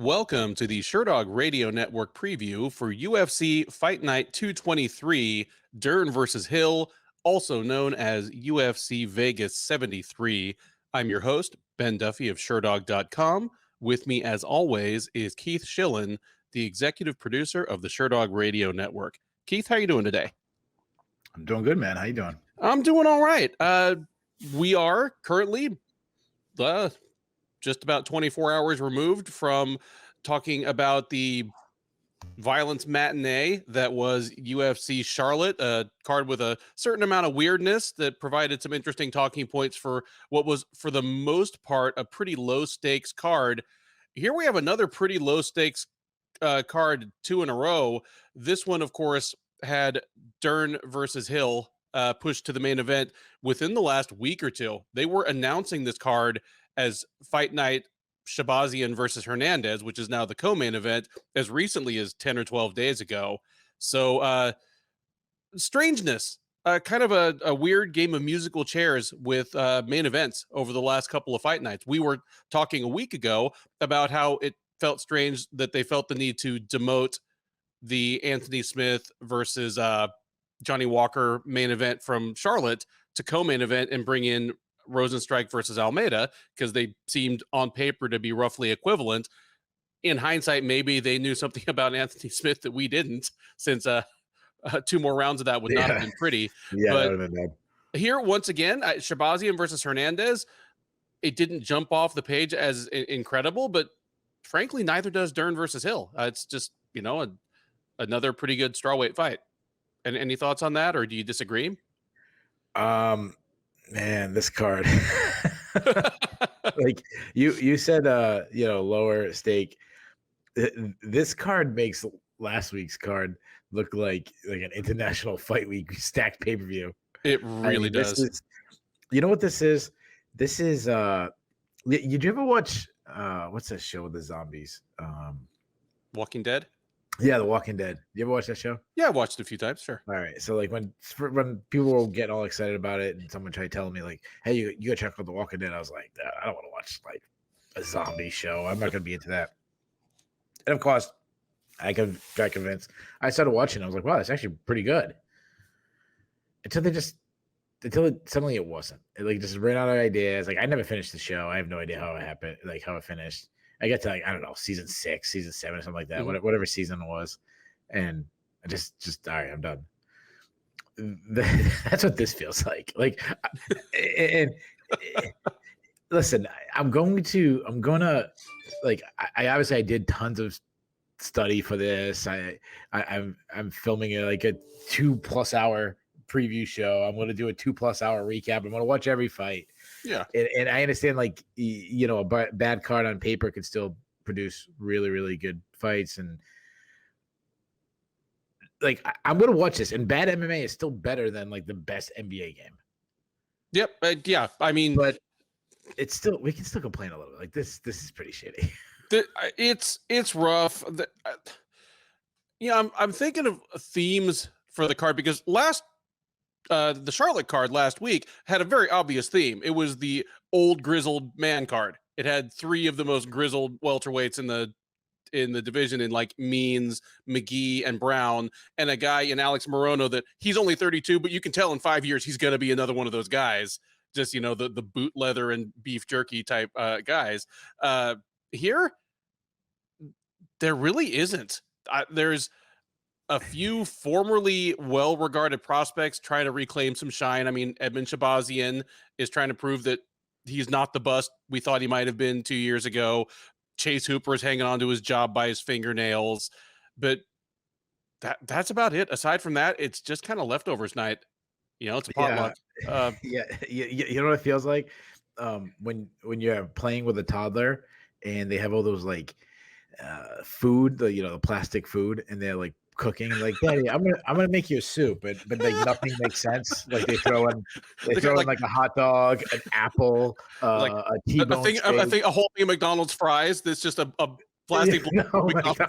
Welcome to the Sherdog Radio Network preview for UFC Fight Night 223, Dern versus Hill, also known as UFC Vegas 73. I'm your host, Ben Duffy of Sherdog.com. With me, as always, is Keith Shillan, the executive producer of the Sherdog Radio Network. Keith, how you doing today? I'm doing good, man. How you doing? I'm doing all right. We are currently just about 24 hours removed from talking about the violence matinee that was UFC Charlotte, a card with a certain amount of weirdness that provided some interesting talking points for what was, for the most part, a pretty low stakes card. Here we have another pretty low stakes card, two in a row. This one, of course, had Dern versus Hill pushed to the main event within the last week or two. They were announcing this card as Fight Night Shabazian versus Hernandez, which is now the co-main event, as recently as 10 or 12 days ago. So strangeness, kind of a weird game of musical chairs with main events over the last couple of fight nights. We were talking a week ago about how it felt strange that they felt the need to demote the Anthony Smith versus Johnny Walker main event from Charlotte to co-main event and bring in Rosenstrike versus Almeida, because they seemed on paper to be roughly equivalent. In hindsight, maybe they knew something about Anthony Smith that we didn't, since two more rounds of that would not have been pretty. Yeah, but that would have been bad. Here, once again, Shabazian versus Hernandez, it didn't jump off the page as incredible, but frankly, neither does Dern versus Hill. It's just, another pretty good strawweight fight. And any thoughts on that, or do you disagree? Man, this card, like you said, lower stake. This card makes last week's card look like an International Fight Week stacked pay-per-view. It really does. You know what this is? This is you ever watch what's that show with the zombies? Walking Dead? Yeah, The Walking Dead. You ever watch that show? Yeah, I watched it a few times, sure. All right. So like when people were getting all excited about it and someone tried telling me like, hey, you gotta check out The Walking Dead, I was like, I don't want to watch like a zombie show. I'm not gonna be into that. And of course, I got convinced. I started watching. I was like, wow, that's actually pretty good. Until suddenly it wasn't. It just ran out of ideas. Like I never finished the show. I have no idea how it happened, like how it finished. I get to I don't know, season 6, season 7, or something like that, whatever season it was. And I just all right, I'm done. That's what this feels like. Like, and listen, I'm gonna like, I obviously I did tons of study for this. I'm filming like a 2+ hour preview show. I'm gonna do a 2+ hour recap. I'm gonna watch every fight. Yeah, and I understand like a bad card on paper could still produce really, really good fights, and like I'm gonna watch this. And bad MMA is still better than like the best NBA game. Yep. Yeah. I mean, but it's still, we can still complain a little bit. Like this is pretty shitty. It's rough. I'm thinking of themes for the card, because the Charlotte card last week had a very obvious theme. It was the old grizzled man card. It had 3 of the most grizzled welterweights in the division, in like Means, McGee, and Brown, and a guy in Alex Morono that he's only 32, but you can tell in 5 years he's going to be another one of those guys. Just, the boot leather and beef jerky type guys. Here, there really isn't. There's a few formerly well-regarded prospects trying to reclaim some shine. I mean, Edmund Shabazian is trying to prove that he's not the bust we thought he might have been 2 years ago. Chase Hooper is hanging on to his job by his fingernails. But that's about it. Aside from that, it's just kind of leftovers night. It's a potluck. Yeah. You know what it feels like? When you're playing with a toddler and they have all those like food, the plastic food, and they're like cooking, like, Daddy, I'm gonna make you a soup, but like nothing makes sense. Like they throw in like a hot dog, an apple, like a T-bone steak. I think a whole thing of McDonald's fries that's just a plastic. Oh my gosh.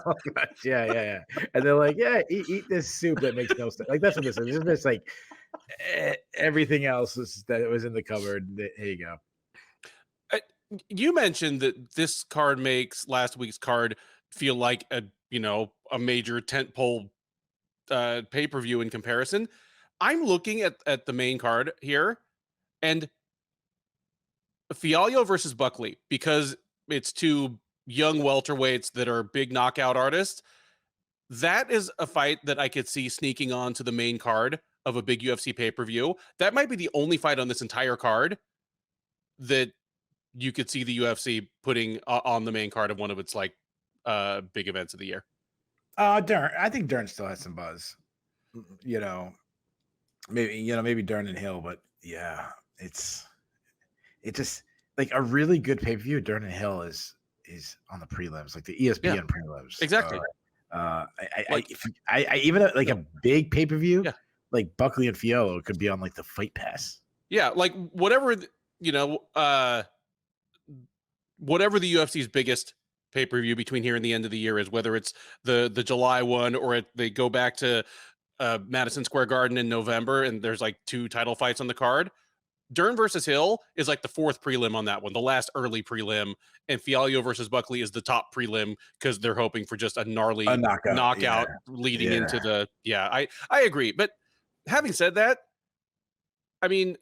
Yeah. And they're like, yeah, eat this soup that makes no sense. Like that's what this is. It's just like everything else that was in the cupboard. Here you go. You mentioned that this card makes last week's card feel like a major tentpole pay-per-view in comparison. I'm looking at the main card here, and Fialho versus Buckley, because it's two young welterweights that are big knockout artists. That is a fight that I could see sneaking on to the main card of a big UFC pay-per-view. That might be the only fight on this entire card that you could see the UFC putting on the main card of one of its big events of the year. Dern. I think Dern still has some buzz. Maybe Dern and Hill, but yeah, it's just like a really good pay-per-view. Dern and Hill is on the prelims, like the ESPN prelims. Exactly. I even like a big pay-per-view, like Buckley and Fialho could be on like the Fight Pass. Yeah, like whatever whatever the UFC's biggest pay-per-view between here and the end of the year is, whether it's the July one or they go back to Madison Square Garden in November and there's like 2 title fights on the card. Dern versus Hill is like the 4th prelim on that one, the last early prelim, and Fialho versus Buckley is the top prelim because they're hoping for just a gnarly knockout leading into the. I agree. But having said that, I mean,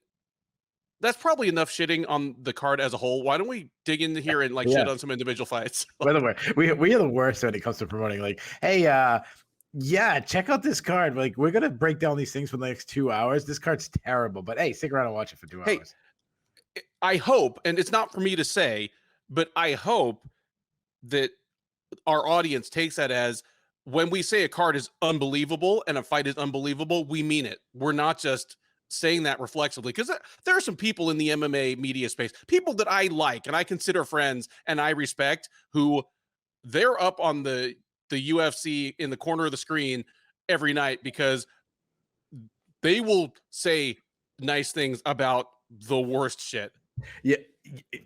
that's probably enough shitting on the card as a whole. Why don't we dig into here and shit on some individual fights? By the way, we are the worst when it comes to promoting. Like, hey, check out this card. Like, we're gonna break down these things for the next 2 hours. This card's terrible, but hey, stick around and watch it for 2 hours. I hope, and it's not for me to say, but I hope that our audience takes that as, when we say a card is unbelievable and a fight is unbelievable, we mean it. We're not just saying that reflexively, because there are some people in the MMA media space, people that I like and I consider friends and I respect, who they're up on the UFC in the corner of the screen every night because they will say nice things about the worst shit. Yeah.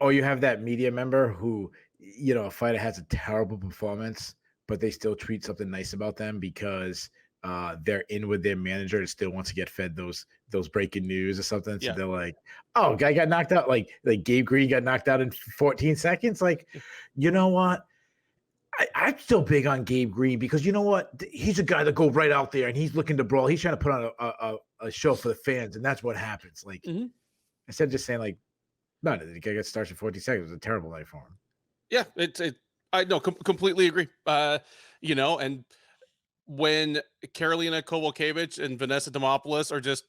Or you have that media member who, a fighter has a terrible performance, but they still tweet something nice about them because they're in with their manager and still wants to get fed those breaking news or something. So they're like, oh, guy got knocked out. Like Gabe Green got knocked out in 14 seconds. Like, you know what? I'm still big on Gabe Green because you know what? He's a guy that go right out there and he's looking to brawl. He's trying to put on a show for the fans, and that's what happens. Like, instead of just saying like, no, the guy gets starts in 14 seconds. It was a terrible night for him. Yeah, I completely agree. And when Karolina Kowalkiewicz and Vanessa Demopoulos are just,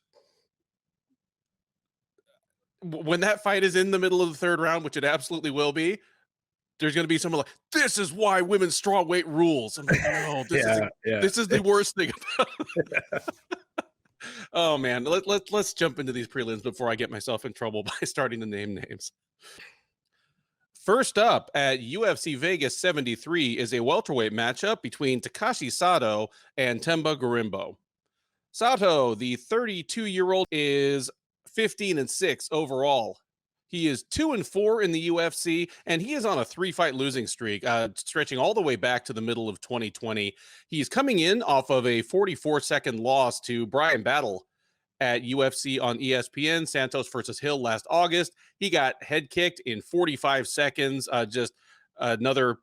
when that fight is in the middle of the 3rd round, which it absolutely will be, there's going to be someone like, this is why women's strawweight rules. I'm like, no, this is the worst thing about it. Oh man, let's jump into these prelims before I get myself in trouble by starting to name names. First up at UFC Vegas 73 is a welterweight matchup between Takashi Sato and Themba Gorimbo. Sato, the 32-year-old, is 15-6 overall. He is 2-4 in the UFC, and he is on a 3-fight losing streak, stretching all the way back to the middle of 2020. He's coming in off of a 44-second loss to Brian Battle at UFC on ESPN, Santos versus Hill last August. He got head kicked in 45 seconds, just another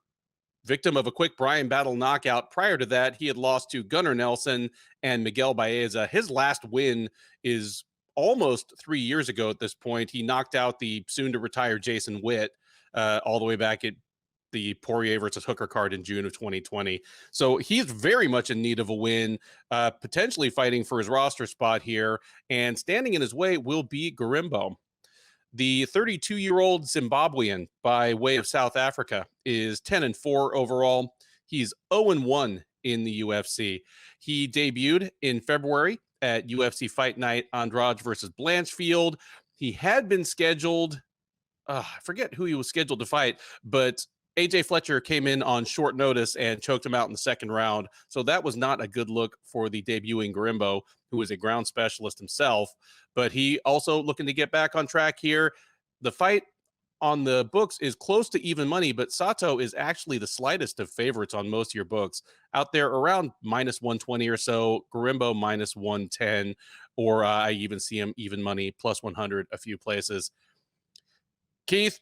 victim of a quick Brian Battle knockout. Prior to that, he had lost to Gunnar Nelson and Miguel Baeza. His last win is almost 3 years ago at this point. He knocked out the soon-to-retire Jason Witt all the way back at the Poirier versus Hooker card in June of 2020. So he's very much in need of a win, potentially fighting for his roster spot here. And standing in his way will be Gorimbo. The 32-year-old Zimbabwean by way of South Africa is 10-4 overall. He's 0-1 in the UFC. He debuted in February at UFC Fight Night, Andrade versus Blanchfield. He had been scheduled, I forget who he was scheduled to fight, but AJ Fletcher came in on short notice and choked him out in the 2nd round. So that was not a good look for the debuting Gorimbo, who is a ground specialist himself. But he also looking to get back on track here. The fight on the books is close to even money, but Sato is actually the slightest of favorites on most of your books. Out there around -120 or so, Gorimbo -110, or I even see him even money +100 a few places. Keith,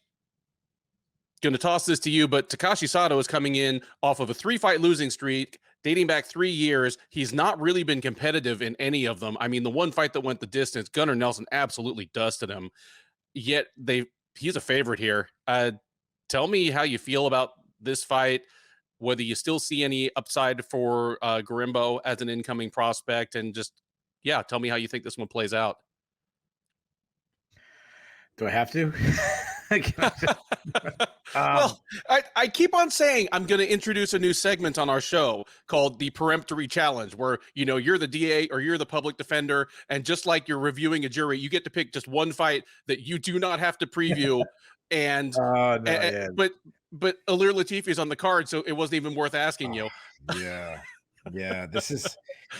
going to toss this to you, but Takashi Sato is coming in off of a 3-fight losing streak dating back 3 years. He's not really been competitive in any of them. I mean, the one fight that went the distance, Gunnar Nelson absolutely dusted him. Yet he's a favorite here. Tell me how you feel about this fight, whether you still see any upside for Gorimbo as an incoming prospect, and just, yeah, tell me how you think this one plays out. Do I have to? Well, I keep on saying I'm going to introduce a new segment on our show called the Peremptory Challenge, where, you know, you're the DA or you're the public defender, and just like you're reviewing a jury, you get to pick just one fight that you do not have to preview. And, but Ilir Latifi is on the card, so it wasn't even worth asking you. Yeah. This is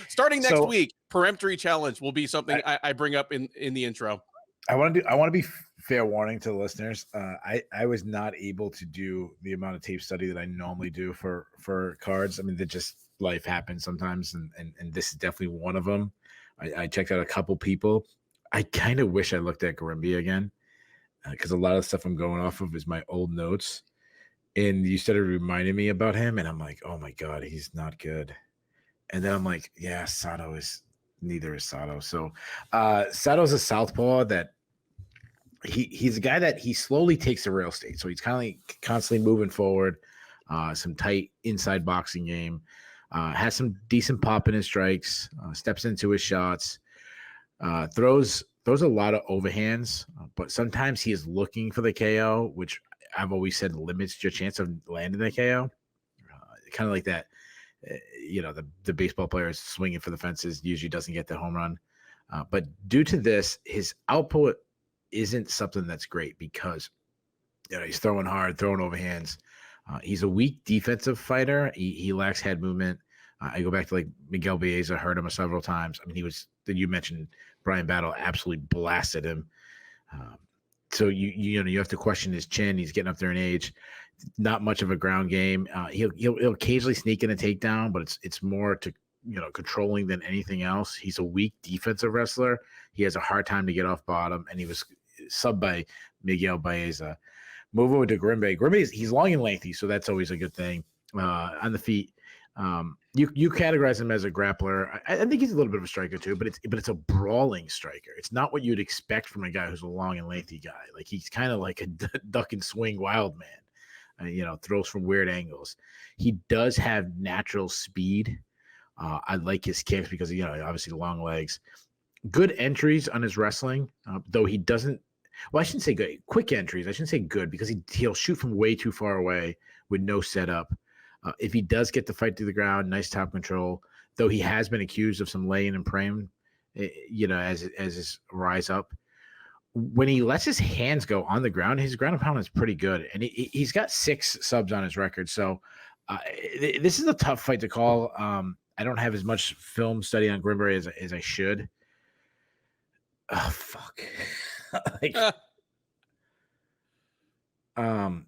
starting next week. Peremptory Challenge will be something I bring up in the intro. I want to be fair warning to the listeners. I was not able to do the amount of tape study that I normally do for cards. I mean, that just life happens sometimes, and this is definitely one of them. I checked out a couple people. I kind of wish I looked at Gorimbo again, because a lot of stuff I'm going off of is my old notes. And you started reminding me about him, and I'm like, oh my God, he's not good. And then I'm like, yeah, neither is Sato. So Sato's a southpaw that he's a guy that he slowly takes the real estate. So he's kind of like constantly moving forward, some tight inside boxing game, has some decent pop in his strikes, steps into his shots, throws a lot of overhands, but sometimes he is looking for the KO, which I've always said limits your chance of landing the KO. Kind of like that, you know, the baseball player is swinging for the fences, usually doesn't get the home run. But due to this, his output isn't something that's great, because, you know, he's throwing hard, throwing overhands. He's a weak defensive fighter. He lacks head movement. I go back to like Miguel Baeza, heard him several times. I mean, you mentioned Brian Battle absolutely blasted him. So you have to question his chin. He's getting up there in age. Not much of a ground game. He'll occasionally sneak in a takedown, but it's more to, you know, controlling than anything else. He's a weak defensive wrestler. He has a hard time to get off bottom, and he was subbed by Miguel Baeza. Move over to Gorimbo. He's long and lengthy, so that's always a good thing. On the feet, you categorize him as a grappler. I think he's a little bit of a striker too, but it's a brawling striker. It's not what you'd expect from a guy who's a long and lengthy guy. Like, he's kind of like a duck and swing wild man. You know, throws from weird angles. He does have natural speed. I like his kicks because, you know, obviously long legs. Good entries on his wrestling, though he doesn't. Well, I shouldn't say good. Quick entries. I shouldn't say good, because he'll shoot from way too far away with no setup. If he does get the fight to the ground, nice top control. Though he has been accused of some laying and praying, you know, as his rise up. When he lets his hands go on the ground, his ground and pound is pretty good, and he's got 6 subs on his record. So this is a tough fight to call. I don't have as much film study on Gorimbo as I should. Oh fuck! Like, oh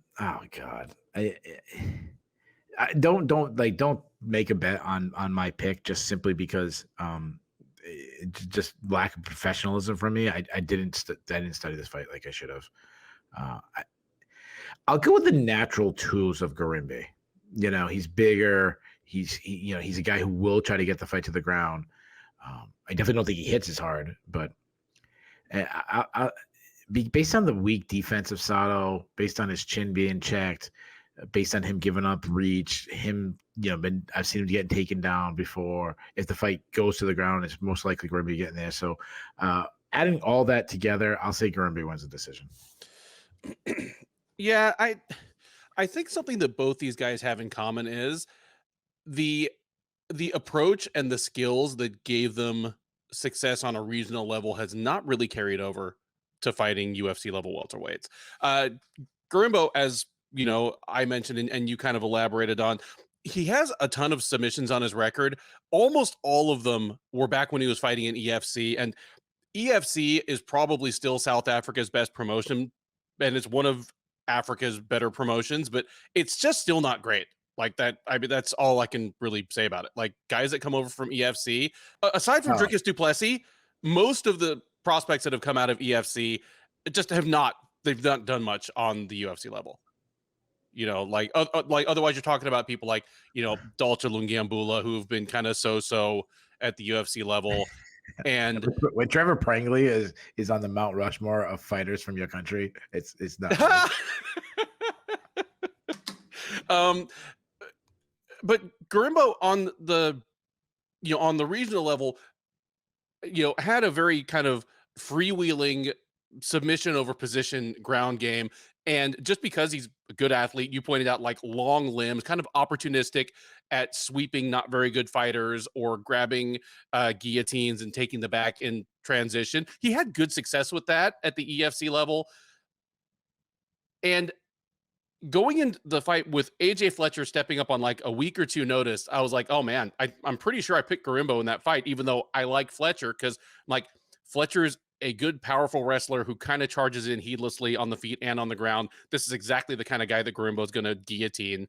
God! I don't make a bet on my pick just simply because just lack of professionalism from me. I didn't study this fight like I should have. I'll go with the natural tools of Gorimbo. You know, he's bigger. He's a guy who will try to get the fight to the ground. I definitely don't think he hits as hard, but based on the weak defense of Sato, based on his chin being checked, based on him giving up reach, I've seen him getting taken down before. If the fight goes to the ground, it's most likely Gorimbo getting there. So adding all that together, I'll say Gorimbo wins the decision. Yeah, I think something that both these guys have in common is the approach and the skills that gave them success on a regional level has not really carried over to fighting UFC level welterweights. Gorimbo, as you know, I mentioned and you kind of elaborated on, he has a ton of submissions on his record. Almost all of them were back when he was fighting in EFC, and EFC is probably still South Africa's best promotion, and it's one of Africa's better promotions, but it's just still not great. Like that, I mean, that's all I can really say about it. Like, guys that come over from EFC, aside from Dricus du Plessis, most of the prospects that have come out of EFC just they've not done much on the UFC level. You know, like otherwise you're talking about people like, you know, Dalcha Lungiambula, who've been kind of so at the UFC level. And when Trevor Prangley is on the Mount Rushmore of fighters from your country, it's not. But Gorimbo on the, you know, on the regional level, you know, had a very kind of freewheeling submission over position ground game. And just because he's a good athlete, you pointed out, like long limbs, kind of opportunistic at sweeping not very good fighters or grabbing guillotines and taking the back in transition. He had good success with that at the EFC level. And going into the fight with AJ Fletcher stepping up on like a week or two notice, I was like, oh man, I'm pretty sure I picked Gorimbo in that fight, even though I like Fletcher, because like Fletcher's a good, powerful wrestler who kind of charges in heedlessly on the feet and on the ground. This is exactly the kind of guy that Gorimbo is going to guillotine,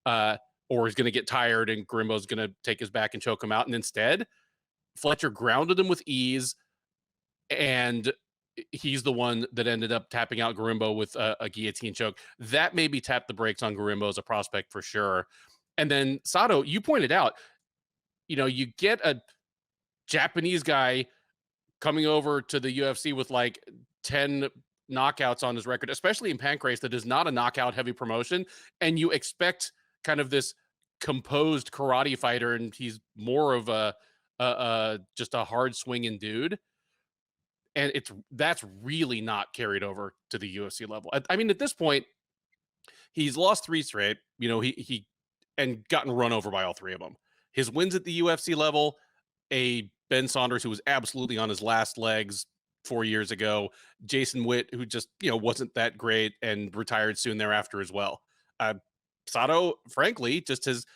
or is going to get tired and Gorimbo is going to take his back and choke him out. And instead, Fletcher grounded him with ease, and he's the one that ended up tapping out Gorimbo with a guillotine choke. That maybe tapped the brakes on Gorimbo as a prospect for sure. And then Sato, you pointed out, you know, you get a Japanese guy coming over to the UFC with like 10 knockouts on his record, especially in Pancrase, that is not a knockout heavy promotion. And you expect kind of this composed karate fighter, and he's more of a just a hard swinging dude. And that's really not carried over to the UFC level. I mean, at this point, he's lost 3 straight, you know, he and gotten run over by all 3 of them. His wins at the UFC level, a Ben Saunders who was absolutely on his last legs 4 years ago, Jason Witt, who just, you know, wasn't that great and retired soon thereafter as well. Sato, frankly, just has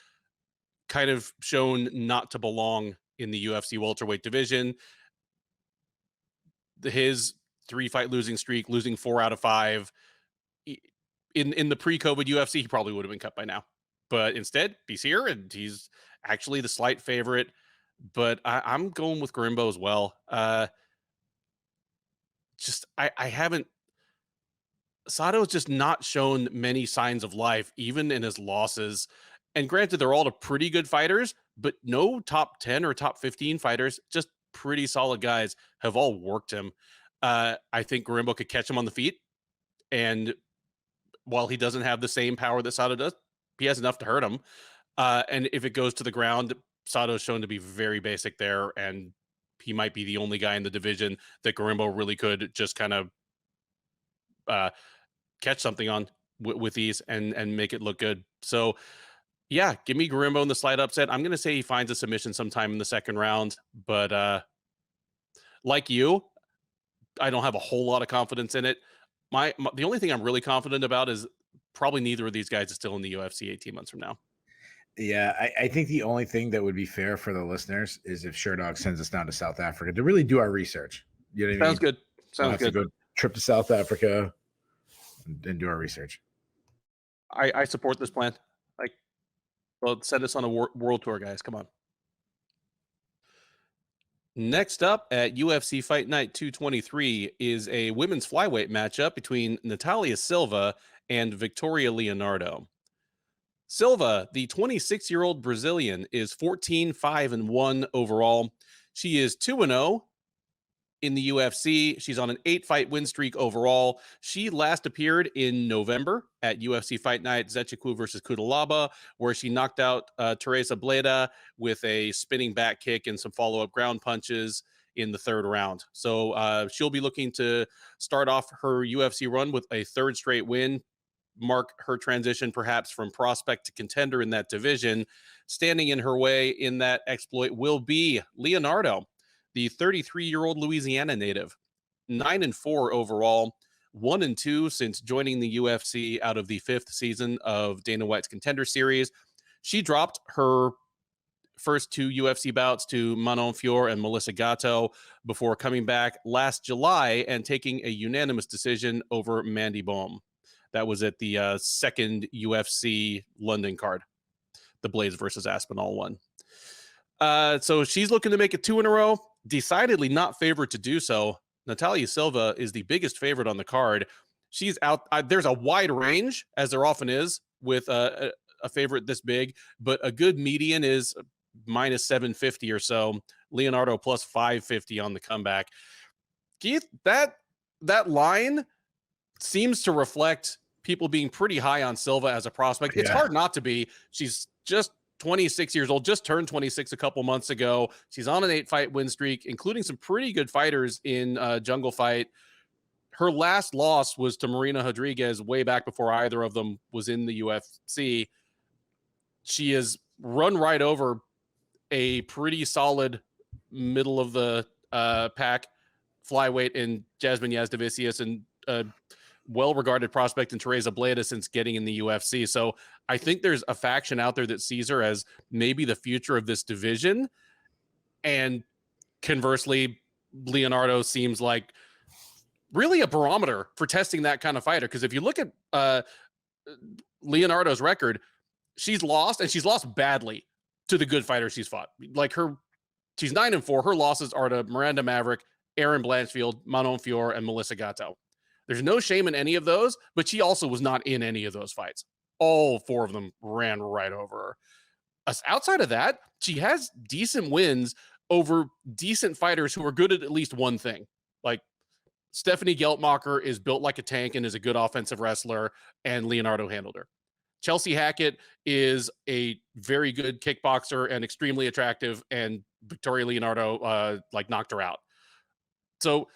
kind of shown not to belong in the UFC welterweight division. His 3-fight losing streak, losing 4 out of 5 in the pre-COVID UFC, he probably would have been cut by now. But instead, he's here and he's actually the slight favorite. But I'm going with Gorimbo as well. I haven't. Sato's just not shown many signs of life, even in his losses. And granted, they're all pretty good fighters, but no top 10 or top 15 fighters, just pretty solid guys, have all worked him. I think Gorimbo could catch him on the feet. And while he doesn't have the same power that Sato does, he has enough to hurt him. And if it goes to the ground, Sato's shown to be very basic there, and he might be the only guy in the division that Gorimbo really could just kind of catch something on with ease and make it look good. So yeah, give me Gorimbo in the slight upset. I'm going to say he finds a submission sometime in the second round, but like you, I don't have a whole lot of confidence in it. The only thing I'm really confident about is probably neither of these guys is still in the UFC 18 months from now. Yeah, I think the only thing that would be fair for the listeners is if Sherdog sends us down to South Africa to really do our research. You know what I mean? Sounds good. Sounds good. To go trip to South Africa and do our research. I support this plan. Like, well, send us on a world tour, guys. Come on. Next up at UFC Fight Night 223 is a women's flyweight matchup between Natalia Silva and Victoria Leonardo. Silva, the 26-year-old Brazilian, is 14-5-1 overall. She is 2-0 in the UFC. She's on an 8-fight win streak overall. She last appeared in November at UFC Fight Night Zechiku versus Kudalaba, where she knocked out Teresa Bleda with a spinning back kick and some follow-up ground punches in the 3rd round. So she'll be looking to start off her UFC run with a 3rd straight win, mark her transition perhaps from prospect to contender in that division. Standing in her way in that exploit will be Leonardo, the 33-year-old Louisiana native, 9-4 overall, 1-2 since joining the UFC out of the 5th season of Dana White's Contender Series. She dropped her first 2 UFC bouts to Manon Fiore and Melissa Gatto before coming back last July and taking a unanimous decision over Mandy Bohm. That was at the 2nd UFC London card, the Blaze versus Aspinall one. So she's looking to make it 2 in a row. Decidedly not favored to do so. Natalia Silva is the biggest favorite on the card. She's out. There's a wide range, as there often is, with a favorite this big, but a good median is minus 750 or so. Leonardo plus 550 on the comeback. Keith, that line seems to reflect people being pretty high on Silva as a prospect. It's hard not to be. She's just 26 years old, just turned 26 a couple months ago. She's on an 8-fight win streak, including some pretty good fighters in Jungle Fight. Her last loss was to Marina Rodriguez way back before either of them was in the UFC. She has run right over a pretty solid middle of the pack flyweight in Jasmine Yazdavicius and well-regarded prospect in Teresa Bleda since getting in the UFC. So I think there's a faction out there that sees her as maybe the future of this division. And conversely, Leonardo seems like really a barometer for testing that kind of fighter. Because if you look at Leonardo's record, she's lost, and she's lost badly to the good fighters she's fought. Like she's 9-4. Her losses are to Miranda Maverick, Erin Blanchfield, Manon Fiore, and Melissa Gatto. There's no shame in any of those, but she also was not in any of those fights. All 4 of them ran right over her. Outside of that, she has decent wins over decent fighters who are good at least one thing. Like Stephanie Geltmacher is built like a tank and is a good offensive wrestler, and Leonardo handled her. Chelsea Hackett is a very good kickboxer and extremely attractive, and Victoria Leonardo knocked her out. So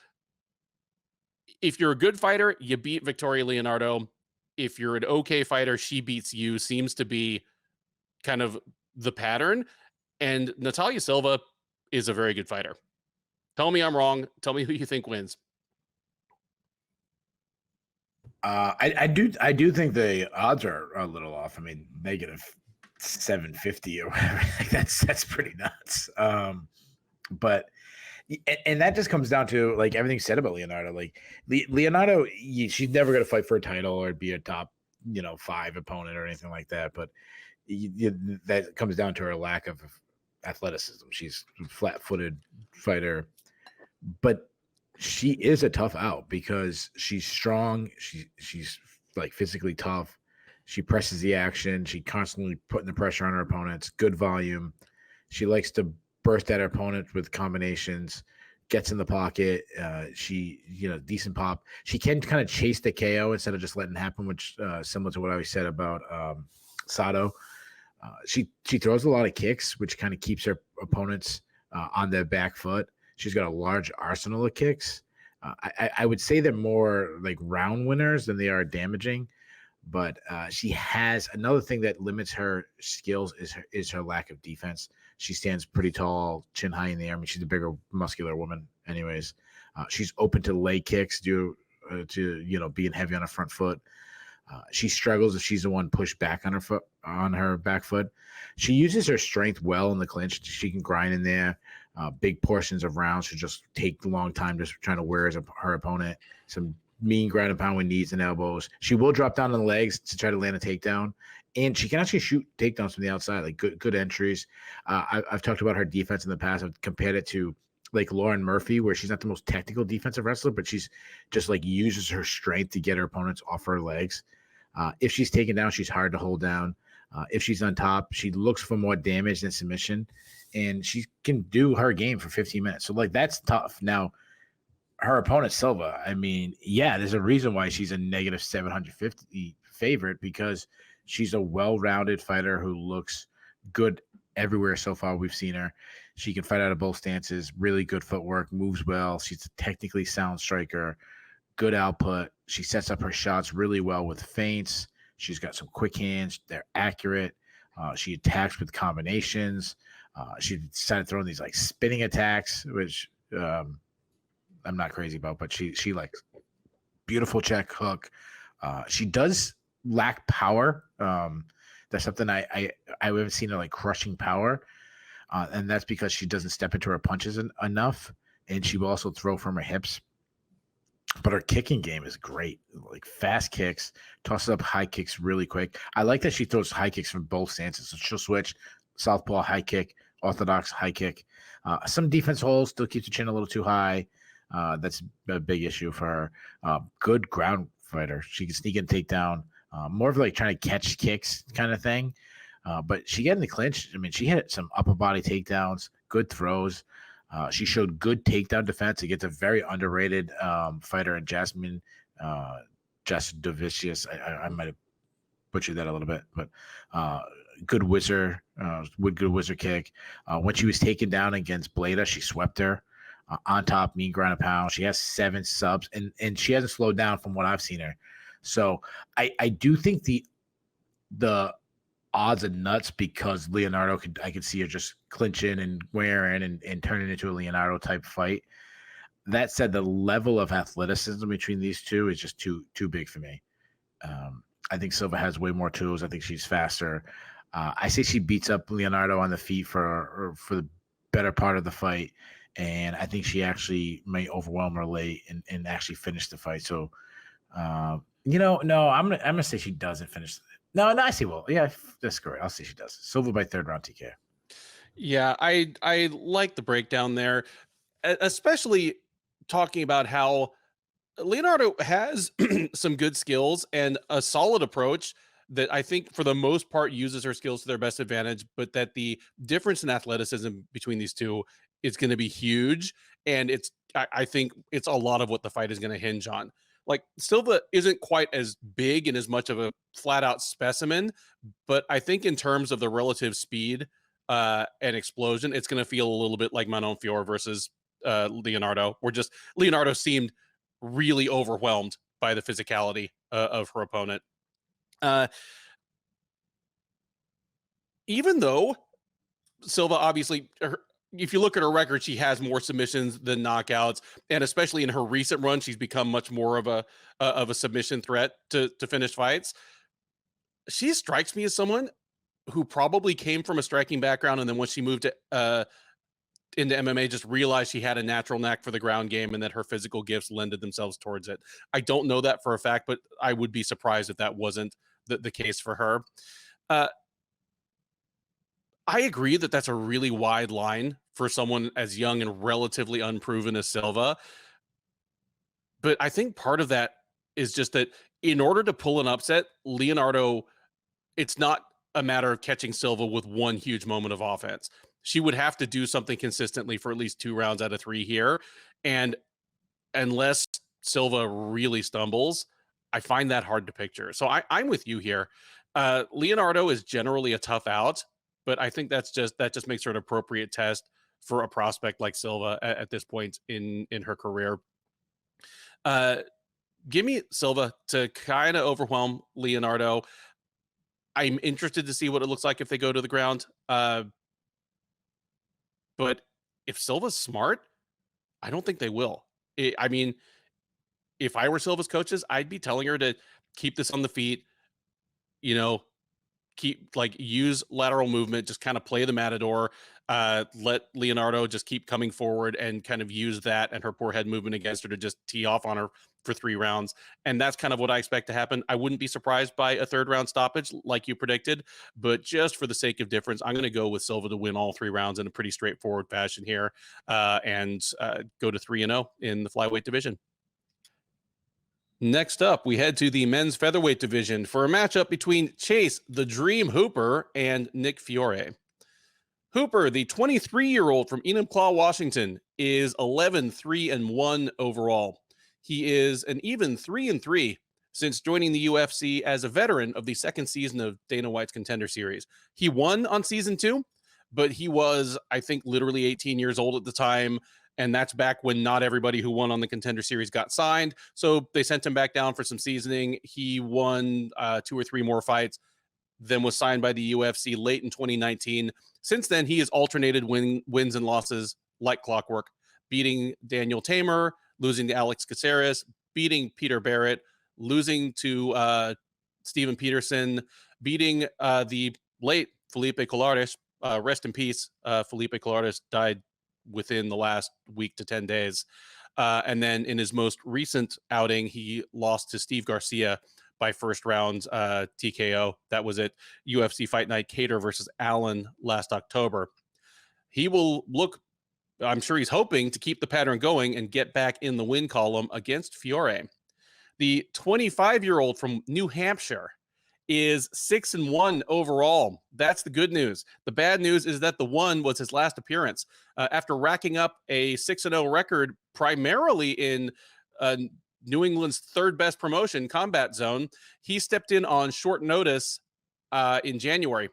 if you're a good fighter, you beat Victoria Leonardo. If you're an okay fighter, she beats you, seems to be kind of the pattern. And Natalia Silva is a very good fighter. Tell me I'm wrong. Tell me who you think wins. I do think the odds are a little off. I mean, negative 750 or whatever. That's pretty nuts. But and that just comes down to like everything said about Leonardo. Like Leonardo, she's never going to fight for a title or be a top 5 opponent or anything like that. But that comes down to her lack of athleticism. She's a flat-footed fighter, but she is a tough out because she's strong. She's like physically tough. She presses the action. She constantly putting the pressure on her opponents. Good volume. She likes to burst at her opponent with combinations. Gets in the pocket. She decent pop. She can kind of chase the KO instead of just letting it happen, which similar to what I always said about Sato. She throws a lot of kicks, which kind of keeps her opponents on their back foot. She's got a large arsenal of kicks. I would say they're more like round winners than they are damaging, but she has another thing that limits her skills is her lack of defense. She stands pretty tall, chin high in the air. I mean, she's a bigger, muscular woman anyways. She's open to leg kicks due to being heavy on her front foot. She struggles if she's the one pushed back on her back foot. She uses her strength well in the clinch. She can grind in there. Big portions of rounds should just take a long time just trying to wear her opponent. Some mean ground and pound with knees and elbows. She will drop down on the legs to try to land a takedown. And she can actually shoot takedowns from the outside, like good entries. I've talked about her defense in the past. I've compared it to like Lauren Murphy, where she's not the most technical defensive wrestler, but she's just like uses her strength to get her opponents off her legs. If she's taken down, she's hard to hold down. If she's on top, she looks for more damage than submission, and she can do her game for 15 minutes. So like that's tough. Now, her opponent Silva, I mean, yeah, there's a reason why she's a negative 750 favorite, because she's a well-rounded fighter who looks good everywhere so far we've seen her. She can fight out of both stances, really good footwork, moves well. She's a technically sound striker, good output. She sets up her shots really well with feints. She's got some quick hands. They're accurate. She attacks with combinations. She started throwing these like spinning attacks, which I'm not crazy about, but she likes beautiful check hook. She does lack power. That's something I haven't seen her like crushing power. And that's because she doesn't step into her punches enough. And she will also throw from her hips. But her kicking game is great. Like fast kicks, tosses up high kicks really quick. I like that she throws high kicks from both stances. So she'll switch southpaw high kick, orthodox high kick. Some defense holes, still keeps the chin a little too high. That's a big issue for her. Good ground fighter. She can sneak and take down. more of like trying to catch kicks kind of thing. But she got in the clinch. I mean, she had some upper body takedowns, good throws. She showed good takedown defense against a very underrated fighter in Jasmine Jasudavicius. I might have butchered that a little bit, but good whizzer, good whizzer kick. When she was taken down against Bleda, she swept her on top, mean ground and pound. She has 7 subs, and she hasn't slowed down from what I've seen her. So I do think the odds are nuts because Leonardo I could see her just clinching and wearing and turning into a Leonardo type fight. That said, the level of athleticism between these two is just too big for me. I think Silva has way more tools. I think she's faster. I say she beats up Leonardo on the feet for the better part of the fight, and I think she actually may overwhelm her late and actually finish the fight. So, no, I'm gonna say she doesn't finish. No, I see. Well, yeah, that's correct. I'll say she does. Silva by 3rd round TK. Yeah, I like the breakdown there, especially talking about how Leonardo has some good skills and a solid approach that I think for the most part uses her skills to their best advantage, but that the difference in athleticism between these two is going to be huge. And I think it's a lot of what the fight is going to hinge on. Like Silva isn't quite as big and as much of a flat out specimen, but I think in terms of the relative speed and explosion, it's going to feel a little bit like Manon Fiore versus Leonardo, where just Leonardo seemed really overwhelmed by the physicality of her opponent. Even though Silva obviously, if you look at her record, she has more submissions than knockouts, and especially in her recent run, she's become much more of a submission threat to finish fights. She strikes me as someone who probably came from a striking background, and then when she moved into MMA, just realized she had a natural knack for the ground game and that her physical gifts lended themselves towards it. I don't know that for a fact, but I would be surprised if that wasn't the case for her. I agree that that's a really wide line for someone as young and relatively unproven as Silva. But I think part of that is just that in order to pull an upset, Leonardo, it's not a matter of catching Silva with one huge moment of offense. She would have to do something consistently for at least 2 rounds out of 3 here. And unless Silva really stumbles, I find that hard to picture. So I'm with you here. Leonardo is generally a tough out, but I think that just makes her an appropriate test for a prospect like Silva at this point in her career. Give me Silva to kind of overwhelm Leonardo. I'm interested to see what it looks like if they go to the ground. But if Silva's smart, I don't think they will. I mean, if I were Silva's coaches, I'd be telling her to keep this on the feet, use lateral movement, just kind of play the matador, let Leonardo just keep coming forward and kind of use that and her poor head movement against her to just tee off on her for 3 rounds. And that's kind of what I expect to happen. I wouldn't be surprised by a 3rd round stoppage like you predicted, but just for the sake of difference, I'm going to go with Silva to win all 3 rounds in a pretty straightforward fashion here and go to 3-0 in the flyweight division. Next up, we head to the men's featherweight division for a matchup between Chase, the Dream Hooper, and Nick Fiore. Hooper, the 23-year-old from Enumclaw, Washington, is 11-3-1 overall. He is an even 3-3 since joining the UFC as a veteran of the 2nd season of Dana White's Contender Series. He won on season 2, but he was, I think, literally 18 years old at the time. And that's back when not everybody who won on the Contender Series got signed. So they sent him back down for some seasoning. He won 2 or 3 more fights, then was signed by the UFC late in 2019. Since then, he has alternated wins and losses like clockwork, beating Daniel Tamer, losing to Alex Caceres, beating Peter Barrett, losing to Steven Peterson, beating the late Felipe Colares. Rest in peace. Felipe Colares died within the last week to 10 days. And then in his most recent outing, he lost to Steve Garcia by 1st round TKO. That was at UFC Fight Night Cater versus Allen last October. He will look, I'm sure he's hoping to keep the pattern going and get back in the win column against Fiore. The 25-year-old from New Hampshire is 6-1 overall. That's the good news. The bad news is that the one was his last appearance. After racking up a 6-0 record, primarily in New England's third best promotion, Combat Zone, he stepped in on short notice in January.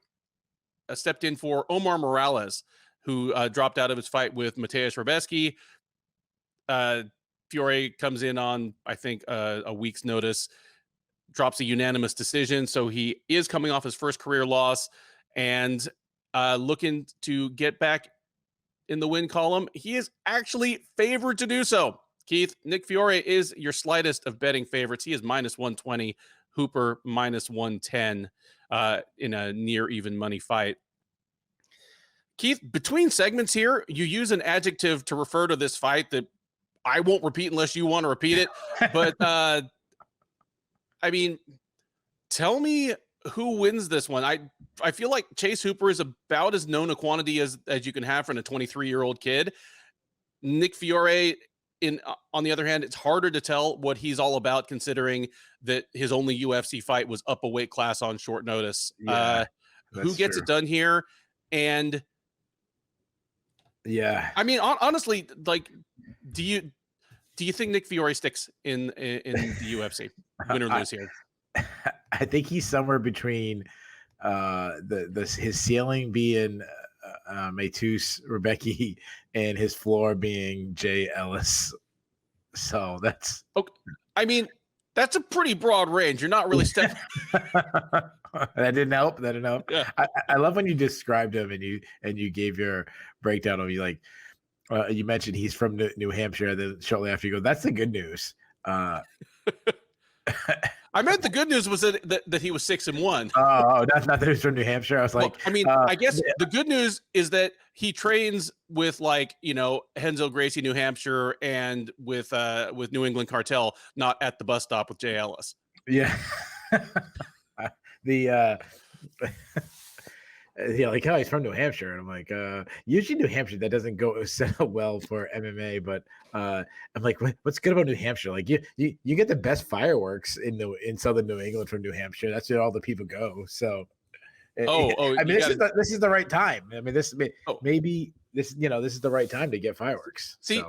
Stepped in for Omar Morales, who dropped out of his fight with Mateusz Rebecki. Fiore comes in on, I think, a week's notice, drops a unanimous decision. So he is coming off his first career loss and looking to get back in the win column. He is actually favored to do so. Keith, Nick Fiore is your slightest of betting favorites. He is -120, Hooper -110 in a near even money fight. Keith, between segments here, you use an adjective to refer to this fight that I won't repeat unless you want to repeat it. But I mean, tell me who wins this one. I feel like Chase Hooper is about as known a quantity as you can have from a 23-year-old kid. Nick Fiore, on the other hand, it's harder to tell what he's all about, considering that his only UFC fight was up a weight class on short notice. Yeah, who gets it done here? And yeah, I mean, honestly, like, do you think Nick Fiore sticks in the UFC, win or lose here? I think he's somewhere between his ceiling being Mateusz Rebecki and his floor being Jay Ellis. So that's okay. I mean, that's a pretty broad range. You're not really stepping. That didn't help. Yeah. I love when you described him and you gave your breakdown of you mentioned he's from New Hampshire. And then shortly after you go, that's the good news. I meant the good news was that he was 6-1. Oh, not that he's from New Hampshire. I was like, well, I mean, I guess the good news is that he trains with Henzo Gracie, New Hampshire, and with New England Cartel, not at the bus stop with Jay Ellis. Yeah. He's from New Hampshire, and I'm like, usually New Hampshire that doesn't go set up well for MMA, but I'm like, what's good about New Hampshire? Like you get the best fireworks in southern New England from New Hampshire. That's where all the people go. So, I mean, this is the right time. I mean, maybe this is the right time to get fireworks. See,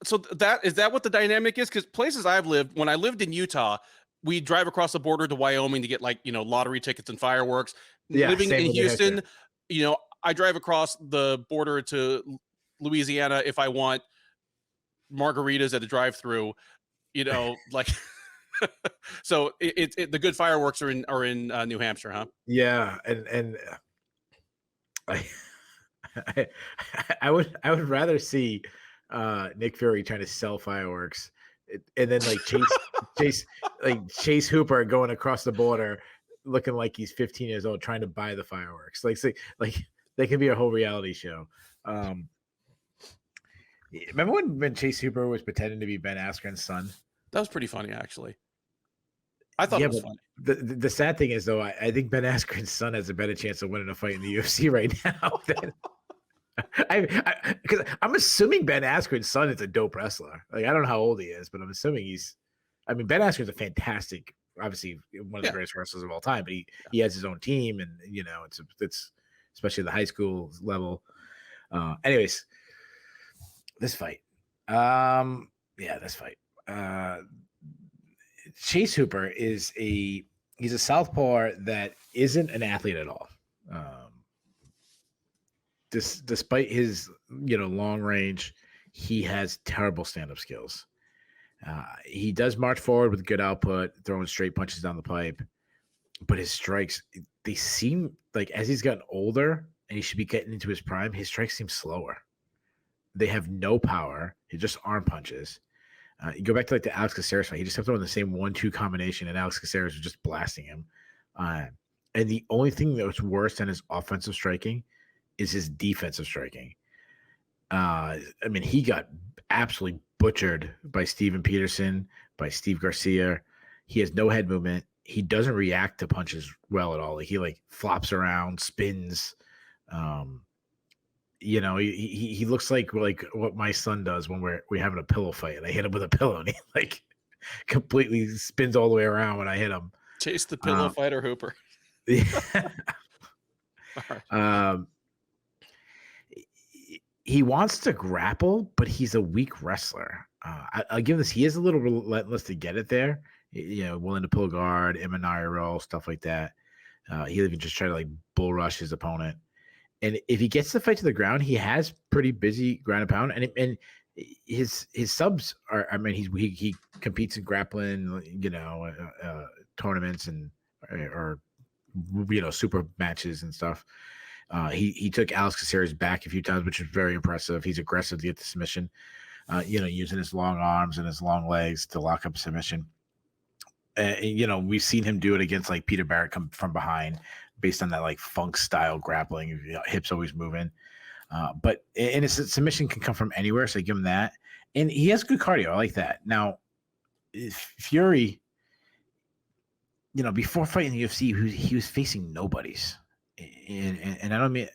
so that is that what the dynamic is? Because places I've lived, when I lived in Utah, we drive across the border to Wyoming to get lottery tickets and fireworks. Yeah, living in Houston, I drive across the border to Louisiana if I want margaritas at a drive-through. So the good fireworks are in New Hampshire, huh? Yeah, and I would rather see Nick Fury trying to sell fireworks, and then Chase Hooper going across the border looking like he's 15 years old trying to buy the fireworks. Like they could be a whole reality show. Remember when Chase Hooper was pretending to be Ben Askren's son? That was pretty funny, actually. I thought it was funny. The sad thing is, though, I think Ben Askren's son has a better chance of winning a fight in the UFC right now than because I'm assuming Ben Askren's son is a dope wrestler. Like, I don't know how old he is, but I'm assuming Ben Askren's a fantastic, obviously one of the greatest wrestlers of all time, but he has his own team, and it's especially the high school level. Anyways, this fight. Chase Hooper he's a southpaw that isn't an athlete at all. Despite his long range, he has terrible stand-up skills. He does march forward with good output, throwing straight punches down the pipe, but his strikes, they seem like, as he's gotten older and he should be getting into his prime, his strikes seem slower. They have no power. He just arm punches. You go back to the Alex Caceres fight. He just kept throwing the same 1-2 combination, and Alex Caceres was just blasting him. And the only thing that was worse than his offensive striking is his defensive striking. He got absolutely butchered by Steven Peterson, by Steve Garcia. He has no head movement. He doesn't react to punches well at all. He flops around, spins. He looks like what my son does when we're having a pillow fight and I hit him with a pillow and he completely spins all the way around when I hit him. Chase the pillow fighter Hooper. All right. He wants to grapple, but he's a weak wrestler. I'll give this. He is a little relentless to get it there. Willing to pull guard, Imanari roll, stuff like that. He'll even just try to like bull rush his opponent. And if he gets the fight to the ground, he has pretty busy ground and pound. And his subs are. I mean, he competes in grappling, tournaments or super matches and stuff. He took Alex Caceres back a few times, which is very impressive. He's aggressive to get the submission, using his long arms and his long legs to lock up a submission. We've seen him do it against like Peter Barrett come from behind based on that like funk style grappling, hips always moving. But his submission can come from anywhere, so I give him that. And he has good cardio. I like that. Now, Fiore, before fighting the UFC, he was facing nobodies. And I don't mean,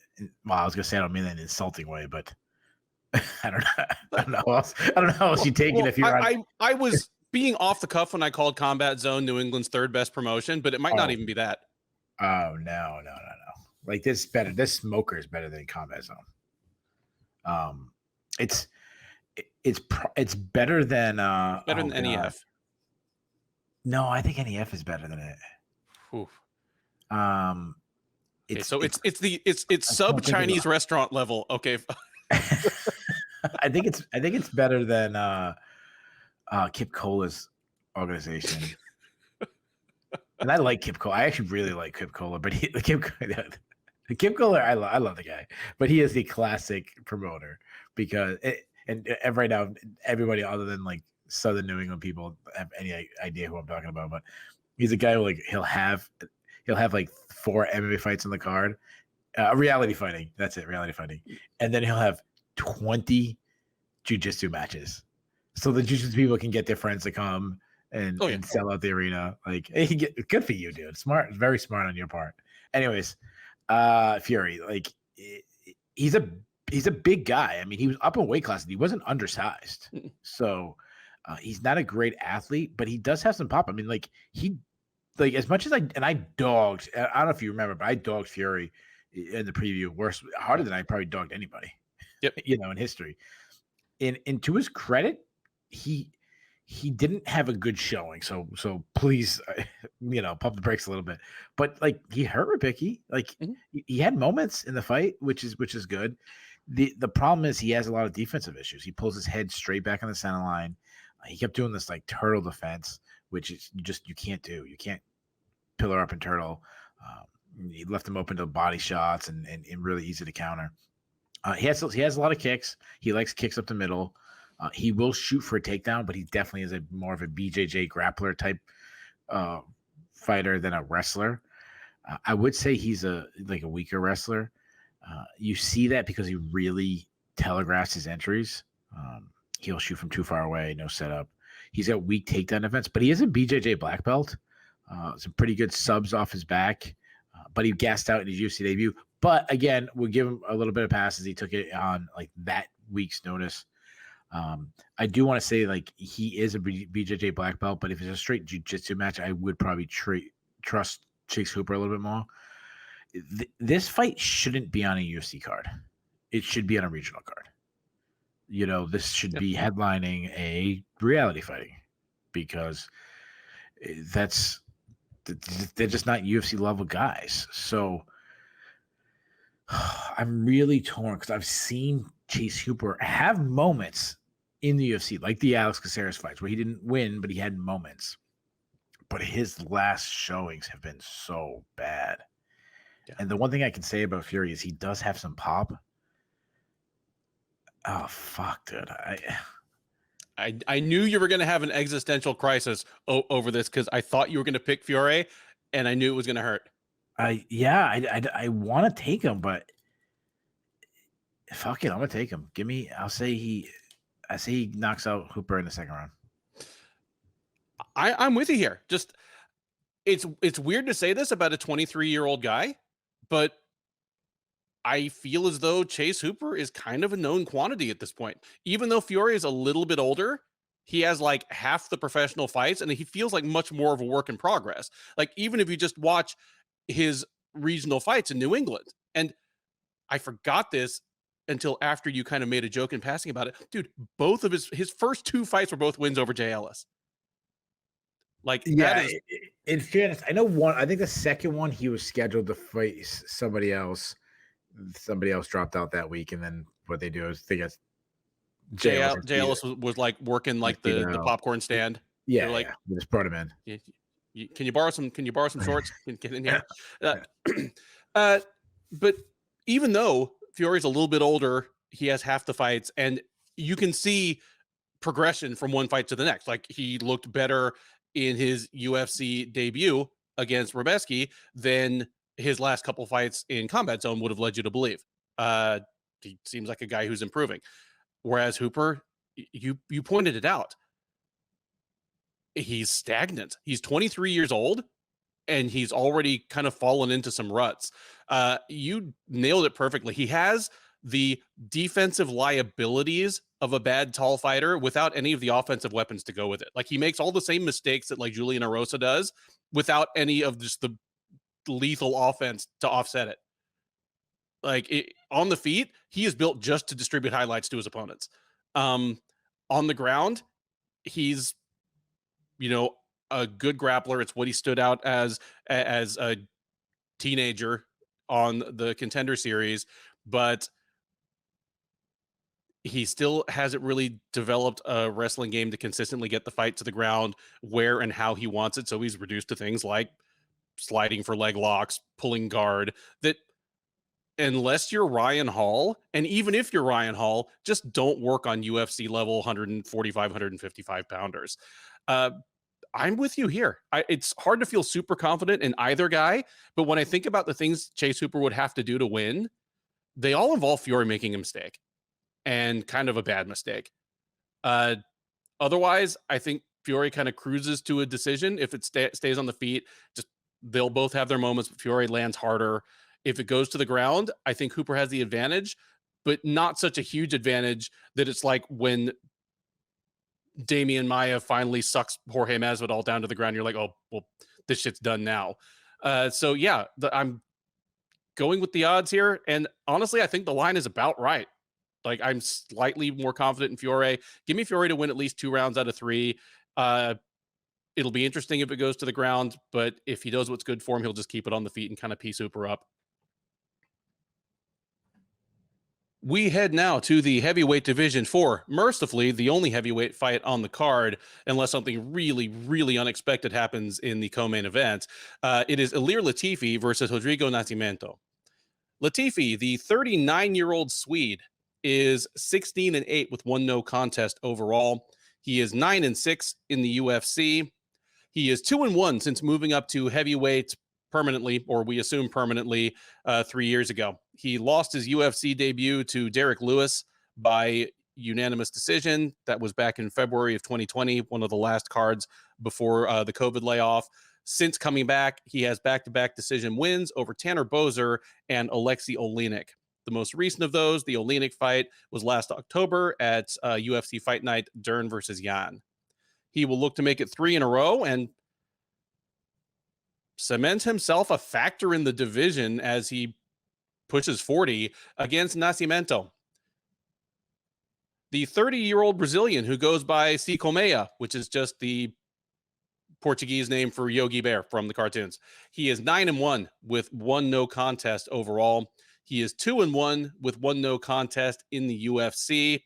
well, I was gonna say I don't mean that in an insulting way, but I don't know how else you take it if you're. I was being off the cuff when I called Combat Zone New England's third best promotion, but it might not even be that. Oh no! Like this better. This smoker is better than Combat Zone. It's better than better than NEF. No, I think NEF is better than it. Oof. It's sub Chinese restaurant level. Okay. I think it's better than Kip Cola's organization. And I like Kip Cola. I actually really like Kip Cola, but Kip Cola, I love the guy, but he is the classic promoter because right now everybody other than like Southern New England people have any idea who I'm talking about, but he's a guy who like he'll have like 4 MMA fights on the card, reality fighting. That's it, reality fighting, and then he'll have 20 jiu-jitsu matches, so the jiu-jitsu people can get their friends to come and sell out the arena. Like, good for you, dude. Smart, very smart on your part. Anyways, Fiore, like he's a big guy. I mean, he was up in weight class and he wasn't undersized, so he's not a great athlete, but he does have some pop. I mean, like as much as I dogged. I don't know if you remember, but I dogged Fiore in the preview harder than I probably dogged anybody. Yep. In history. And to his credit, he didn't have a good showing. So please, pump the brakes a little bit. But like he hurt Rybicki. Like he had moments in the fight, which is good. The problem is he has a lot of defensive issues. He pulls his head straight back on the center line. He kept doing this like turtle defense, which is you can't do. You can't pillar up and turtle. He left him open to body shots and really easy to counter. He has a lot of kicks. He likes kicks up the middle. He will shoot for a takedown, but he definitely is more of a BJJ grappler type fighter than a wrestler. I would say he's a weaker wrestler. You see that because he really telegraphs his entries. He'll shoot from too far away, no setup. He's got weak takedown defense, but he is a BJJ black belt. Some pretty good subs off his back, but he gassed out in his UFC debut. But again, we'll give him a little bit of passes. He took it on like that week's notice. I do want to say like he is a BJJ black belt, but if it's a straight jiu-jitsu match, I would probably trust Chase Hooper a little bit more. This fight shouldn't be on a UFC card. It should be on a regional card. This should be headlining a reality fighting because they're just not UFC level guys. So I'm really torn because I've seen Chase Hooper have moments in the UFC, like the Alex Caceres fights where he didn't win, but he had moments. But his last showings have been so bad. Yeah. And the one thing I can say about Fiore is he does have some pop. Oh, fuck, dude. I knew you were going to have an existential crisis over this because I thought you were going to pick Fiore, and I knew it was going to hurt. I want to take him, but fuck it, I'm going to take him. I say he knocks out Hooper in the second round. I'm with you here. Just it's weird to say this about a 23-year-old guy, but I feel as though Chase Hooper is kind of a known quantity at this point. Even though Fiore is a little bit older, he has like half the professional fights, and he feels like much more of a work in progress. Like, even if you just watch his regional fights in New England, and I forgot this until after you kind of made a joke in passing about it. Dude, both of his first 2 fights were both wins over Jay Ellis. Like, that Yeah, is in fairness, I know one. I think the second one he was scheduled to fight somebody else. Somebody else dropped out that week, and then what they do is they get Jay JLS Jay Ellis was like working like the popcorn stand. They're Yeah, like, yeah. We just brought him in. Can you borrow some shorts? Can get in here. Uh, uh, but even though Fiore's a little bit older, he has half the fights, and you can see progression from one fight to the next. Like, he looked better in his UFC debut against Robeski than his last couple fights in Combat Zone would have led you to believe. He seems like a guy who's improving. Whereas Hooper, you pointed it out, he's stagnant. He's 23 years old, and he's already kind of fallen into some ruts. You nailed it perfectly. He has the defensive liabilities of a bad tall fighter without any of the offensive weapons to go with it. Like, he makes all the same mistakes that like Julian Erosa does without any of just the lethal offense to offset it. Like, on the feet, he is built just to distribute highlights to his opponents. On the ground, he's, a good grappler. It's what he stood out as a teenager on the Contender Series, but he still hasn't really developed a wrestling game to consistently get the fight to the ground where and how he wants it. So he's reduced to things like sliding for leg locks, pulling guard, that unless you're Ryan Hall, and even if you're Ryan Hall, just don't work on UFC level 145, 155 pounders. I'm with you here. It's hard to feel super confident in either guy, but when I think about the things Chase Hooper would have to do to win, they all involve Fiore making a mistake, and kind of a bad mistake. Otherwise, I think Fiore kind of cruises to a decision. If it stays on the feet, just they'll both have their moments, but Fiore lands harder. If it goes to the ground, I think Hooper has the advantage, but not such a huge advantage that it's like when Damian Maia finally sucks Jorge Masvidal down to the ground. You're like, oh, well, this shit's done now. So yeah, I'm going with the odds here. And honestly, I think the line is about right. Like, I'm slightly more confident in Fiore. Give me Fiore to win at least 2 rounds out of 3. It'll be interesting if it goes to the ground, but if he does what's good for him, he'll just keep it on the feet and kind of piece Hooper up. We head now to the heavyweight division for, mercifully, the only heavyweight fight on the card, unless something really, really unexpected happens in the co-main event. It is Ilir Latifi versus Rodrigo Nascimento. Latifi, the 39-year-old Swede, is 16-8 with 1 no contest overall. He is 9-6 in the UFC. He is 2-1 since moving up to heavyweight permanently, or we assume permanently, 3 years ago. He lost his UFC debut to Derek Lewis by unanimous decision. That was back in February of 2020, one of the last cards before the COVID layoff. Since coming back, he has back-to-back decision wins over Tanner Boser and Alexei Oleinik. The most recent of those, the Oleinik fight, was last October at UFC Fight Night, Dern versus Jan. He will look to make it 3 in a row and cement himself a factor in the division as he pushes 40 against Nascimento, the 30-year-old Brazilian who goes by C. Colmeia, which is just the Portuguese name for Yogi Bear from the cartoons. He is 9-1 with 1 no contest overall. He is 2-1 with 1 no contest in the UFC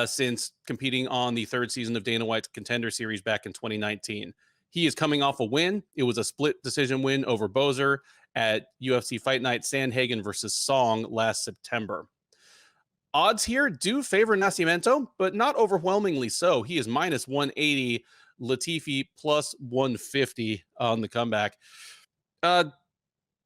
since competing on the 3rd season of Dana White's Contender Series back in 2019. He is coming off a win. It was a split decision win over Boser at UFC Fight Night Sandhagen versus Song last September. Odds here do favor Nascimento, but not overwhelmingly so. He is minus 180, Latifi plus 150 on the comeback.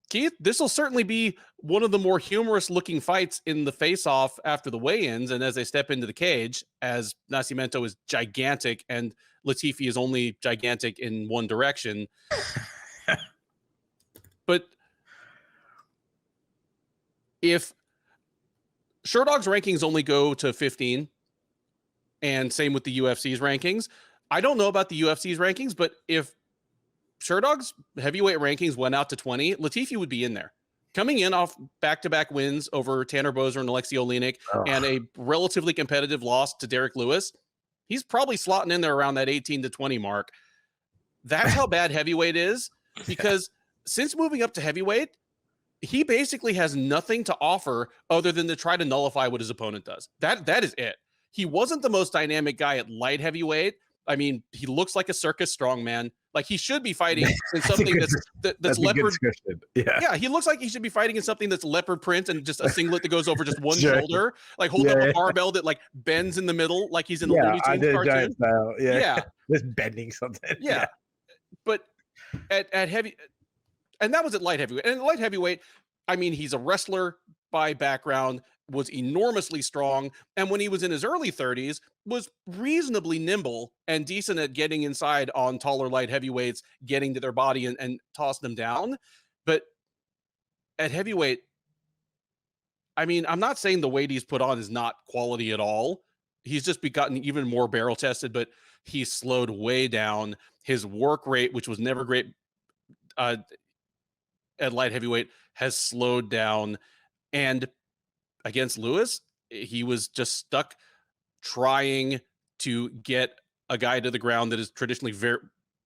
Keith, this will certainly be one of the more humorous looking fights in the face-off after the weigh-ins and as they step into the cage, as Nascimento is gigantic and Latifi is only gigantic in one direction. But if Sherdog's rankings only go to 15, and same with the UFC's rankings. I don't know about the UFC's rankings, but if Sherdog's heavyweight rankings went out to 20, Latifi would be in there. Coming in off back-to-back wins over Tanner Boser and Alexei Oleinik and a relatively competitive loss to Derek Lewis, he's probably slotting in there around that 18 to 20 mark. That's how bad heavyweight is, because since moving up to heavyweight, he basically has nothing to offer other than to try to nullify what his opponent does. That is it. He wasn't the most dynamic guy at light heavyweight. I mean, he looks like a circus strongman. Like, he should be fighting in something that's leopard. Yeah, he looks like he should be fighting in something that's leopard print and just a singlet that goes over just one shoulder. Like, hold up a barbell that like bends in the middle, like he's in the Looney Tunes cartoon. Yeah, just bending something. Yeah. But at heavy, and that was at light heavyweight. And at light heavyweight, I mean, he's a wrestler by background, was enormously strong, and when he was in his early 30s, was reasonably nimble and decent at getting inside on taller light heavyweights, getting to their body and tossing them down. But at heavyweight, I mean, I'm not saying the weight he's put on is not quality at all. He's just gotten even more barrel tested, but he's slowed way down. His work rate, which was never great at light heavyweight, has slowed down. And against Lewis, he was just stuck trying to get a guy to the ground that is traditionally very,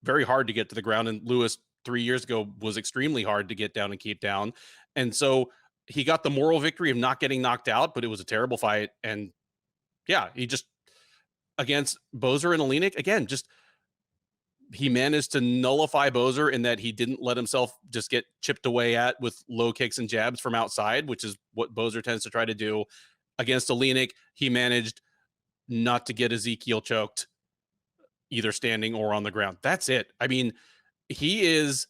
very hard to get to the ground. And Lewis 3 years ago was extremely hard to get down and keep down. And so he got the moral victory of not getting knocked out, but it was a terrible fight. And yeah, he just, against Boser and Oleinik, again, just, he managed to nullify Boser in that he didn't let himself just get chipped away at with low kicks and jabs from outside, which is what Boser tends to try to do. Against Oleinik, he managed not to get Ezekiel choked, either standing or on the ground. That's it. I mean, he is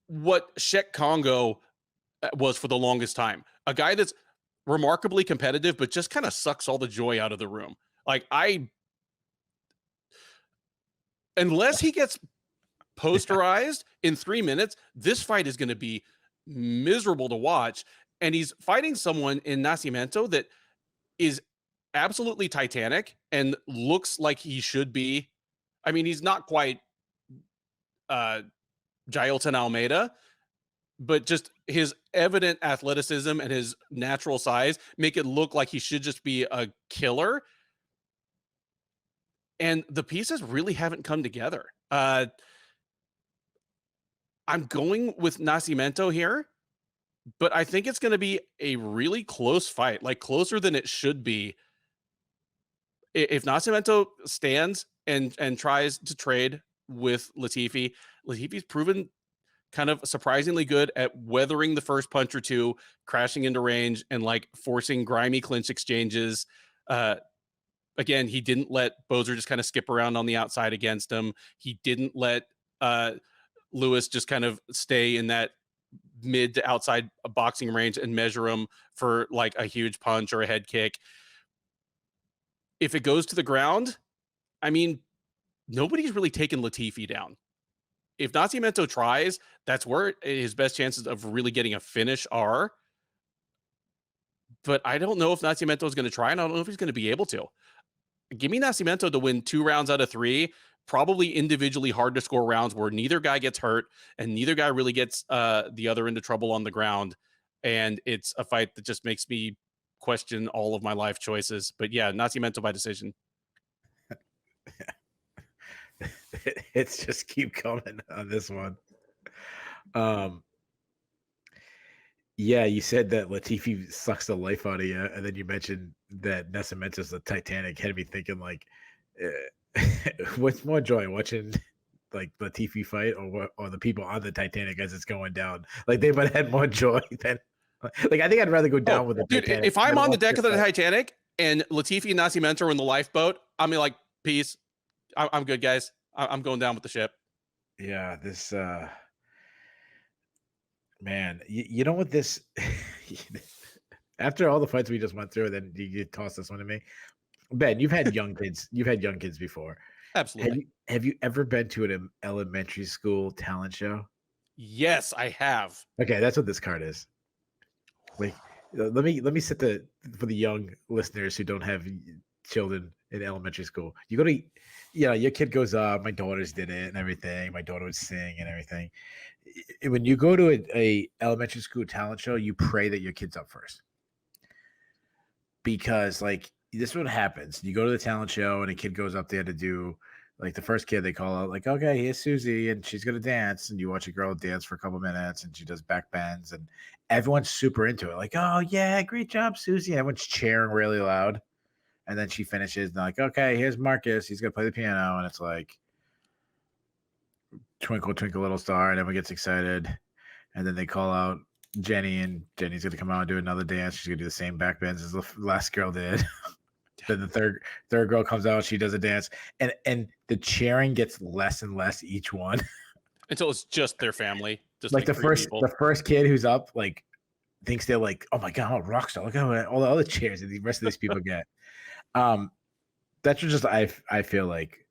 what Shek Congo was for the longest time. A guy that's remarkably competitive, but just kind of sucks all the joy out of the room. Like, unless he gets posterized in 3 minutes, this fight is going to be miserable to watch. And he's fighting someone in Nascimento that is absolutely titanic and looks like he should be. I mean, he's not quite Jailton Almeida, but just his evident athleticism and his natural size make it look like he should just be a killer. And the pieces really haven't come together. I'm going with Nascimento here, but I think it's going to be a really close fight, like closer than it should be. If Nascimento stands and tries to trade with Latifi, Latifi's proven kind of surprisingly good at weathering the first punch or two, crashing into range, and like forcing grimy clinch exchanges. Again, he didn't let Boser just kind of skip around on the outside against him. He didn't let Lewis just kind of stay in that mid to outside boxing range and measure him for like a huge punch or a head kick. If it goes to the ground, I mean, nobody's really taken Latifi down. If Nascimento tries, that's where his best chances of really getting a finish are. But I don't know if Nascimento is going to try, and I don't know if he's going to be able to. Give me Nascimento to win 2 rounds out of 3, probably individually hard to score rounds where neither guy gets hurt and neither guy really gets the other into trouble on the ground. And it's a fight that just makes me question all of my life choices. But yeah, Nascimento by decision. It's just keep coming on this one. Yeah, you said that Latifi sucks the life out of you, and then you mentioned that Nascimento's the Titanic. Had me thinking, like, what's more joy, watching like Latifi fight or the people on the Titanic as it's going down? Like, they might have had more joy than, like, I think I'd rather go down with the Titanic. If I'm on the deck of the Titanic and Latifi and Nascimento are in the lifeboat, I'm like, peace. I'm good, guys. I'm going down with the ship. Yeah, this man, you know what this after all the fights we just went through, then you toss this one to me. Ben, you've had young kids. You've had young kids before. Absolutely. Have you ever been to an elementary school talent show? Yes, I have. Okay, that's what this card is. Like, let me set the for the young listeners who don't have children in elementary school. You go to, your kid goes up. My daughters did it and everything. My daughter would sing and everything. When you go to a elementary school talent show, you pray that your kid's up first, because like this is what happens. You go to the talent show and a kid goes up there to do, like, the first kid they call out, like, okay, here's Susie and she's gonna dance, and you watch a girl dance for a couple minutes and she does back bends and everyone's super into it, like, oh yeah, great job, Susie, and everyone's cheering really loud. And then she finishes and they're like, okay, here's Marcus, he's gonna play the piano, and it's like Twinkle Twinkle Little Star, and everyone gets excited. And then they call out Jenny, and Jenny's gonna come out and do another dance. She's gonna do the same back bends as the last girl did. Then the third girl comes out, she does a dance, and the cheering gets less and less each one until it's just their family, just like the first kid who's up, like, thinks they're like, oh my god, I'm a rock star, look how all the other cheers that the rest of these people get. That's just I feel like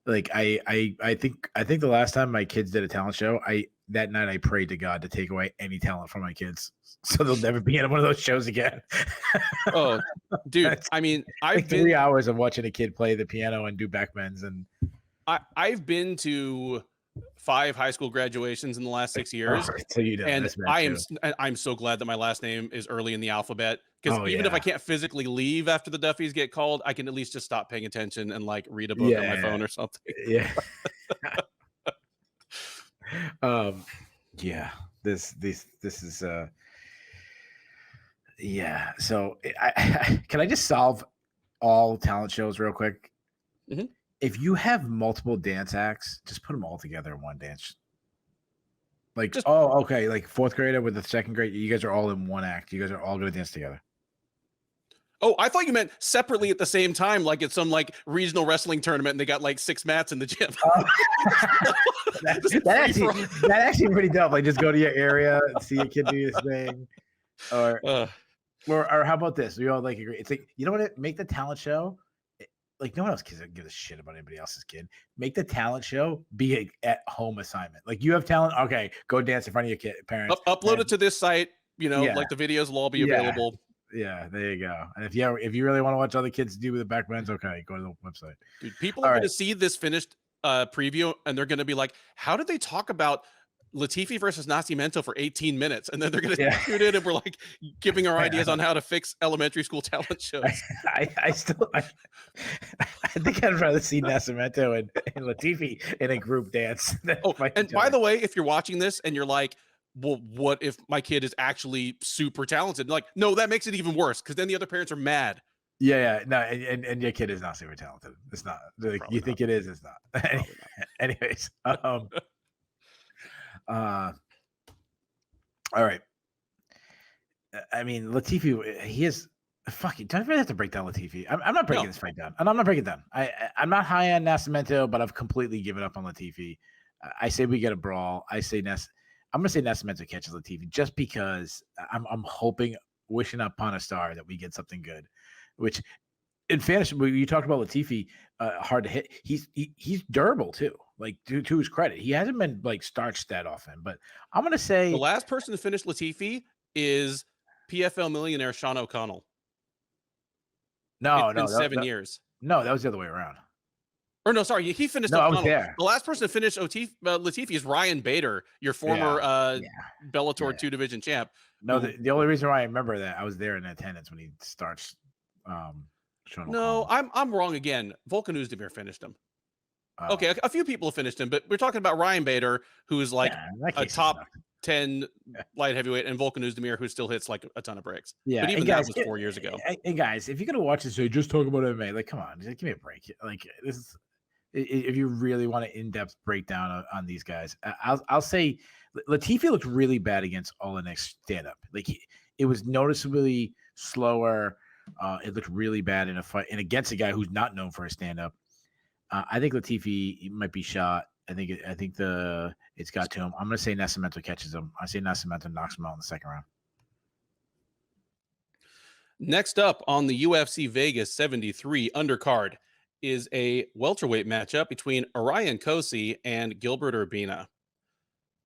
I think the last time my kids did a talent show, that night I prayed to God to take away any talent from my kids, so they'll never be in one of those shows again. Oh, dude! I mean, I've been 3 hours of watching a kid play the piano and do back bends, and I've been to 5 high school graduations in the last 6 years, so you know, and I'm so glad that my last name is early in the alphabet, because even if I can't physically leave after the Duffys get called, I can at least just stop paying attention and like read a book on my phone or something. Yeah. Yeah. This is yeah. So can I just solve all talent shows real quick? Mm-hmm. If you have multiple dance acts, just put them all together in one dance. Like, okay, like 4th grader with the 2nd grade, you guys are all in one act. You guys are all going to dance together. Oh, I thought you meant separately at the same time, like it's some like regional wrestling tournament and they got like 6 mats in the gym. That actually pretty dope. Like, just go to your area and see a kid do his thing. Or how about this? We all like agree. It's like, you know what? Make the talent show. Like, no one else gives a shit about anybody else's kid. Make the talent show be a at-home assignment. Like, you have talent, okay, go dance in front of your kid parents. Upload it to this site. Like the videos will all be available. Yeah, there you go. And if you really want to watch other kids do the back bends, okay, go to the website. Dude, people are going to see this finished preview and they're going to be like, how did they talk about Latifi versus Nascimento for 18 minutes? And then they're going to shoot it and we're like giving our ideas on how to fix elementary school talent shows. I think I'd rather see Nascimento and Latifi in a group dance. And by the way, if you're watching this and you're like, well, what if my kid is actually super talented? Like, no, that makes it even worse, because then the other parents are mad. Yeah, no, and your kid is not super talented. It's not. Like, you think it is, it's not. Anyways, all right. I mean, Latifi, he is fucking. Don't really have to break down Latifi. I'm not breaking this fight down, and I'm not breaking it down. I'm not high on Nascimento, but I've completely given up on Latifi. I say we get a brawl. I'm gonna say Nascimento catches Latifi, just because I'm hoping, wishing upon a star that we get something good. Which, in fantasy, you talked about Latifi, hard to hit. He's durable too. Like, to his credit, he hasn't been like starched that often. But I'm gonna say the last person to finish Latifi is PFL millionaire Sean O'Connell. No, 7 years. No, that was the other way around. Or no, sorry, he finished. No, I was there. The last person to finish Latifi is Ryan Bader, your former Bellator 2 division champ. No, the only reason why I remember that, I was there in attendance when he starts. No, I'm wrong again. Volkan Oezdemir finished him. Okay, a few people have finished him, but we're talking about Ryan Bader, who is like a top 10 light heavyweight, and Volkan Oezdemir, who still hits like a ton of breaks. Yeah, but even that was 4 years ago. Hey guys, if you're gonna watch this, so just talk about MMA. Like, come on, give me a break. Like, this is. If you really want an in-depth breakdown on these guys, I'll say Latifi looked really bad against Oleinik's stand-up. Like, it was noticeably slower. It looked really bad in a fight, and against a guy who's not known for his stand-up. I think Latifi might be shot. I think it's got to him. I'm going to say Nascimento catches him. I say Nascimento knocks him out in the second round. Next up on the UFC Vegas 73 undercard is a welterweight matchup between Orion Cosce and Gilbert Urbina.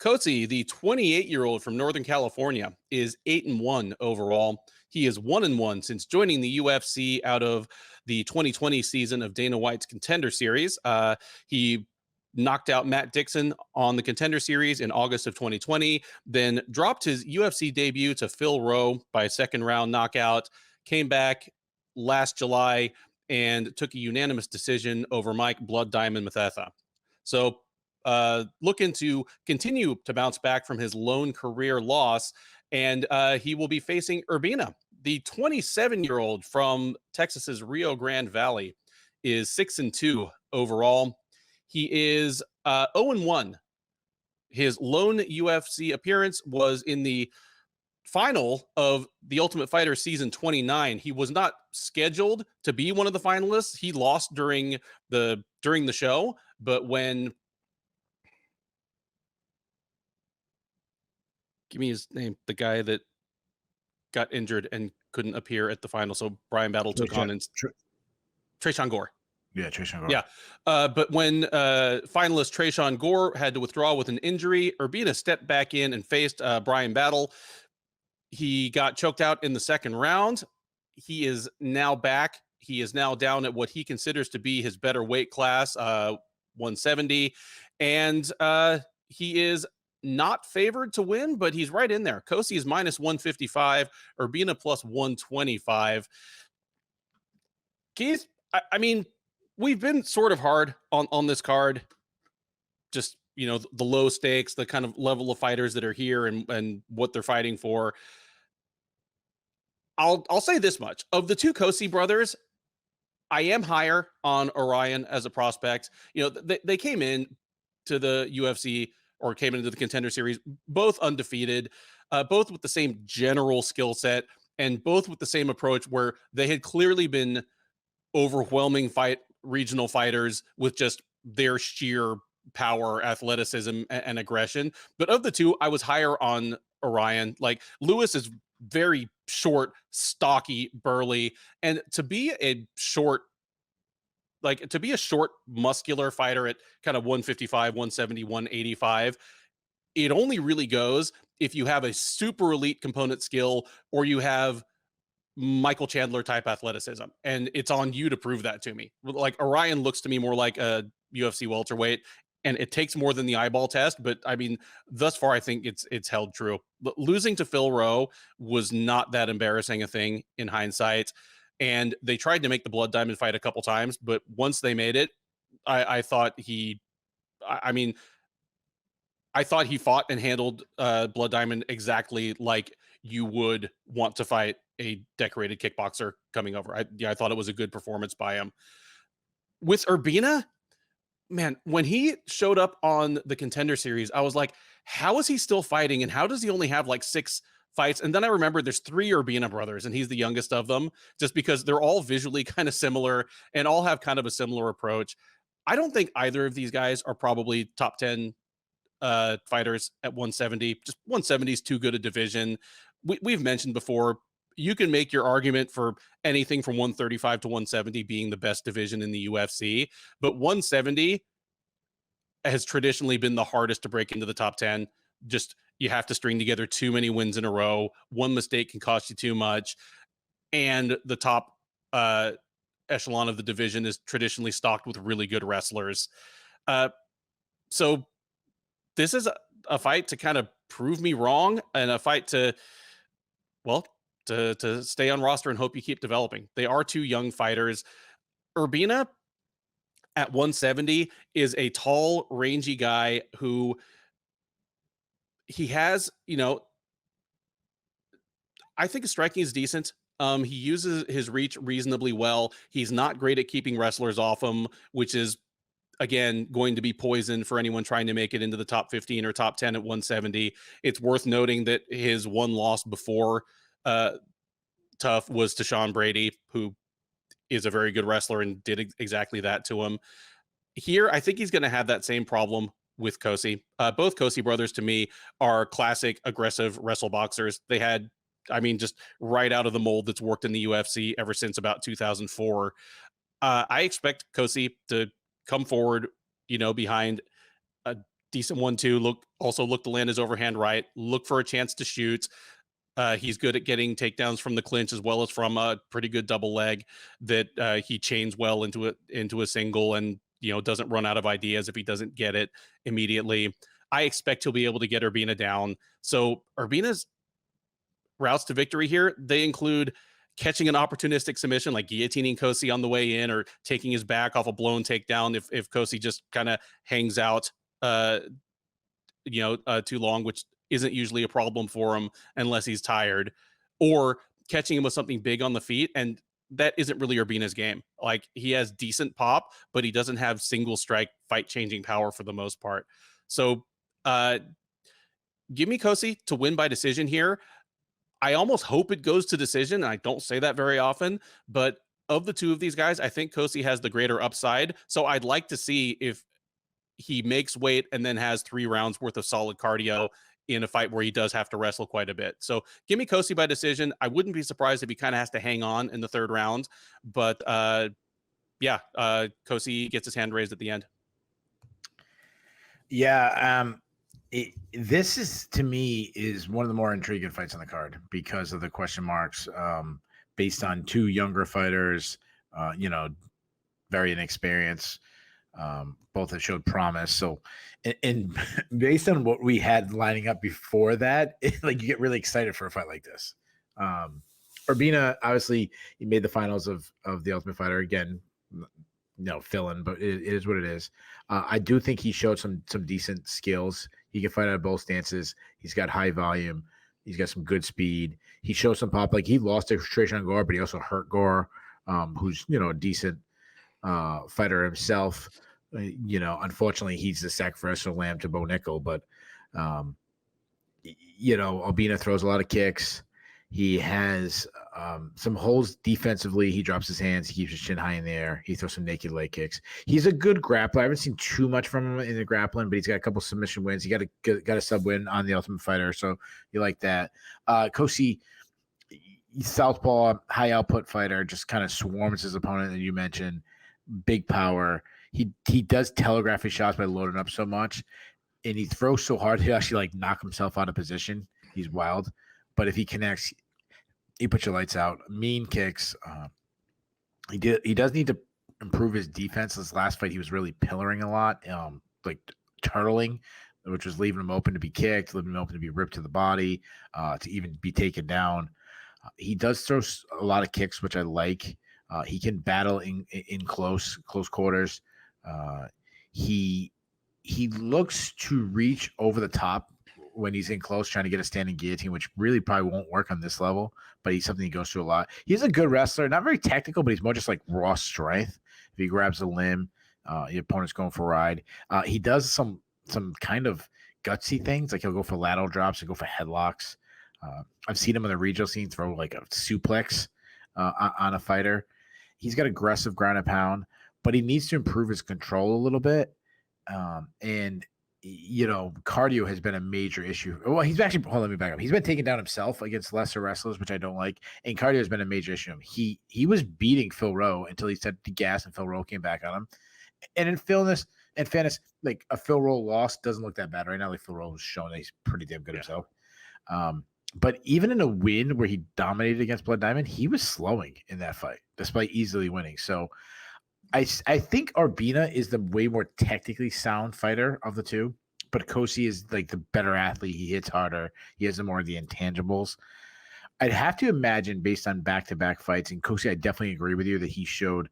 Cosce, the 28-year-old from Northern California, is 8-1 overall. He is 1-1 since joining the UFC out of the 2020 season of Dana White's Contender Series. He knocked out Matt Dixon on the Contender Series in August of 2020, then dropped his UFC debut to Phil Rowe by second round knockout, came back last July and took a unanimous decision over Mike Blood Diamond Mathetha. So looking to continue to bounce back from his lone career loss, and he will be facing Urbina. The 27-year-old from Texas's Rio Grande Valley is 6-2 overall. He is 0-1. His lone UFC appearance was in the final of The Ultimate Fighter season 29. He was not scheduled to be one of the finalists. He lost during the show, but when give me his name, the guy that got injured and couldn't appear at the final. So Brian Battle took on Tresean Gore. Yeah, Tresean Gore. Yeah. But when finalist Tresean Gore had to withdraw with an injury, Urbina stepped back in and faced Brian Battle. He got choked out in the second round. He is now back. He is now down at what he considers to be his better weight class, 170. And he is not favored to win, but he's right in there. Cosce is minus 155, Urbina plus 125. Keith, I mean, we've been sort of hard on this card. Just, you know, the low stakes, the kind of level of fighters that are here and what they're fighting for. I'll say this much. Of the two Cosce brothers, I am higher on Orion as a prospect. You know, they came in to the UFC or came into the Contender Series, both undefeated, both with the same general skill set, and both with the same approach where they had clearly been overwhelming regional fighters with just their sheer power, athleticism, and aggression. But of the two, I was higher on Orion. Like, Lewis is very short, stocky, burly, and to be a short, muscular fighter at kind of 155, 170, 185, it only really goes if you have a super elite component skill or you have Michael Chandler type athleticism, and it's on you to prove that to me. Like, Orion looks to me more like a UFC welterweight, and it takes more than the eyeball test, but I mean, thus far I think it's held true. Losing to Phil Rowe was not that embarrassing a thing in hindsight, and they tried to make the Blood Diamond fight a couple times, but once they made it, I thought he fought and handled Blood Diamond exactly like you would want to fight a decorated kickboxer coming over. I thought it was a good performance by him. With Urbina, man, when he showed up on the Contender Series, I was like, how is he still fighting? And how does he only have like 6 fights? And then I remember there's 3 Urbina brothers, and he's the youngest of them, just because they're all visually kind of similar and all have kind of a similar approach. I don't think either of these guys are probably top 10 fighters at 170. Just 170 is too good a division. We've mentioned before, you can make your argument for anything from 135 to 170 being the best division in the UFC, but 170 has traditionally been the hardest to break into the top 10. Just, you have to string together too many wins in a row. One mistake can cost you too much. And the top echelon of the division is traditionally stocked with really good wrestlers. So this is a fight to kind of prove me wrong, and a fight to stay on roster and hope you keep developing. They are 2 young fighters. Urbina at 170 is a tall, rangy guy who he has, you know, I think his striking is decent. He uses his reach reasonably well. He's not great at keeping wrestlers off him, which is, again, going to be poison for anyone trying to make it into the top 15 or top 10 at 170. It's worth noting that his one loss before Tough was to Sean Brady, who is a very good wrestler and did exactly that to him. Here, I think he's going to have that same problem with Cosce. Both Cosce brothers, to me, are classic aggressive wrestle boxers. They had, I mean, just right out of the mold that's worked in the UFC ever since about 2004. I expect Cosce to come forward, you know, behind a decent 1-2. Look to land his overhand right. Look for a chance to shoot. He's good at getting takedowns from the clinch as well as from a pretty good double leg that he chains well into a single, and doesn't run out of ideas if he doesn't get it immediately. I expect he'll be able to get Urbina down. So Urbina's routes to victory here, they include catching an opportunistic submission like guillotining Cosce on the way in, or taking his back off a blown takedown if Cosce just kind of hangs out too long, which isn't usually a problem for him unless he's tired, or catching him with something big on the feet. And that isn't really Urbina's game. Like, he has decent pop, but he doesn't have single strike fight changing power for the most part. So give me Cosce to win by decision here. I almost hope it goes to decision. I don't say that very often, but of the two of these guys, I think Cosce has the greater upside. So I'd like to see if he makes weight and then has 3 rounds worth of solid cardio in a fight where he does have to wrestle quite a bit. So give me Cosce by decision. I wouldn't be surprised if he kind of has to hang on in the 3rd round, but Cosce gets his hand raised at the end. Yeah. This is, to me, is one of the more intriguing fights on the card because of the question marks based on 2 younger fighters, very inexperienced. Both have showed promise. So, and based on what we had lining up before that, you get really excited for a fight like this. Urbina, obviously, he made the finals of the Ultimate Fighter again. Fill-in, but it is what it is. I do think he showed some decent skills. He can fight out of both stances. He's got high volume. He's got some good speed. He showed some pop. Like, he lost to Trajan Gore, but he also hurt Gore, who's a decent fighter himself. Unfortunately, he's the sacrificial lamb to Bo Nickal, but Urbina throws a lot of kicks. He has some holes defensively. He drops his hands. He keeps his chin high in the air. He throws some naked leg kicks. He's a good grappler. I haven't seen too much from him in the grappling, but he's got a couple submission wins. He got a sub win on the Ultimate Fighter, so you like that. Cosce, southpaw, high output fighter, just kind of swarms his opponent that you mentioned. Big power. He does telegraph his shots by loading up so much, and he throws so hard he'll actually knock himself out of position. He's wild, but if he connects, he puts your lights out. Mean kicks. He does need to improve his defense. This last fight, he was really pillaring a lot, turtling, which was leaving him open to be kicked, leaving him open to be ripped to the body, to even be taken down. He does throw a lot of kicks, which I like. He can battle in close quarters. He looks to reach over the top when he's in close, trying to get a standing guillotine, which really probably won't work on this level, but he's something he goes through a lot. He's a good wrestler, not very technical, but he's more just like raw strength. If he grabs a limb, your opponent's going for a ride. He does some kind of gutsy things, like he'll go for lateral drops and go for headlocks. I've seen him in the regional scene throw like a suplex on a fighter. He's got aggressive ground and pound, but he needs to improve his control a little bit. And cardio has been a major issue. Well, he's actually, let me back up. He's been taken down himself against lesser wrestlers, which I don't like. And cardio has been a major issue. He was beating Phil Rowe until he said to gas, and Phil Rowe came back on him. And in fairness, like a Phil Rowe loss doesn't look that bad right now. Like, Phil Rowe was showing that he's pretty damn good himself. But even in a win where he dominated against Blood Diamond, he was slowing in that fight, despite easily winning. So I think Urbina is the way more technically sound fighter of the two, but Cosce is like the better athlete. He hits harder. He has more of the intangibles. I'd have to imagine, based on back-to-back fights, and Cosce, I definitely agree with you that he showed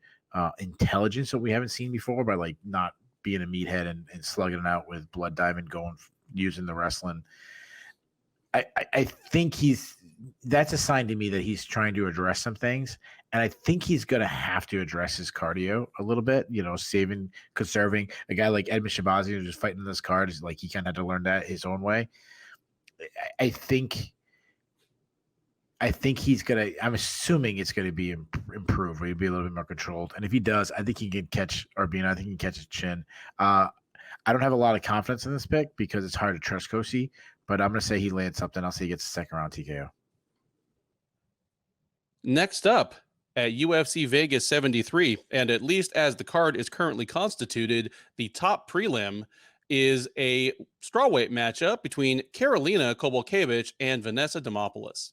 intelligence that we haven't seen before by like not being a meathead and slugging it out with Blood Diamond, using the wrestling. I think that's a sign to me that he's trying to address some things. And I think he's going to have to address his cardio a little bit, conserving. A guy like Edmund Shabazi who's just fighting this card is like, he kind of had to learn that his own way. I think he's going to, I'm assuming it's going to be improved, where he'll be a little bit more controlled. And if he does, I think he can catch Urbina. I think he can catch his chin. I don't have a lot of confidence in this pick because it's hard to trust Cosce, but I'm going to say he lands something. I'll say he gets a second round TKO. Next up at UFC Vegas 73, and at least as the card is currently constituted, the top prelim is a strawweight matchup between Karolina Kowalkiewicz and Vanessa Demopoulos.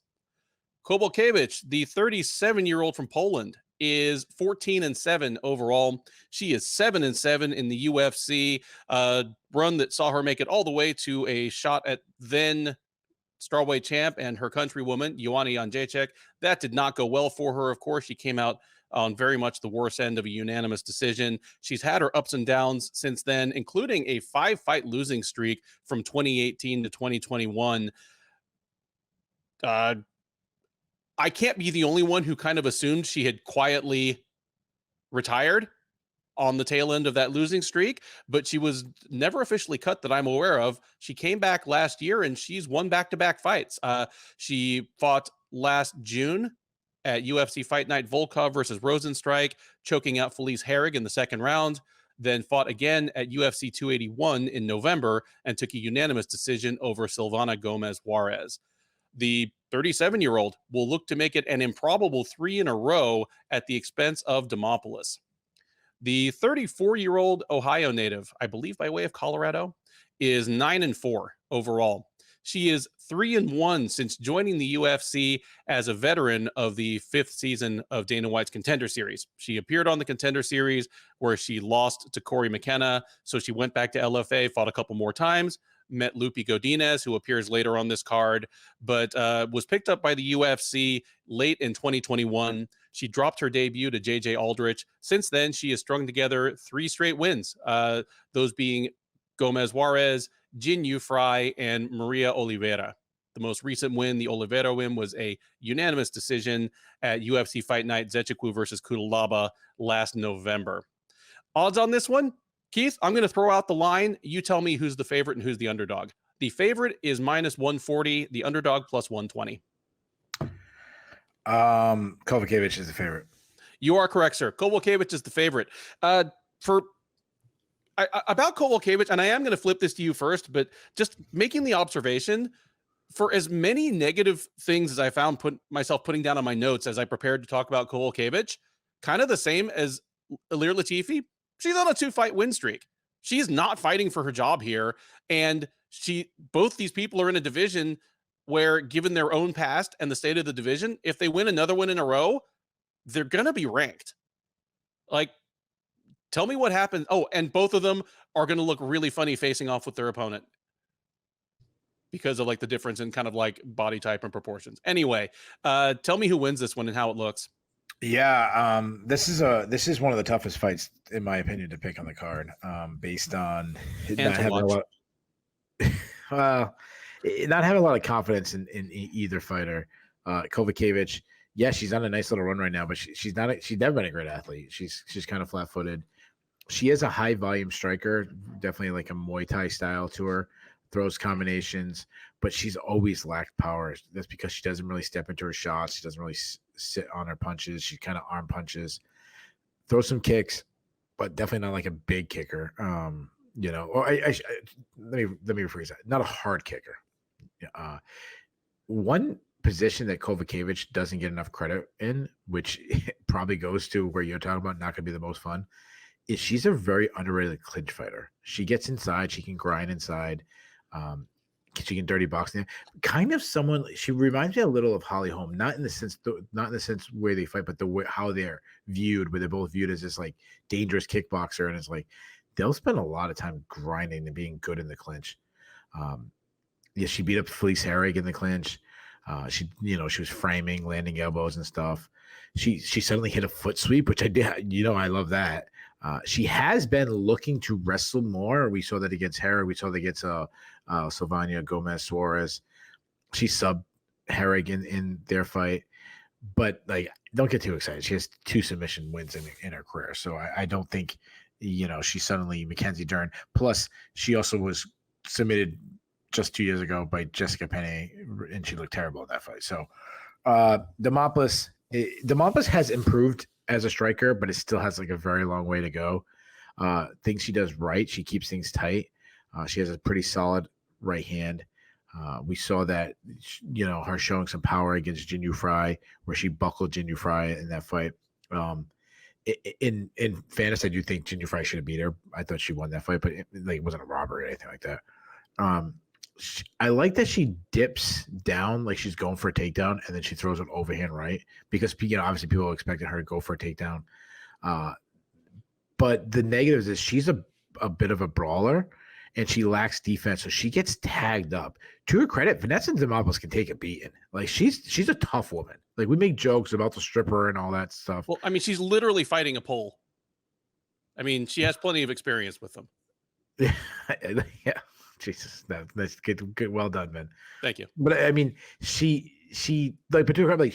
Kowalkiewicz, the 37-year-old from Poland, is 14-7 overall. She is 7-7 in the UFC, run that saw her make it all the way to a shot at then strawweight champ and her countrywoman, Joanna Jędrzejczyk. That did not go well for her. Of course, she came out on very much the worst end of a unanimous decision. She's had her ups and downs since then, including a 5-fight losing streak from 2018 to 2021. I can't be the only one who kind of assumed she had quietly retired on the tail end of that losing streak, but she was never officially cut that I'm aware of. She came back last year and she's won back-to-back fights. She fought last June at UFC Fight Night Volkov versus Rosenstrike, choking out Felice Herrig in the second round, then fought again at UFC 281 in November and took a unanimous decision over Silvana Gomez Juarez. The 37-year-old will look to make it an improbable 3 in a row at the expense of Demopoulos. The 34-year-old Ohio native, I believe by way of Colorado, is 9-4 overall. She is 3-1 since joining the UFC as a veteran of the 5th season of Dana White's Contender Series. She appeared on the Contender Series where she lost to Corey McKenna, so she went back to LFA, fought a couple more times, met Lupi Godinez, who appears later on this card, but was picked up by the UFC late in 2021. She dropped her debut to JJ Aldrich. Since then, she has strung together 3 straight wins, those being Gomez Juarez, Jin Yu Fry, and Maria Oliveira. The most recent win, the Oliveira win, was a unanimous decision at UFC Fight Night Zechikwu versus Kudalaba last November. Odds on this one? Keith, I'm going to throw out the line. You tell me who's the favorite and who's the underdog. The favorite is -140, the underdog +120. Kowalkiewicz is the favorite. You are correct, sir. Kowalkiewicz is the favorite. About Kowalkiewicz, and I am going to flip this to you first, but just making the observation, for as many negative things as I found myself putting down on my notes as I prepared to talk about Kowalkiewicz, kind of the same as Ilir Latifi, she's on a 2-fight win streak. She's not fighting for her job here. And both these people are in a division where, given their own past and the state of the division, if they win another one in a row, they're going to be ranked. Like, tell me what happened. Oh, and both of them are going to look really funny facing off with their opponent because of like the difference in kind of like body type and proportions. Anyway, tell me who wins this one and how it looks. Yeah, this is one of the toughest fights in my opinion to pick on the card, based on not having a lot. Not having a lot of confidence in either fighter. Kowalkiewicz, yeah, she's on a nice little run right now, but she's never been a great athlete. She's kind of flat-footed. She is a high volume striker, definitely like a Muay Thai style to her. Throws combinations, but she's always lacked power. That's because she doesn't really step into her shots. She doesn't really sit on her punches. She kind of arm punches, throws some kicks, but definitely not like a big kicker. Or let me rephrase that. Not a hard kicker. One position that Kowalkiewicz doesn't get enough credit in, which probably goes to where you're talking about not going to be the most fun, is she's a very underrated clinch fighter. She gets inside. She can grind inside. She can dirty box. Kind of someone. She reminds me a little of Holly Holm, not in the sense where they fight, but the way how they're viewed, where they're both viewed as this like dangerous kickboxer, and it's like they'll spend a lot of time grinding and being good in the clinch. She beat up Felice Herrig in the clinch. She was framing, landing elbows and stuff. She suddenly hit a foot sweep, which I did. I love that. She has been looking to wrestle more. We saw that against Herrig. We saw that against Silvana Gomez Juarez. She subbed Herrig in their fight, but like, don't get too excited. She has 2 submission wins in her career, so I don't think she's suddenly Mackenzie Dern. Plus, she also was submitted just 2 years ago by Jessica Penne, and she looked terrible in that fight. So, Demopoulos has improved as a striker, but it still has like a very long way to go. Things she does right, she keeps things tight. She has a pretty solid right hand. We saw that, her showing some power against Jin Yu Fry, where she buckled Jin Yu Fry in that fight. in fairness, I do think Ginger Fry should have beat her. I thought she won that fight, but it wasn't a robbery or anything like that. I like that she dips down like she's going for a takedown, and then she throws an overhand right because obviously people expected her to go for a takedown. But the negatives is she's a bit of a brawler, and she lacks defense, so she gets tagged up. To her credit, Vanessa Demopoulos can take a beating. Like she's a tough woman. Like we make jokes about the stripper and all that stuff. Well, I mean, she's literally fighting a pole. I mean, she has plenty of experience with them. Yeah. Jesus, that's good. Well done, man. Thank you. But I mean, she like, but to her, like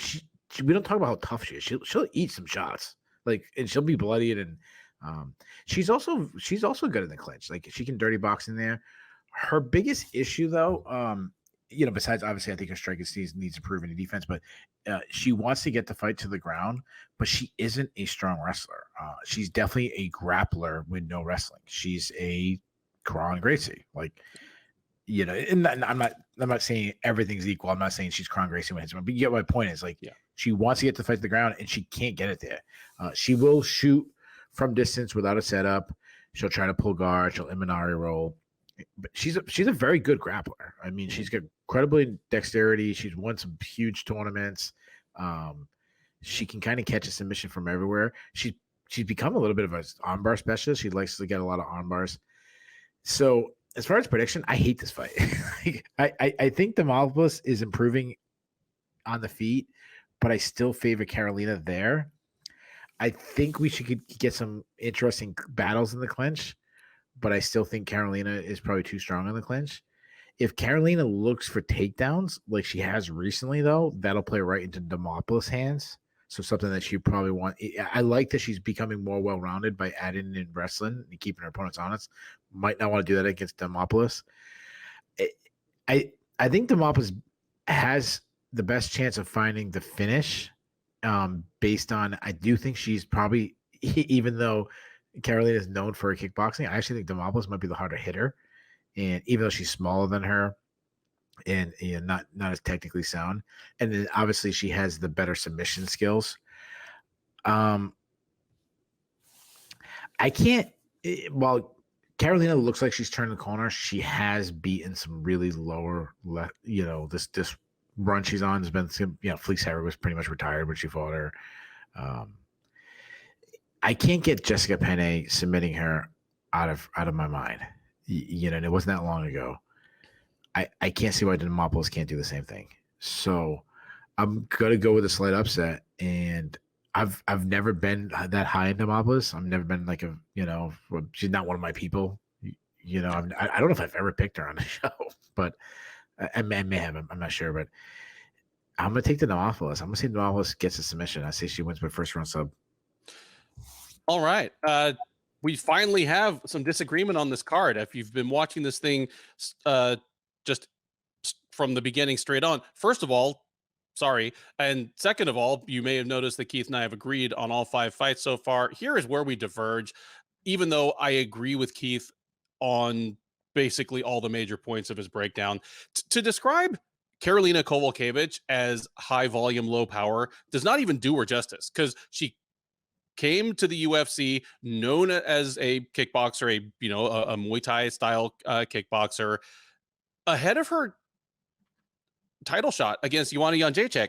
we don't talk about how tough she is. She'll eat some shots, like, and she'll be bloodied, and she's also good in the clinch. Like she can dirty box in there. Her biggest issue, though, besides obviously, I think her striking needs to improve in the defense, but she wants to get the fight to the ground, but she isn't a strong wrestler. She's definitely a grappler with no wrestling. She's a Kron Gracie, like, and I'm not saying everything's equal. I'm not saying she's Kron Gracie when it's one, but you get my point is like, she wants to get the fight to the ground and she can't get it there. She will shoot from distance without a setup. She'll try to pull guard. She'll Imanari roll. But she's a very good grappler. I mean, she's got incredibly dexterity. She's won some huge tournaments. She can kind of catch a submission from everywhere. She's become a little bit of an armbar specialist. She likes to get a lot of armbars. So as far as prediction, I hate this fight. I think Demopoulos is improving on the feet, but I still favor Karolina there. I think we should get some interesting battles in the clinch, but I still think Karolina is probably too strong in the clinch. If Karolina looks for takedowns like she has recently, though, that'll play right into Demopoulos' hands. So something that she probably want. I like that she's becoming more well-rounded by adding in wrestling and keeping her opponents honest. Might not want to do that against Demopoulos. I think Demopoulos has the best chance of finding the finish based on, I do think she's probably, even though Karolina is known for her kickboxing, I actually think Demopoulos might be the harder hitter. And even though she's smaller than her and not as technically sound, and then obviously she has the better submission skills. I can't, while Karolina looks like she's turned the corner, she has beaten some really lower, this run she's on has been, Fleecehair was pretty much retired when she fought her. I can't get Jessica Penne submitting her out of my mind. And it wasn't that long ago. I can't see why Demopoulos can't do the same thing. So I'm gonna go with a slight upset, and I've never been that high in Demopoulos. I've never been like she's not one of my people. I don't know if I've ever picked her on the show, but I may have. I'm not sure, but I'm gonna take the Demopoulos. I'm gonna say Demopoulos gets a submission. I say she wins by first round sub. All right. We finally have some disagreement on this card. If you've been watching this thing just from the beginning straight on, first of all, sorry. And second of all, you may have noticed that Keith and I have agreed on all 5 fights so far. Here is where we diverge, even though I agree with Keith on basically all the major points of his breakdown. To describe Karolina Kowalkiewicz as high volume, low power does not even do her justice, because she came to the UFC known as a kickboxer, a Muay Thai style kickboxer, ahead of her title shot against Joanna Jędrzejczyk.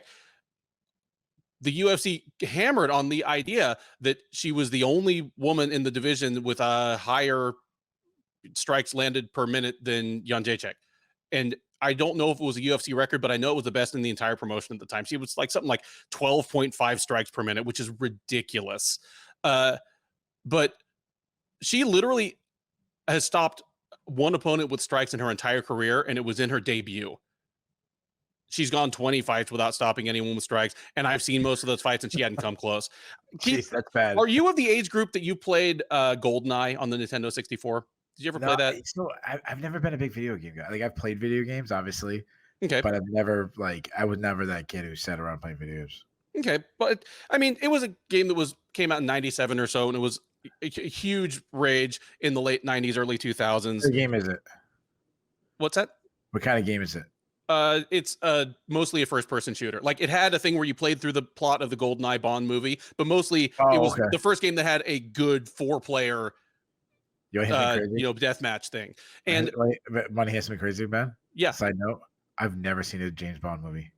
The UFC hammered on the idea that she was the only woman in the division with a higher strikes landed per minute than Jędrzejczyk. And I don't know if it was a UFC record, but I know it was the best in the entire promotion at the time. She was like something like 12.5 strikes per minute, which is ridiculous. But she literally has stopped one opponent with strikes in her entire career, and it was in her debut. She's gone 20 fights without stopping anyone with strikes, and I've seen most of those fights, and she hadn't come close. Jeez, that's bad. Are you of the age group that you played GoldenEye on the Nintendo 64? Did you ever play that? So I've never been a big video game guy. Like, I've played video games, obviously. Okay. But I was never that kid who sat around playing video games. Okay. But I mean, it was a game that came out in 97 or so, and it was a huge rage in the late 90s, early 2000s. What game is it? What's that? What kind of game is it? It's mostly a first-person shooter. Like, it had a thing where you played through the plot of the GoldenEye Bond movie, but mostly it Oh, was okay. the first game that had a good 4-player, You want to hear something crazy? deathmatch thing. And Money has something crazy, man. yeah, Side note: I've never seen a James Bond movie.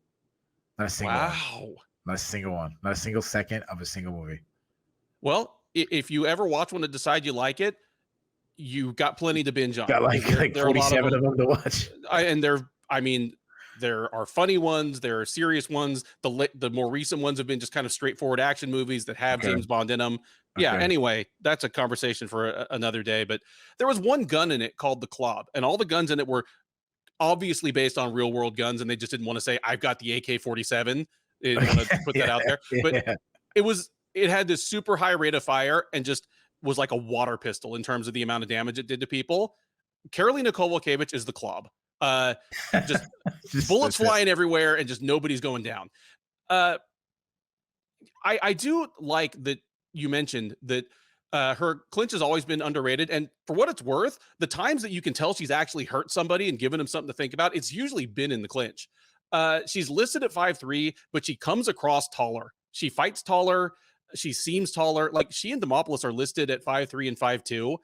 Not a single one. wow. Not a single one. Not a single second of a single movie. Well, if you ever watch one and decide you like it, you got plenty to binge on. Got like There are a lot 47 of them to watch. I mean, there are funny ones, there are serious ones. The more recent ones have been just kind of straightforward action movies that have Okay. James Bond in them. Yeah. Okay. Anyway, that's a conversation for another day. But there was one gun in it called the Klob, and all the guns in it were obviously based on real world guns, and they just didn't want to say I've got the AK-47. They didn't want to put that out there, but Yeah. it had this super high rate of fire and just was like a water pistol in terms of the amount of damage it did to people. Karolina Kowalkiewicz is the Klob. Just bullets flying everywhere and just nobody's going down. I do like that you mentioned that her clinch has always been underrated. And for what it's worth, the times that you can tell she's actually hurt somebody and given them something to think about, it's usually been in the clinch. She's listed at 5'3", but she comes across taller. She fights taller. She seems taller. Like, she and Demopoulos are listed at 5'3" and 5'2".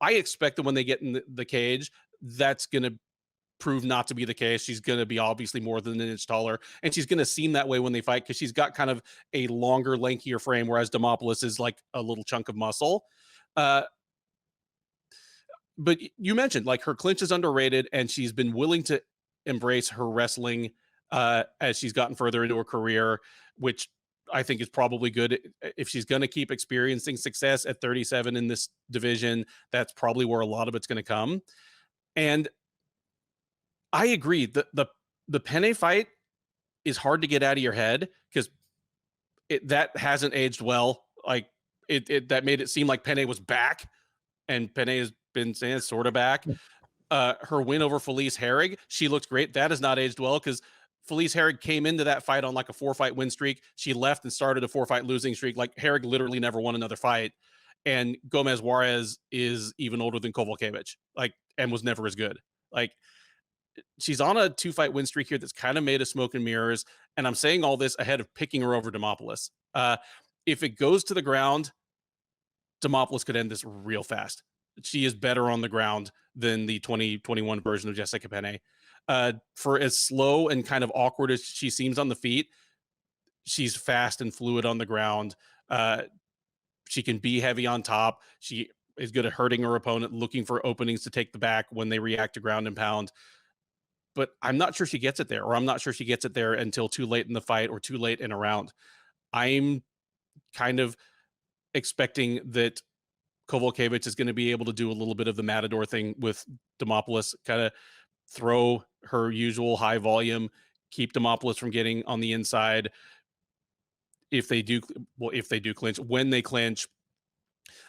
I expect that when they get in the cage, that's going to prove not to be the case. She's going to be obviously more than an inch taller, and she's going to seem that way when they fight because she's got kind of a longer, lankier frame, whereas Demopoulos is like a little chunk of muscle. But you mentioned, like, her clinch is underrated, and she's been willing to embrace her wrestling as she's gotten further into her career, which I think is probably good. If she's going to keep experiencing success at 37 in this division, that's probably where a lot of it's going to come. And I agree. The Penne fight is hard to get out of your head because that hasn't aged well. Like, that made it seem like Penne was back, and Penne has been saying sort of back. Her win over Felice Herrig, she looked great. That has not aged well because Felice Herrig came into that fight on like a 4-fight win streak. She left and started a 4-fight losing streak. Like, Herrig literally never won another fight. And Gomez Juarez is even older than Kowalkiewicz, like, and was never as good. Like, she's on a 2-fight win streak here that's kind of made of smoke and mirrors. And I'm saying all this ahead of picking her over Demopoulos. If it goes to the ground, Demopoulos could end this real fast. She is better on the ground than the 2021 version of Jessica Penne. For as slow and kind of awkward as she seems on the feet, she's fast and fluid on the ground. She can be heavy on top. She is good at hurting her opponent, looking for openings to take the back when they react to ground and pound. But I'm not sure she gets it there, or I'm not sure she gets it there until too late in the fight or too late in a round. I'm kind of expecting that Kowalkiewicz is going to be able to do a little bit of the Matador thing with Demopoulos, kind of throw her usual high volume, keep Demopoulos from getting on the inside. If they do clinch, when they clinch,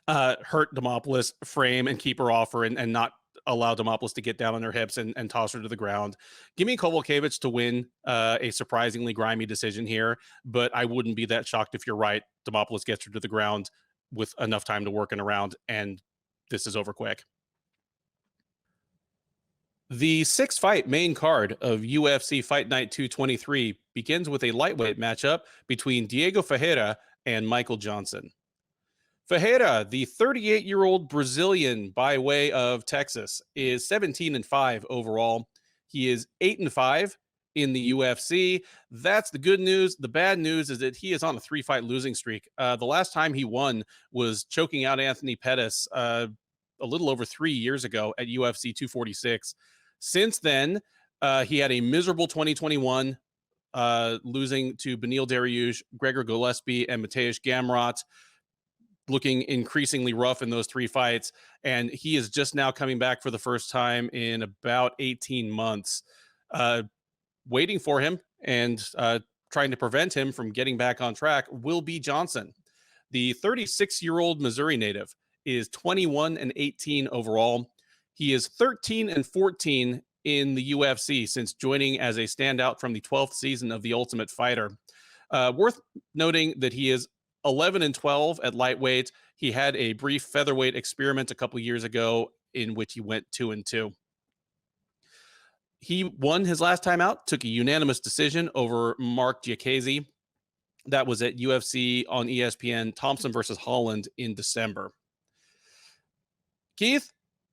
hurt Demopoulos, frame and keep her off her, and not allow Demopoulos to get down on her hips and toss her to the ground. Give me Kowalkiewicz to win a surprisingly grimy decision here, but I wouldn't be that shocked if you're right. Demopoulos gets her to the ground with enough time to work in a round, and this is over quick. The 6-fight main card of UFC Fight Night 223 begins with a lightweight matchup between Diego Ferreira and Michael Johnson. Ferreira, the 38-year-old Brazilian by way of Texas, is 17-5 overall. He is 8-5 in the UFC. That's the good news. The bad news is that he is on a 3-fight losing streak. The last time he won was choking out Anthony Pettis a little over 3 years ago at UFC 246. Since then, he had a miserable 2021, losing to Beneil Dariush, Gregor Gillespie, and Mateusz Gamrot, looking increasingly rough in those 3 fights. And he is just now coming back for the first time in about 18 months. Waiting for him and trying to prevent him from getting back on track will be Johnson. The 36-year-old Missouri native is 21-18 overall. He is 13-14 in the UFC since joining as a standout from the 12th season of The Ultimate Fighter. Worth noting that he is 11-12 at lightweight. He had a brief featherweight experiment a couple years ago in which he went 2-2. He won his last time out, took a unanimous decision over Mark Giacchese. That was at UFC on ESPN, Thompson versus Holland in December. Keith,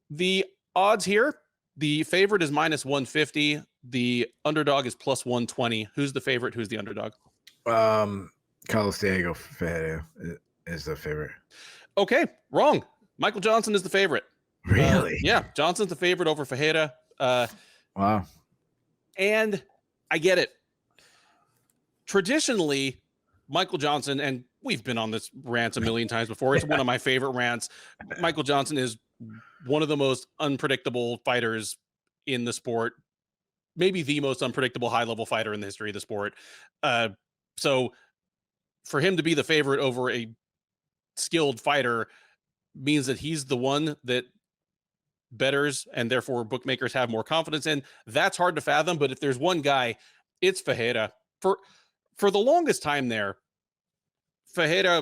the odds here, the favorite is minus 150. The underdog is plus 120. Who's the favorite? Who's the underdog? Carlos Diego Ferreira is the favorite. Okay, wrong. Michael Johnson is the favorite. Really? Yeah, Johnson's the favorite over Ferreira. Wow. And I get it. Traditionally, Michael Johnson, and we've been on this rant a million times before. It's one of my favorite rants. Michael Johnson is one of the most unpredictable fighters in the sport, maybe the most unpredictable high-level fighter in the history of the sport. So for him to be the favorite over a skilled fighter means that he's the one that bettors and therefore bookmakers have more confidence in. That's hard to fathom, but if there's one guy, it's Ferreira. For the longest time there, Ferreira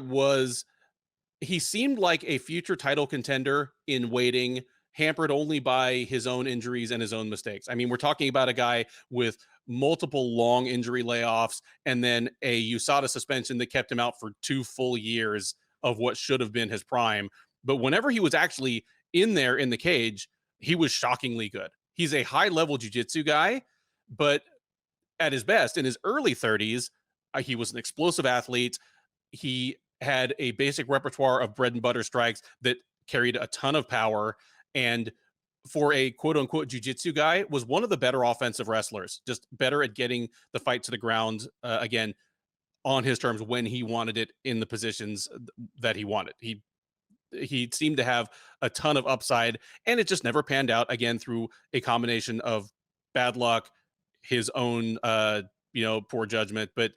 he seemed like a future title contender in waiting, hampered only by his own injuries and his own mistakes. I mean, we're talking about a guy with multiple long injury layoffs and then a USADA suspension that kept him out for 2 full years of what should have been his prime. But whenever he was actually in there in the cage, he was shockingly good. He's a high-level jiu-jitsu guy, but at his best, in his early 30s, he was an explosive athlete. He had a basic repertoire of bread and butter strikes that carried a ton of power, and for a quote-unquote jiu-jitsu guy, was one of the better offensive wrestlers, just better at getting the fight to the ground, again, on his terms when he wanted it in the positions that he wanted. He seemed to have a ton of upside, and it just never panned out, again, through a combination of bad luck, his own poor judgment. But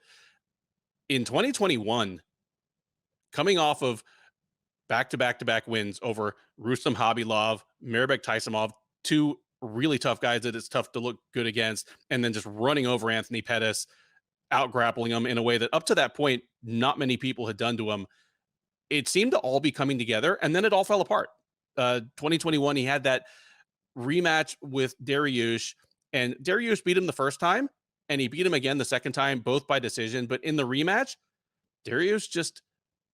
in 2021, coming off of back-to-back wins over Rustam Khabilov, Mirabek Taisimov, 2 really tough guys that it's tough to look good against, and then just running over Anthony Pettis, out-grappling him in a way that up to that point, not many people had done to him. It seemed to all be coming together, and then it all fell apart. 2021, he had that rematch with Dariush, and Dariush beat him the first time, and he beat him again the second time, both by decision. But in the rematch, Dariush just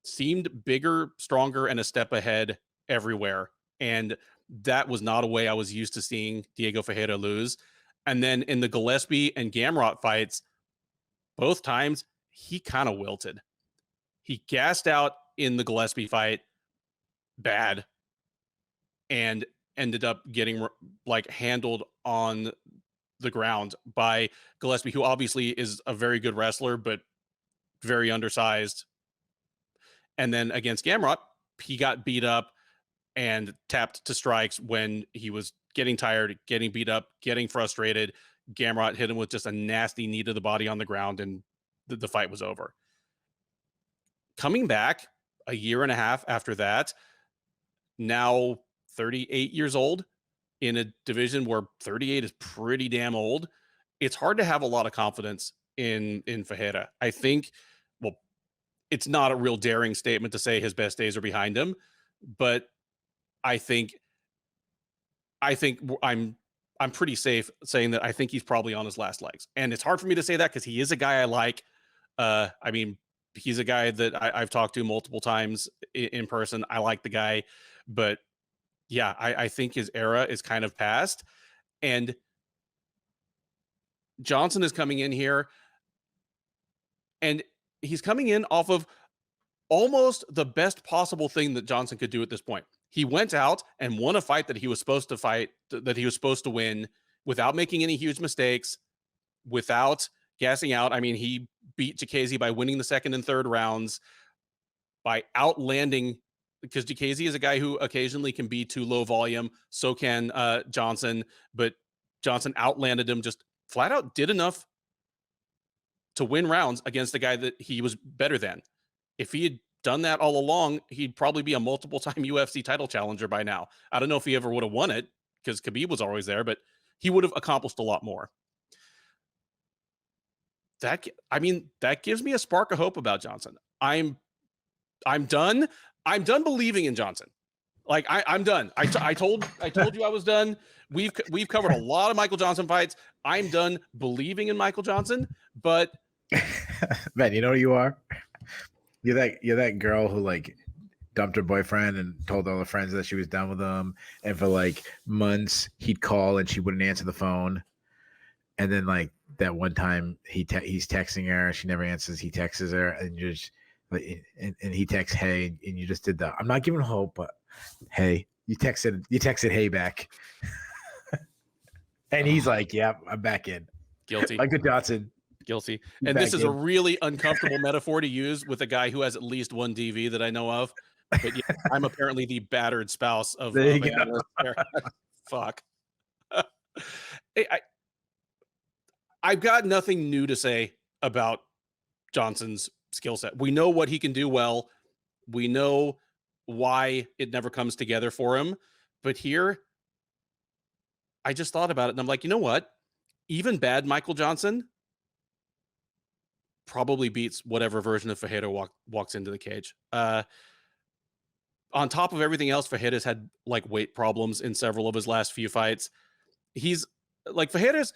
seemed bigger, stronger, and a step ahead everywhere. And that was not a way I was used to seeing Diego Ferreira lose. And then in the Gillespie and Gamrot fights, both times, he kind of wilted. He gassed out in the Gillespie fight bad and ended up getting handled on the ground by Gillespie, who obviously is a very good wrestler, but very undersized. And then against Gamrot, he got beat up and tapped to strikes when he was getting tired, getting beat up, getting frustrated. Gamrot hit him with just a nasty knee to the body on the ground, and the fight was over. Coming back a year and a half after that, now 38 years old, in a division where 38 is pretty damn old, it's hard to have a lot of confidence in Ferreira. I think, well, it's not a real daring statement to say his best days are behind him, but I think I'm pretty safe saying that I think he's probably on his last legs. And it's hard for me to say that because he is a guy I like. I mean, he's a guy that I've talked to multiple times in person. I like the guy, but yeah, I think his era is kind of past. And Johnson is coming in here, and he's coming in off of almost the best possible thing that Johnson could do at this point. He went out and won a fight that he was supposed to fight, that he was supposed to win, without making any huge mistakes, without gassing out. I mean, he beat Giacchese by winning the second and third rounds, by outlanding, because Giacchese is a guy who occasionally can be too low volume. So can Johnson, but Johnson outlanded him, just flat out did enough to win rounds against a guy that he was better than. If he had done that all along, he'd probably be a multiple-time UFC title challenger by now. I don't know if he ever would have won it, because Khabib was always there, but he would have accomplished a lot more. That gives me a spark of hope about Johnson. I'm done believing in Johnson. Like I'm done. I told you I was done. We've covered a lot of Michael Johnson fights. I'm done believing in Michael Johnson. But man, you know who you are? You're that girl who like dumped her boyfriend and told all her friends that she was done with him, and for like months he'd call and she wouldn't answer the phone, and then like that one time he's texting her, she never answers. He texts her, and you're just and he texts hey, and you just did that. I'm not giving hope, but hey, you texted hey back, and he's like, yeah, I'm back in. Guilty. Michael Johnson. Guilty. And this is a really uncomfortable metaphor to use with a guy who has at least one DV that I know of. But yeah, I'm apparently the battered spouse of fuck. I've got nothing new to say about Johnson's skill set. We know what he can do well. We know why it never comes together for him. But here, I just thought about it and I'm like, you know what? Even bad Michael Johnson probably beats whatever version of Ferreira walks into the cage. On top of everything else, Ferreira's had like weight problems in several of his last few fights. He's like Ferreira's.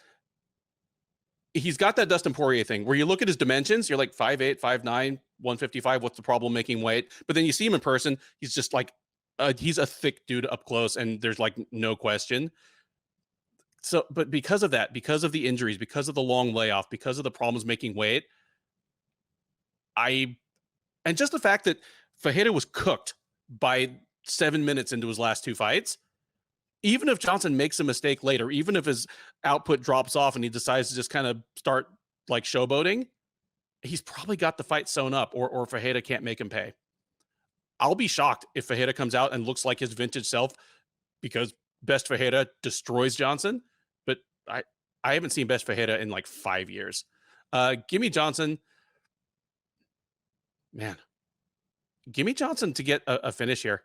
He's got that Dustin Poirier thing where you look at his dimensions, you're like 5'8", 5'9", 155. What's the problem making weight? But then you see him in person, he's just like, he's a thick dude up close, and there's like no question. So, but because of that, because of the injuries, because of the long layoff, because of the problems making weight, and just the fact that Ferreira was cooked by 7 minutes into his last two fights, even if Johnson makes a mistake later, even if his output drops off and he decides to just kind of start like showboating, he's probably got the fight sewn up, or Ferreira can't make him pay. I'll be shocked if Ferreira comes out and looks like his vintage self, because best Ferreira destroys Johnson. But I haven't seen best Ferreira in like 5 years. Give me Johnson. Man, give me Johnson to get a finish here.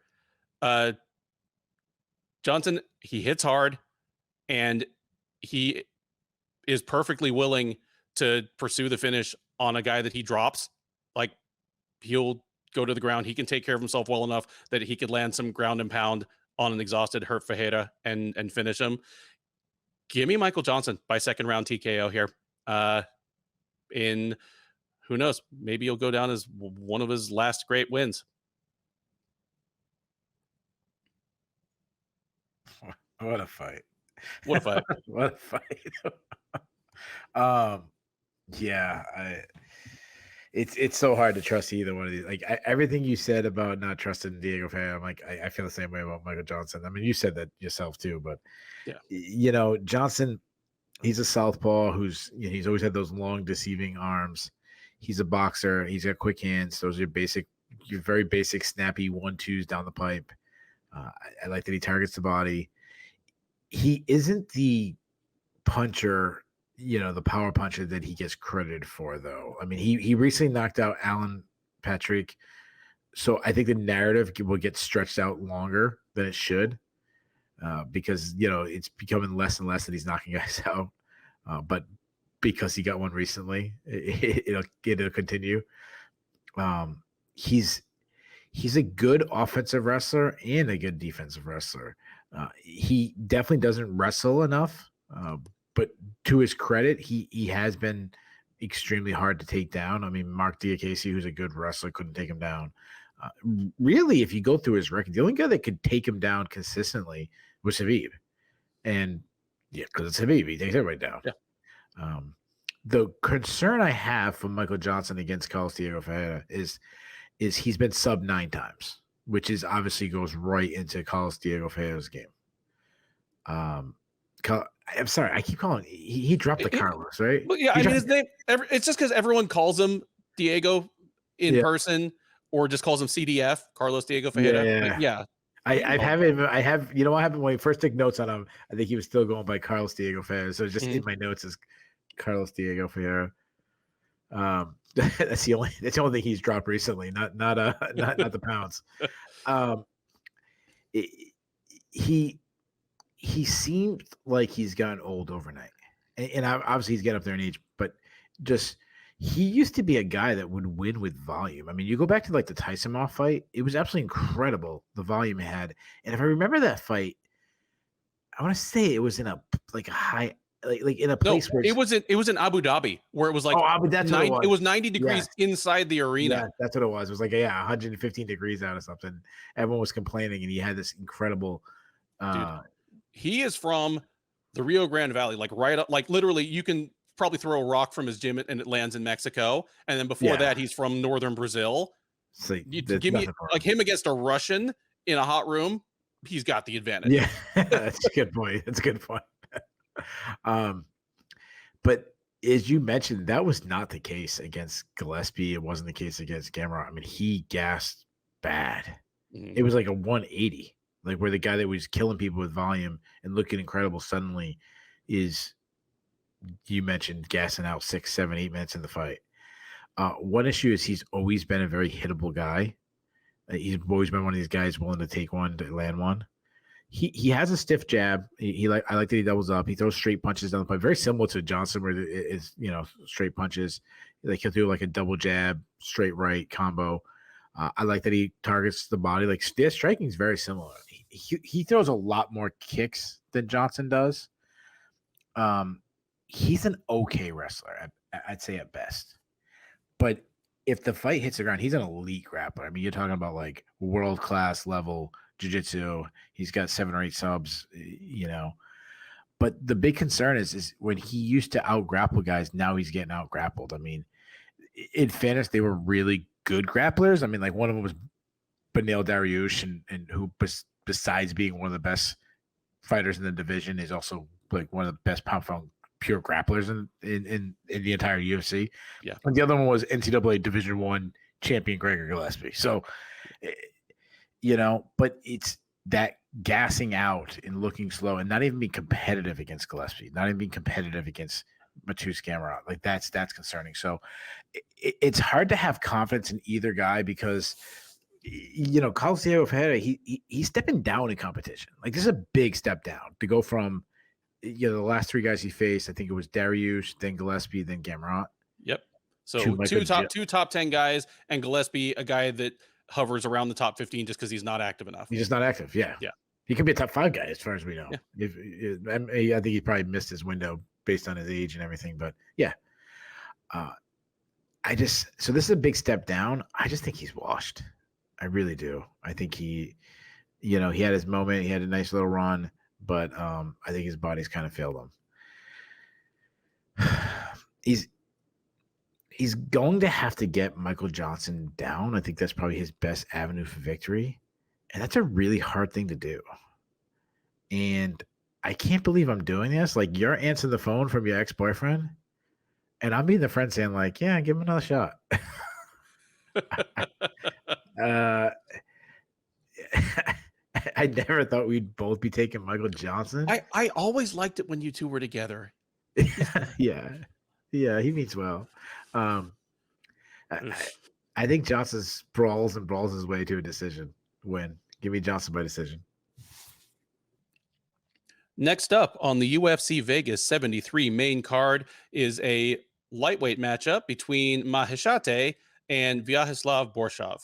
Johnson, he hits hard, and he is perfectly willing to pursue the finish on a guy that he drops. Like, he'll go to the ground. He can take care of himself well enough that he could land some ground and pound on an exhausted, hurt Ferreira and finish him. Give me Michael Johnson by second round TKO here. In, who knows, maybe he'll go down as one of his last great wins. What a fight. What a fight. What a fight. Yeah, it's so hard to trust either one of these. Like everything you said about not trusting Diego Ferreira, I'm like, I feel the same way about Michael Johnson. I mean, you said that yourself too, but yeah, you know, Johnson, he's a southpaw who's, you know, he's always had those long deceiving arms. He's a boxer. He's got quick hands. Those are your very basic snappy 1-2s down the pipe. I like that he targets the body. He isn't the puncher, you know, the power puncher that he gets credited for, though. I mean, he recently knocked out Alan Patrick, so I think the narrative will get stretched out longer than it should, because, you know, it's becoming less and less that he's knocking guys out. But because he got one recently, it'll continue. He's a good offensive wrestler and a good defensive wrestler. He definitely doesn't wrestle enough, but to his credit, he has been extremely hard to take down. I mean, Mark Diakese, who's a good wrestler, couldn't take him down. Really, if you go through his record, the only guy that could take him down consistently was Habib. And yeah, because it's Habib, he takes everybody down. Yeah. The concern I have for Michael Johnson against Carlos Diego Ferreira is he's been sub 9 times, which is obviously goes right into Carlos Diego Ferreira's game. I'm sorry, I keep calling he dropped the Carlos, right? Well, yeah, I mean his name. It's just because everyone calls him Diego in person, or just calls him CDF, Carlos Diego Ferreira. Yeah. I have you know what happened when I first took notes on him? I think he was still going by Carlos Diego Ferreira, so just in my notes is Carlos Diego Ferreira. That's the only thing he's dropped recently, not the pounds. He seemed like he's gotten old overnight, and obviously he's getting up there in age, but just, he used to be a guy that would win with volume. I mean, you go back to like the Tyson off fight, it was absolutely incredible the volume he had. And if I remember that fight, I want to say it was in a high like in a No, place where it was in Abu Dhabi where it was like but that's what it was. it was 90 degrees inside the arena. Yeah, that's what it was. It was like 115 degrees out or something. Everyone was complaining, and he had this incredible. Dude, he is from the Rio Grande Valley, like right up, like literally, you can probably throw a rock from his gym and it lands in Mexico. And then before that, he's from northern Brazil. So you give me like him against a Russian in a hot room, he's got the advantage. Yeah, that's a good point. That's a good point. But as you mentioned, that was not the case against Gillespie. It wasn't the case against Gamrot. I mean, he gassed bad. It was like a 180, like where the guy that was killing people with volume and looking incredible suddenly is, you mentioned, gassing out 6, 7, 8 minutes in the fight. One issue is he's always been a very hittable guy. He's always been one of these guys willing to take one, to land one. He has a stiff jab. I like that he doubles up. He throws straight punches down the pipe, very similar to Johnson, where it is, straight punches. Like he'll do like a double jab, straight right combo. I like that he targets the body. Like their striking is very similar. He throws a lot more kicks than Johnson does. He's an okay wrestler, I'd say at best. But if the fight hits the ground, he's an elite grappler. I mean, you're talking about like world-class level jiu-jitsu. He's got 7 or 8 subs, But the big concern is when he used to out-grapple guys, now he's getting out-grappled. I mean, in fairness, they were really good grapplers. I mean, like one of them was Beneil Dariush, and who, besides being one of the best fighters in the division, is also like one of the best pound-for-pound pure grapplers in the entire UFC. Yeah. And the other one was NCAA Division I champion Gregor Gillespie. So, but it's that gassing out and looking slow and not even being competitive against Gillespie, not even being competitive against Matus Gamrot. Like that's concerning. So it's hard to have confidence in either guy because, Carlos Ferreira, he's stepping down in competition. Like this is a big step down to go from, the last 3 guys he faced. I think it was Dariush, then Gillespie, then Gamrot. Yep. So two top 10 guys, and Gillespie, a guy that hovers around the top 15 just because he's not active enough. He's just not active. Yeah. Yeah. He could be a top 5 guy as far as we know. Yeah. I think he probably missed his window based on his age and everything. But yeah. So this is a big step down. I just think he's washed. I really do. I think he had his moment. He had a nice little run. But I think his body's kind of failed him. He's going to have to get Michael Johnson down. I think that's probably his best avenue for victory. And that's a really hard thing to do. And I can't believe I'm doing this. Like, you're answering the phone from your ex-boyfriend, and I'm being the friend saying, like, yeah, give him another shot. I never thought we'd both be taking Michael Johnson. I always liked it when you two were together. Yeah, he means well. I think Johnson brawls his way to a decision win. Give me Johnson by decision. Next up on the UFC Vegas 73 main card is a lightweight matchup between Maheshate and Viacheslav Borshchev.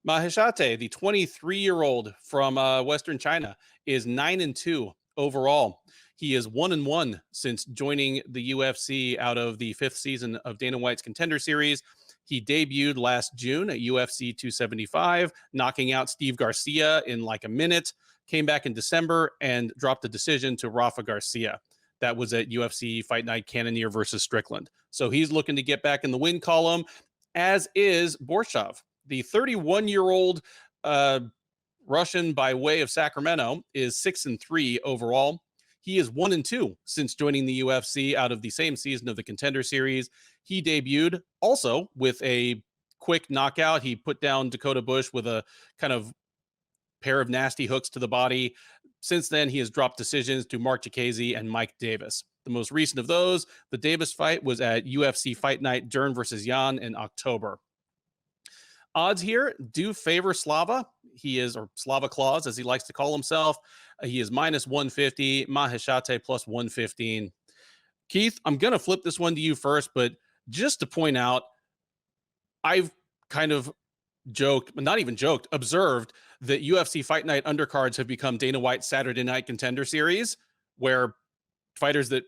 Maheshate, the 23-year-old from Western China, is 9-2 overall. He is 1-1 since joining the UFC out of the 5th season of Dana White's Contender Series. He debuted last June at UFC 275, knocking out Steve Garcia in like a minute. Came back in December and dropped the decision to Rafa Garcia. That was at UFC Fight Night Cannonier versus Strickland. So he's looking to get back in the win column, as is Borshchev. The 31-year-old Russian by way of Sacramento is 6-3 overall. He is 1-2 since joining the UFC out of the same season of the Contender Series. He debuted also with a quick knockout. He put down Dakota Bush with a kind of pair of nasty hooks to the body. Since then, he has dropped decisions to Mark Jacasey and Mike Davis. The most recent of those, the Davis fight, was at UFC Fight Night Dern versus Jan in October. Odds here do favor Slava. He is, or Slava Claus, as he likes to call himself. He is minus 150, Maheshate plus 115. Keith, I'm going to flip this one to you first, but just to point out, I've kind of joked, but not even joked, observed that UFC Fight Night undercards have become Dana White's Saturday Night Contender Series, where fighters that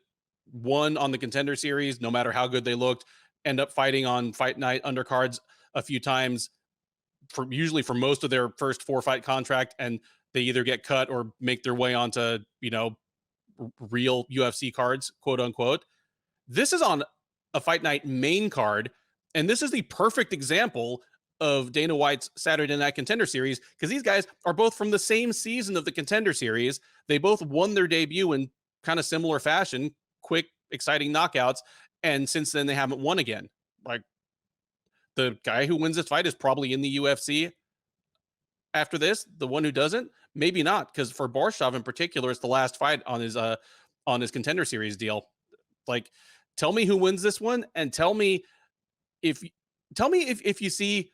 won on the Contender Series, no matter how good they looked, end up fighting on Fight Night undercards a few times, usually for most of their first 4-fight contract, and they either get cut or make their way onto, real UFC cards, quote unquote. This is on a Fight Night main card, and this is the perfect example of Dana White's Saturday Night Contender Series, because these guys are both from the same season of the Contender Series. They both won their debut in kind of similar fashion, quick, exciting knockouts, and since then they haven't won again. Like, the guy who wins this fight is probably in the UFC after this. The one who doesn't, maybe not, because for Borshchev in particular, it's the last fight on his Contender Series deal. Like, tell me who wins this one, and tell me if you see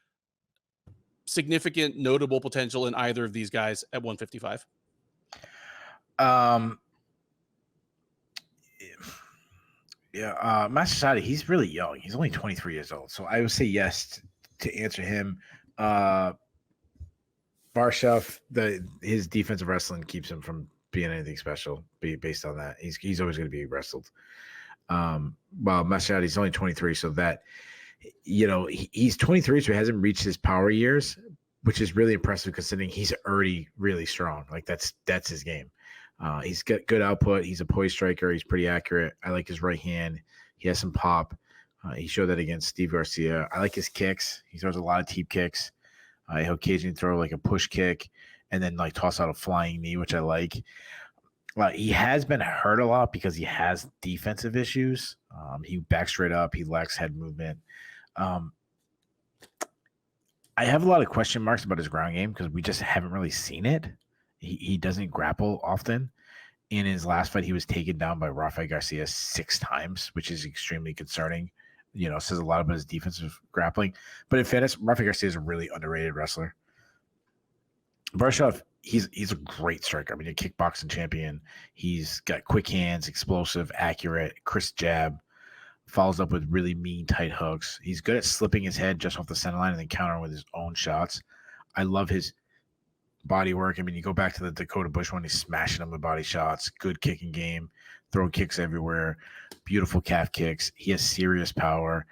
significant notable potential in either of these guys at 155. Maheshate, he's really young. He's only 23 years old. So I would say yes to answer him. Borshchev, his defensive wrestling keeps him from being anything special based on that. He's always going to be wrestled. Well, Maheshate, he's only 23, so that, he's 23, so he hasn't reached his power years, which is really impressive considering he's already really strong. Like, that's his game. He's got good output. He's a poise striker. He's pretty accurate. I like his right hand. He has some pop. He showed that against Steve Garcia. I like his kicks. He throws a lot of teep kicks. He'll occasionally throw like a push kick and then like toss out a flying knee, which I like. He has been hurt a lot because he has defensive issues. He backs straight up. He lacks head movement. I have a lot of question marks about his ground game because we just haven't really seen it. He doesn't grapple often. In his last fight, he was taken down by Rafael Garcia 6 times, which is extremely concerning. Says a lot about his defensive grappling. But in fairness, Rafael Garcia is a really underrated wrestler. Borshchev, he's a great striker. I mean, a kickboxing champion. He's got quick hands, explosive, accurate, crisp jab. Follows up with really mean, tight hooks. He's good at slipping his head just off the center line and then countering with his own shots. I love his body work. I mean, you go back to the Dakota Bush one, he's smashing them with body shots. Good kicking game. Throw kicks everywhere. Beautiful calf kicks. He has serious power.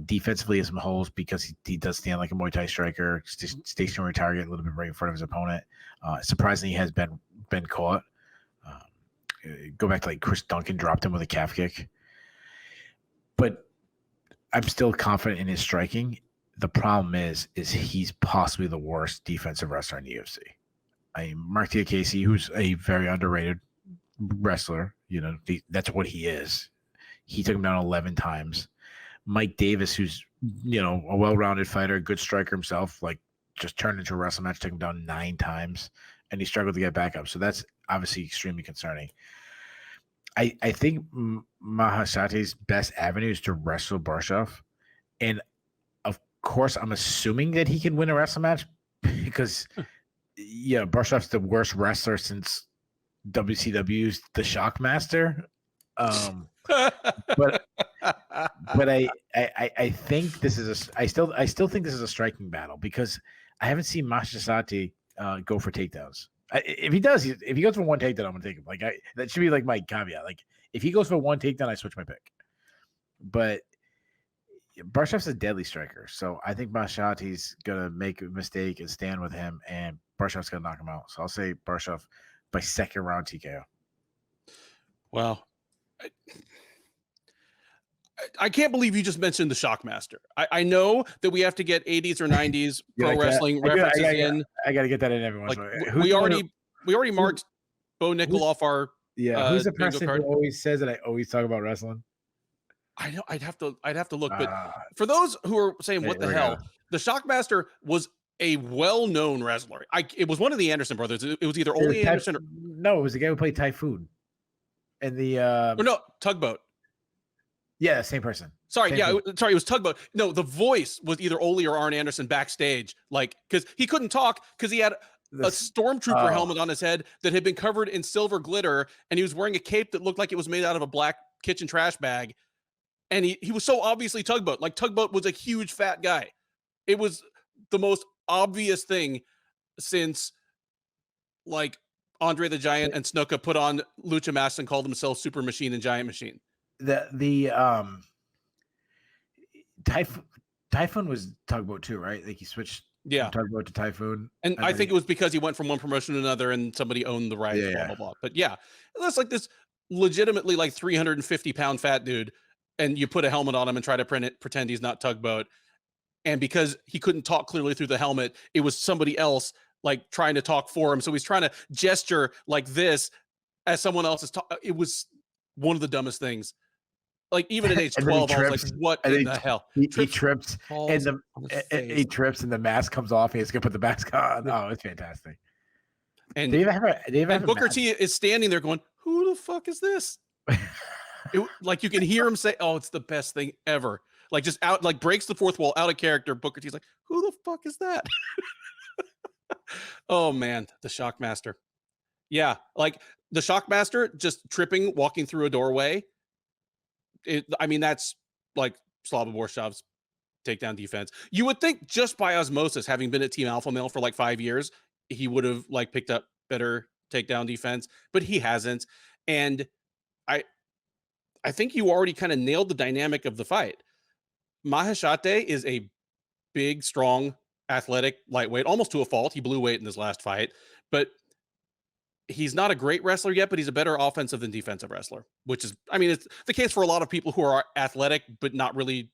Defensively, he has some holes because he does stand like a Muay Thai striker. Stationary target, a little bit right in front of his opponent. Surprisingly, he has been caught. Go back to like Chris Duncan dropped him with a calf kick. But I'm still confident in his striking. The problem is he's possibly the worst defensive wrestler in the UFC. Mark Diakese, who's a very underrated wrestler, that's what he is. He took him down 11 times. Mike Davis, who's, a well-rounded fighter, good striker himself, like just turned into a wrestling match, took him down 9 times, and he struggled to get back up. So that's obviously extremely concerning. I think Maheshate's best avenue is to wrestle Borshchev. And of course, I'm assuming that he can win a wrestling match because, Borshchev's the worst wrestler since WCW's The Shockmaster. But I think this is I still think this is a striking battle because I haven't seen Maheshate go for takedowns. If he goes for one takedown, I'm gonna take him. Like that should be like my caveat. Like if he goes for one takedown, I switch my pick. But Borshchev's a deadly striker, so I think Maheshate's gonna make a mistake and stand with him, and Borshchev's gonna knock him out. So I'll say Borshchev by second round TKO. Wow. I can't believe you just mentioned the Shockmaster. I know that we have to get 80s or 90s pro wrestling references in. I got to get that in everyone's we already marked Bo Nickal off our who's the person who always says that I always talk about wrestling? I know I'd have to look, but for those who are saying what the hell, the Shockmaster was a well-known wrestler. It was one of the Anderson brothers. It was either Ole Anderson or no, it was the guy who played Typhoon. And the Tugboat. Yeah, same person. Sorry, it was Tugboat. No, the voice was either Ole or Arn Anderson backstage, like because he couldn't talk because he had a stormtrooper helmet on his head that had been covered in silver glitter, and he was wearing a cape that looked like it was made out of a black kitchen trash bag. And he was so obviously Tugboat. Like Tugboat was a huge fat guy. It was the most obvious thing since like Andre the Giant and Snuka put on lucha masks and called themselves Super Machine and Giant Machine. The Typhoon was Tugboat too, right? Like he switched from Tugboat to Typhoon. And I think it was because he went from one promotion to another and somebody owned the rights, blah, blah, blah. But yeah, that's like this legitimately like 350-pound fat dude, and you put a helmet on him and try to pretend he's not Tugboat. And because he couldn't talk clearly through the helmet, it was somebody else like trying to talk for him. So he's trying to gesture like this as someone else is talking. It was one of the dumbest things. Like even at age 12, I was like, what in the hell? He trips and he trips and the mask comes off and he's gonna put the mask on. Oh, it's fantastic. And Booker T is standing there going, who the fuck is this? Like you can hear him say, oh, it's the best thing ever. Like just out, like breaks the fourth wall, out of character. Booker T's like, who the fuck is that? Oh man, the Shockmaster. Yeah, like the Shockmaster just tripping, walking through a doorway. I mean, that's like Slava Borshchev's takedown defense. You would think just by osmosis, having been at Team Alpha Male for like 5 years, he would have like picked up better takedown defense, but he hasn't. And I think you already kind of nailed the dynamic of the fight. Maheshate is a big, strong, athletic lightweight, almost to a fault. He blew weight in this last fight, but he's not a great wrestler yet, but he's a better offensive than defensive wrestler, which is, I mean, it's the case for a lot of people who are athletic, but not really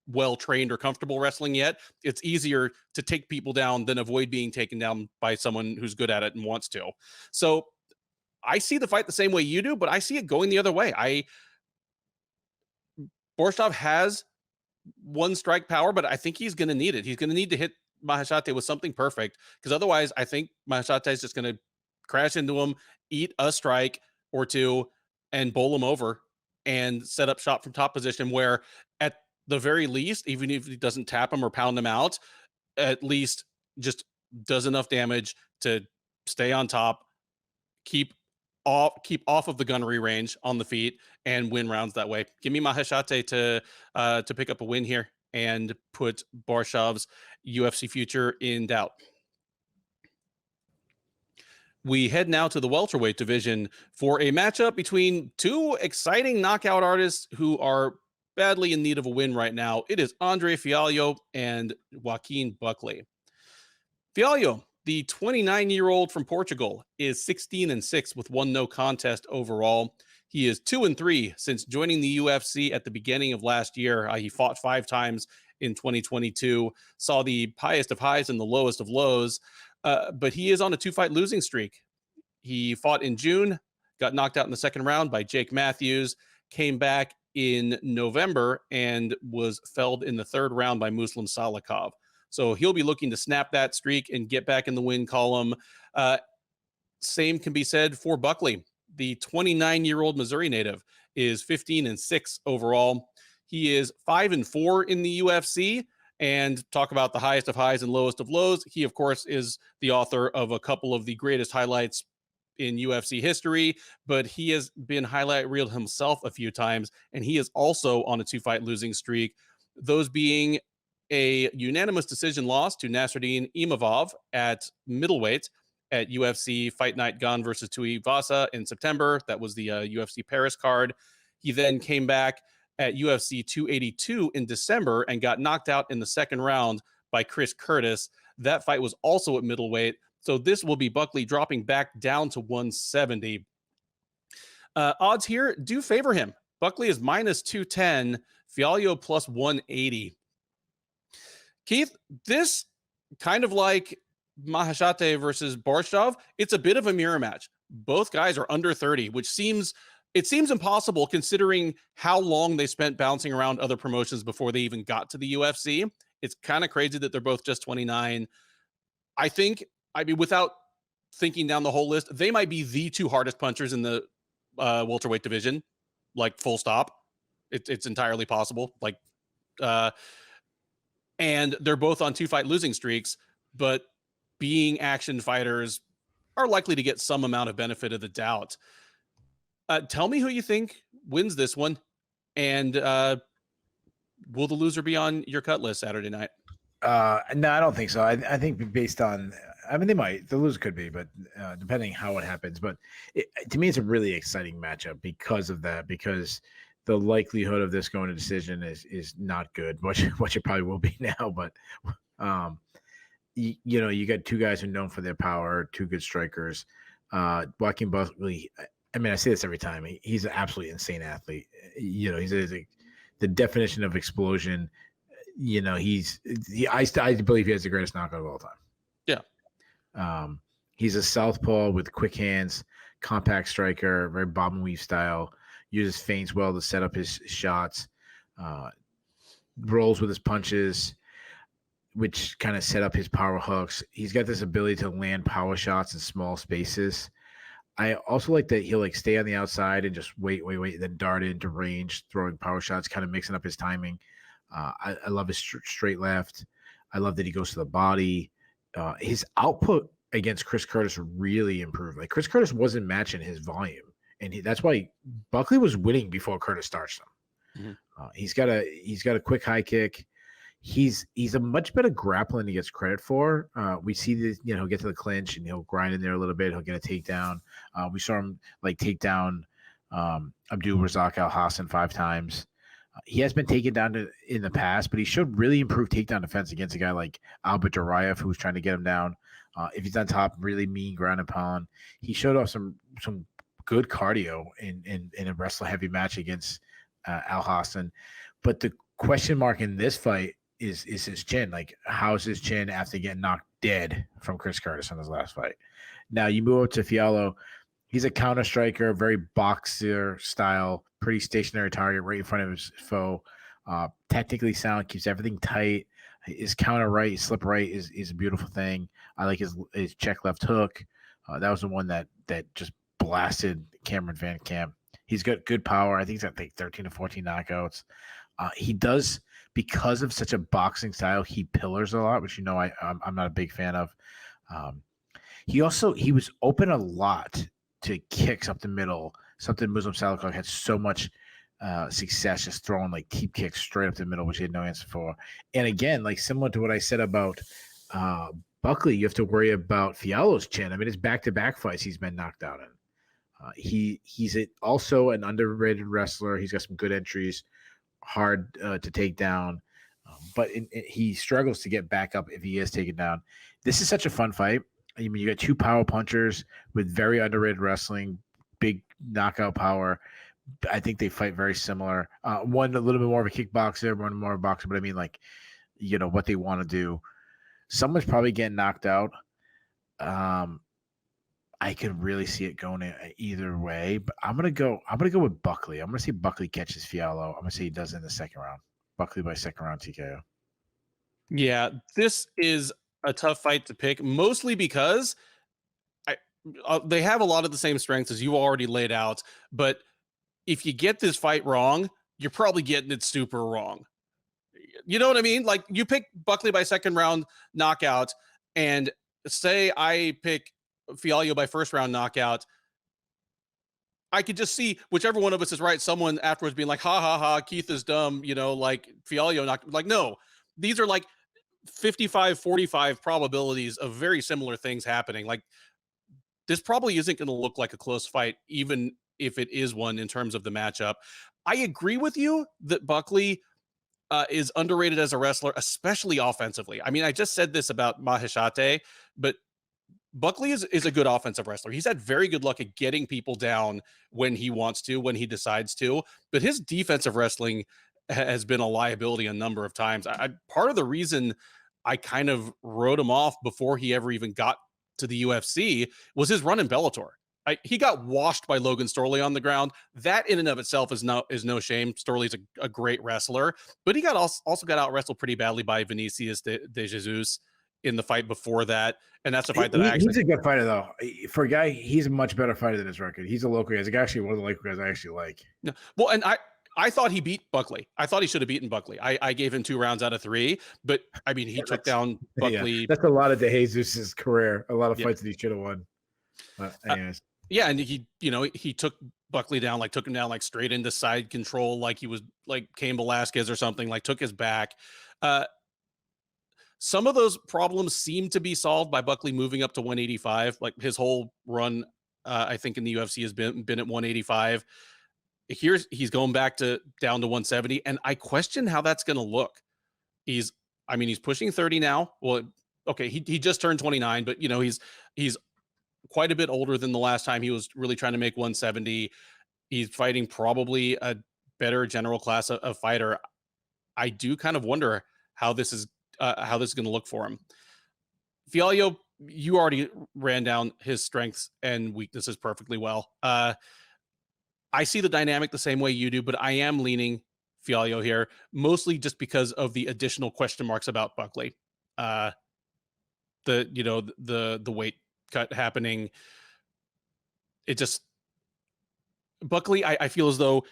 well trained or comfortable wrestling yet. It's easier to take people down than avoid being taken down by someone who's good at it and wants to. So I see the fight the same way you do, but I see it going the other way. Borshchev has one strike power, but I think he's going to need it. He's going to need to hit Maheshate with something perfect, because otherwise I think Maheshate is just going to crash into him, eat a strike or two, and bowl him over and set up shop from top position, where at the very least, even if he doesn't tap him or pound him out, at least just does enough damage to stay on top, keep off of the gunnery range on the feet, and win rounds that way. Give me Maheshate to pick up a win here and put Borshchev's UFC future in doubt. We head now to the welterweight division for a matchup between two exciting knockout artists who are badly in need of a win right now. It is Andre Fialho and Joaquin Buckley. Fialho, the 29-year-old from Portugal, is 16-6 with one no contest overall. He is 2-3 since joining the UFC at the beginning of last year. He fought 5 times in 2022, saw the highest of highs and the lowest of lows, but he is on a 2-fight losing streak. He fought in June, got knocked out in the second round by Jake Matthews, came back in November and was felled in the third round by Muslim Salikov. So he'll be looking to snap that streak and get back in the win column. Same can be said for Buckley. The 29-year-old Missouri native is 15-6 overall. He is 5-4 in the UFC. And talk about the highest of highs and lowest of lows. He, of course, is the author of a couple of the greatest highlights in UFC history, but he has been highlight reeled himself a few times, and he is also on a 2-fight losing streak, those being a unanimous decision loss to Nasruddin Imavov at middleweight at UFC Fight Night Gun versus Tuivasa in September. That was the UFC Paris card. He then came back at UFC 282 in December and got knocked out in the second round by Chris Curtis. That fight was also at middleweight. So this will be Buckley dropping back down to 170. Odds here do favor him. Buckley is -210, Fialho plus 180. Keith, this kind of like Maheshate versus Borshchev, it's a bit of a mirror match. Both guys are under 30, which seems impossible considering how long they spent bouncing around other promotions before they even got to the UFC. It's kind of crazy that they're both just 29. I mean, without thinking down the whole list, they might be the two hardest punchers in the welterweight division, like full stop. It's entirely possible. Like, and they're both on 2-fight losing streaks, but being action fighters are likely to get some amount of benefit of the doubt. Tell me who you think wins this one, and will the loser be on your cut list Saturday night? No, I don't think so. I think based on, I mean, they might, the loser could be, but depending how it happens. But to me, it's a really exciting matchup because of that, because the likelihood of this going to decision is not good, which it probably will be now. But, you got two guys who are known for their power, two good strikers. Joaquin Buckley, I mean, I say this every time. He's an absolutely insane athlete. He's the definition of explosion. I believe he has the greatest knockout of all time. Yeah. He's a southpaw with quick hands, compact striker, very bob and weave style, uses feints well to set up his shots, rolls with his punches, which kind of set up his power hooks. He's got this ability to land power shots in small spaces. I also like that he'll stay on the outside and just wait, then dart into range, throwing power shots, kind of mixing up his timing. I love his straight left. I love that he goes to the body. His output against Chris Curtis really improved. Chris Curtis wasn't matching his volume, and that's why Buckley was winning before Curtis starts him. Mm-hmm. He's got a quick high kick. He's a much better grappler than he gets credit for. We see this, he'll get to the clinch and he'll grind in there a little bit. He'll get a takedown. We saw him take down Abdul Razak Al Hassan 5 times. He has been taken down in the past, but he showed really improved takedown defense against a guy like Albert Duraev, who's trying to get him down. If he's on top, really mean ground and pound. He showed off some good cardio in a wrestle heavy match against Al Hassan. But the question mark in this fight is his chin. How's his chin after getting knocked dead from Chris Curtis in his last fight? Now you move up to Fialho. He's a counter striker, very boxer style, pretty stationary target right in front of his foe. Technically sound, keeps everything tight. His counter right, his slip right is a beautiful thing. I like his check left hook. That was the one that just blasted Cameron Van Camp. He's got good power. I think he's got 13 to 14 knockouts. He does, because of such a boxing style, he pillars a lot, which I'm not a big fan of. He was open a lot to kicks up the middle. Something Muslim Salikov had so much success just throwing teep kicks straight up the middle, which he had no answer for. And again, similar to what I said about Buckley, you have to worry about Fialho's chin. I mean, it's back-to-back fights he's been knocked out in. He's also an underrated wrestler. He's got some good entries, hard to take down, but he struggles to get back up if he is taken down. This is such a fun fight. I mean, you got two power punchers with very underrated wrestling, big knockout power. I think they fight very similar. One a little bit more of a kickboxer, one more of a boxer, but I mean, what they want to do. Someone's probably getting knocked out. I could really see it going either way, but I'm gonna go with Buckley. I'm gonna see Buckley catches Fialho. I'm gonna say he does in the second round. Buckley by second round TKO. Yeah, this is a tough fight to pick, mostly because they have a lot of the same strengths as you already laid out. But if you get this fight wrong, you're probably getting it super wrong. You know what I mean? You pick Buckley by second round knockout, and say I pick Fialho by first round knockout, I could just see whichever one of us is right. Someone afterwards being like, ha ha ha, Keith is dumb, Fialho knocked. No, these are 55-45 probabilities of very similar things happening. This probably isn't going to look like a close fight, even if it is one in terms of the matchup. I agree with you that Buckley is underrated as a wrestler, especially offensively. I mean, I just said this about Maheshate, but Buckley is a good offensive wrestler. He's had very good luck at getting people down when he wants to, when he decides to, but his defensive wrestling has been a liability a number of times. Part of the reason I kind of wrote him off before he ever even got to the UFC was his run in Bellator. He got washed by Logan Storley on the ground. That in and of itself is no shame. Storley's a great wrestler, but he also got out wrestled pretty badly by Vinicius de Jesus in the fight before that. And that's a fight that he's a good fighter though. For a guy, he's a much better fighter than his record. He's a local guy. He's actually one of the local guys I actually like. No. Well, and I thought he beat Buckley. I thought he should have beaten Buckley. I gave him 2 rounds out of 3, but I mean, he took down Buckley. Yeah. That's a lot of De Jesus's career. A lot of fights that he should have won. But anyways. Yeah, and he took Buckley down, like took him down like straight into side control, like he was like Cain Velasquez or something, like took his back. Uh, some of those problems seem to be solved by Buckley moving up to 185. Like his whole run, I think in the UFC has been at 185. He's going back to down to 170, and I question how that's going to look. He's pushing 30 now. Well, okay, he just turned 29, but he's quite a bit older than the last time he was really trying to make 170. He's fighting probably a better general class of fighter. I do kind of wonder how this is going to look for him. Fialho, you already ran down his strengths and weaknesses perfectly well. I see the dynamic the same way you do, but I am leaning Fialho here, mostly just because of the additional question marks about Buckley. The weight cut happening. It just Buckley, I feel as though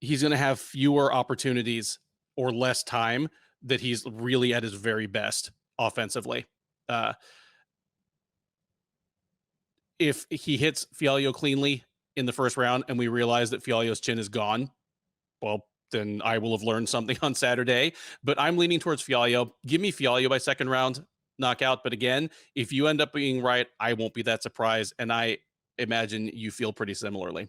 he's going to have fewer opportunities or less time that he's really at his very best offensively. If he hits Fialho cleanly in the first round and we realize that Fialho's chin is gone, well, then I will have learned something on Saturday. But I'm leaning towards Fialho. Give me Fialho by second round knockout. But again, if you end up being right, I won't be that surprised. And I imagine you feel pretty similarly.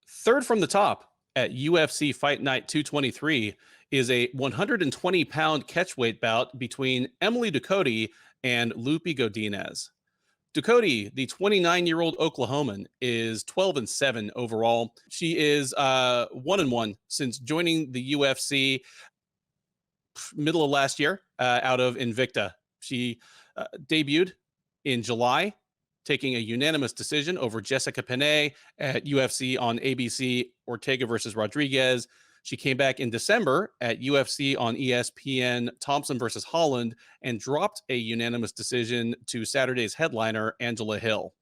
Third from the top at UFC Fight Night 223 is a 120-pound catchweight bout between Emily Ducote and Lupi Godinez. Ducote, the 29-year-old Oklahoman, is 12-7 overall. She is 1-1 since joining the UFC middle of last year out of Invicta. She debuted in July, taking a unanimous decision over Jessica Penne at UFC on ABC, Ortega versus Rodriguez. She came back in December at UFC on ESPN, Thompson versus Holland, and dropped a unanimous decision to Saturday's headliner, Angela Hill.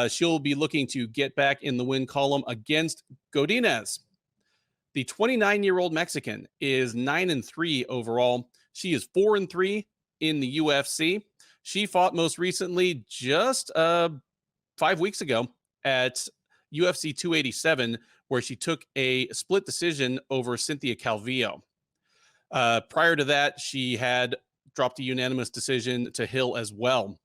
She'll be looking to get back in the win column against Godinez. The 29-year-old Mexican is 9-3 overall. She is 4-3 in the UFC. She fought most recently just 5 weeks ago at UFC 287, where she took a split decision over Cynthia Calvillo. Prior to that, she had dropped a unanimous decision to Hill as well.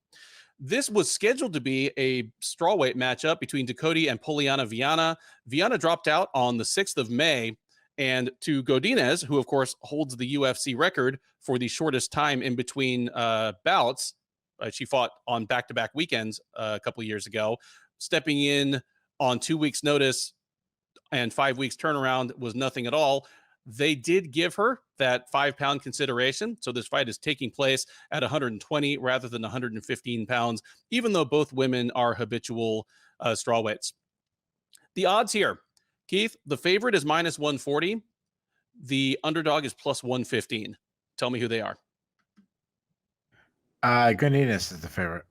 This was scheduled to be a strawweight matchup between Ducote and Poliana Viana. Viana dropped out on the 6th of May, and to Godinez, who of course holds the UFC record for the shortest time in between bouts. She fought on back-to-back weekends a couple of years ago. Stepping in on 2 weeks' notice and 5 weeks turnaround was nothing at all. They did give her that 5-pound consideration. So this fight is taking place at 120 rather than 115 pounds, even though both women are habitual strawweights. The odds here, Keith, the favorite is minus 140. The underdog is plus 115. Tell me who they are. Godinez is the favorite.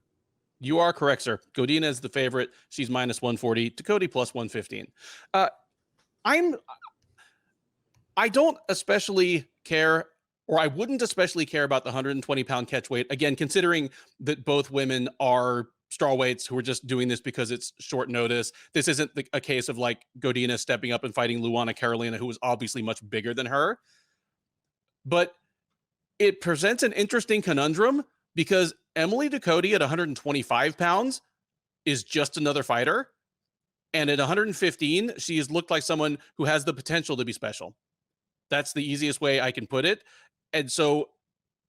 You are correct, sir. Godinez is the favorite. She's minus 140. Ducote plus 115. I don't especially care, or I wouldn't especially care about the 120-pound catchweight. Again, considering that both women are strawweights who are just doing this because it's short notice. This isn't a case of like Godinez stepping up and fighting Luana Karolina, who was obviously much bigger than her. But it presents an interesting conundrum because Emily Ducote at 125 pounds is just another fighter. And at 115, she has looked like someone who has the potential to be special. That's the easiest way I can put it. And so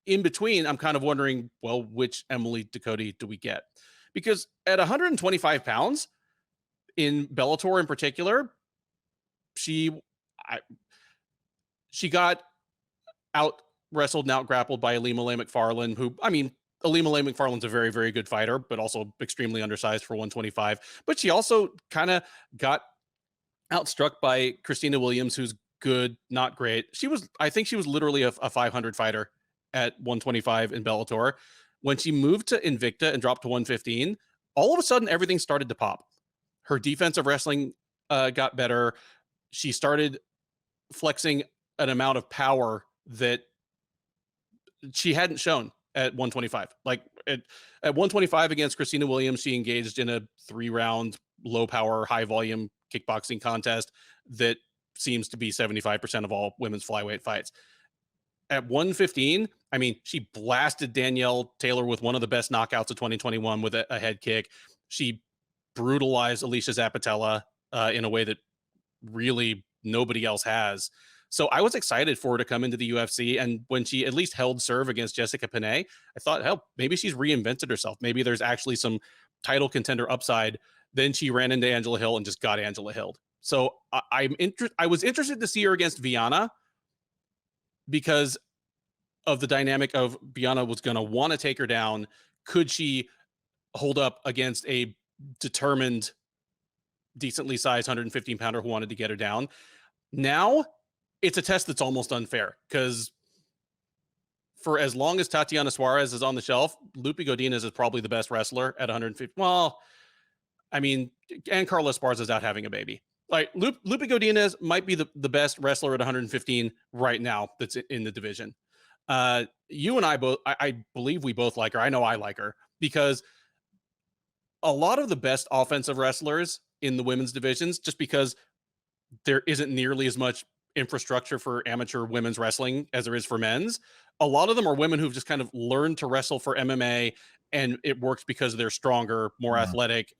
in between, I'm kind of wondering, well, which Emily Ducote do we get? Because at 125 pounds in Bellator in particular, she got out wrestled and out grappled by Alima Lay McFarland, who, Alima Lay McFarland's a very, very good fighter, but also extremely undersized for 125. But she also kind of got outstruck by Christina Williams, who's good, not great. I think she was literally a 500 fighter at 125 in Bellator. When she moved to Invicta and dropped to 115, all of a sudden everything started to pop. Her defensive wrestling got better. She started flexing an amount of power that she hadn't shown at 125. Like at 125 against Christina Williams, she engaged in a 3-round low power, high volume kickboxing contest that seems to be 75% of all women's flyweight fights. At 115, I mean, she blasted Danielle Taylor with one of the best knockouts of 2021 with a head kick. She brutalized Alicia Zapatella in a way that really nobody else has. So I was excited for her to come into the UFC. And when she at least held serve against Jessica Panay, I thought, hell, maybe she's reinvented herself. Maybe there's actually some title contender upside. Then she ran into Angela Hill and just got Angela Hill. So I was interested to see her against Viana because of the dynamic of Viana was going to want to take her down. Could she hold up against a determined, decently sized 115-pounder who wanted to get her down? Now it's a test that's almost unfair because for as long as Tatiana Suarez is on the shelf, Lupe Godinez is probably the best wrestler at 150. Well, I mean, and Carla Esparza's out having a baby. Like Lupe Godinez might be the best wrestler at 115 right now that's in the division. You and I both, I believe we both like her. I know I like her because a lot of the best offensive wrestlers in the women's divisions, just because there isn't nearly as much infrastructure for amateur women's wrestling as there is for men's. A lot of them are women who've just kind of learned to wrestle for MMA, and it works because they're stronger, more athletic,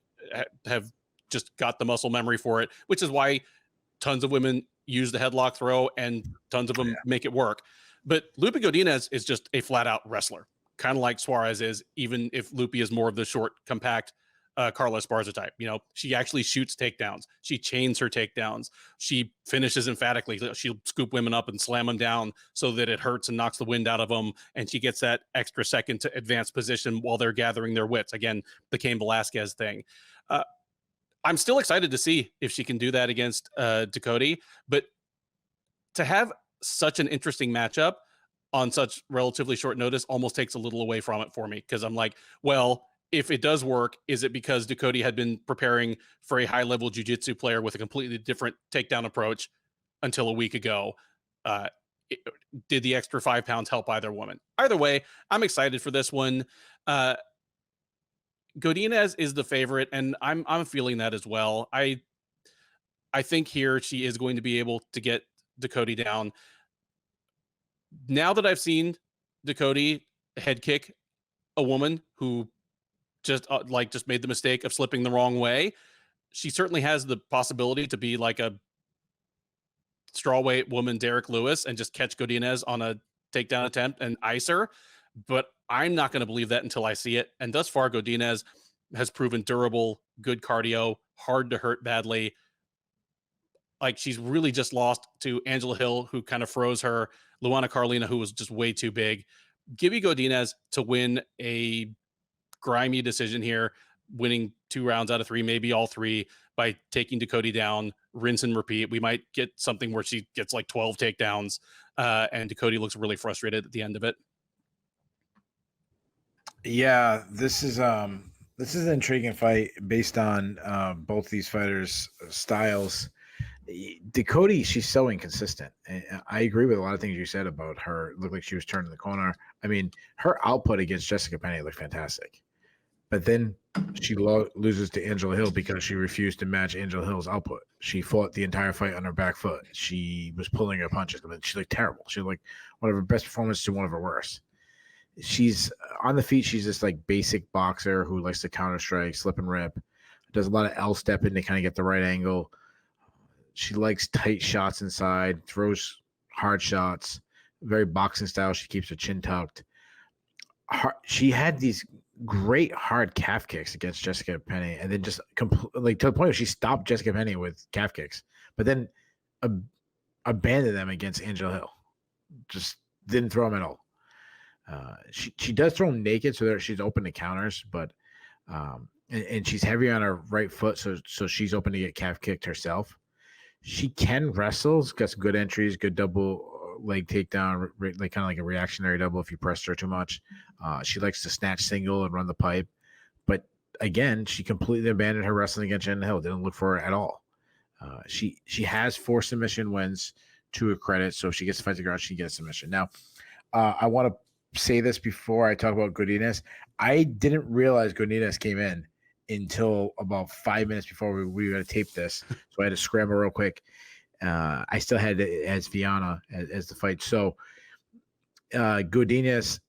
have just got the muscle memory for it, which is why tons of women use the headlock throw and tons of them make it work. But Lupe Godinez is just a flat out wrestler, kind of like Suarez is, even if Lupe is more of the short, compact Carla Esparza type. You know, she actually shoots takedowns. She chains her takedowns. She finishes emphatically. She'll scoop women up and slam them down so that it hurts and knocks the wind out of them. And she gets that extra second to advance position while they're gathering their wits. Again, the Cain Velasquez thing. I'm still excited to see if she can do that against Ducote, but to have such an interesting matchup on such relatively short notice almost takes a little away from it for me. Cause I'm like, well, if it does work, is it because Ducote had been preparing for a high-level jiu-jitsu player with a completely different takedown approach until a week ago? Did the extra 5 pounds help either woman? Either way, I'm excited for this one. Godinez is the favorite, and I'm feeling that as well. I think here she is going to be able to get Ducote down. Now that I've seen Ducote head kick a woman who just made the mistake of slipping the wrong way, she certainly has the possibility to be like a strawweight woman Derek Lewis and just catch Godinez on a takedown attempt and ice her. But I'm not going to believe that until I see it. And thus far, Godinez has proven durable, good cardio, hard to hurt badly. Like, she's really just lost to Angela Hill, who kind of froze her, Luana Carolina, who was just way too big. Give me Godinez to win a grimy decision here, winning 2 rounds out of 3, maybe all 3, by taking Ducote down, rinse and repeat. We might get something where she gets like 12 takedowns, and Ducote looks really frustrated at the end of it. Yeah, this is an intriguing fight based on both these fighters' styles. Ducote, she's so inconsistent. And I agree with a lot of things you said about her. It looked like she was turning the corner. I mean, her output against Jessica Penne looked fantastic. But then she loses to Angela Hill because she refused to match Angela Hill's output. She fought the entire fight on her back foot. She was pulling her punches. I mean, she looked terrible. She looked like one of her best performances to one of her worst. She's on the feet. She's this like basic boxer who likes to counter strike, slip and rip, does a lot of L stepping to kind of get the right angle. She likes tight shots inside, throws hard shots, very boxing style. She keeps her chin tucked. She had these great hard calf kicks against Jessica Penne, and then just to the point where she stopped Jessica Penne with calf kicks, but then abandoned them against Angela Hill. Just didn't throw them at all. She does throw them naked, so she's open to counters, but and she's heavy on her right foot, so she's open to get calf kicked herself. She can wrestle, got some good entries, good double leg takedown, like kind of like a reactionary double if you pressed her too much. She likes to snatch single and run the pipe, but again, she completely abandoned her wrestling against Angela Hill. Didn't look for her at all. She has 4 submission wins to her credit, so if she gets to fight the ground, she gets submission. Now, I want to say this before I talk about Godinez. I didn't realize Godinez came in until about 5 minutes before we were going to tape this. So I had to scramble real quick. I still had it as Viana as the fight. So Godinez,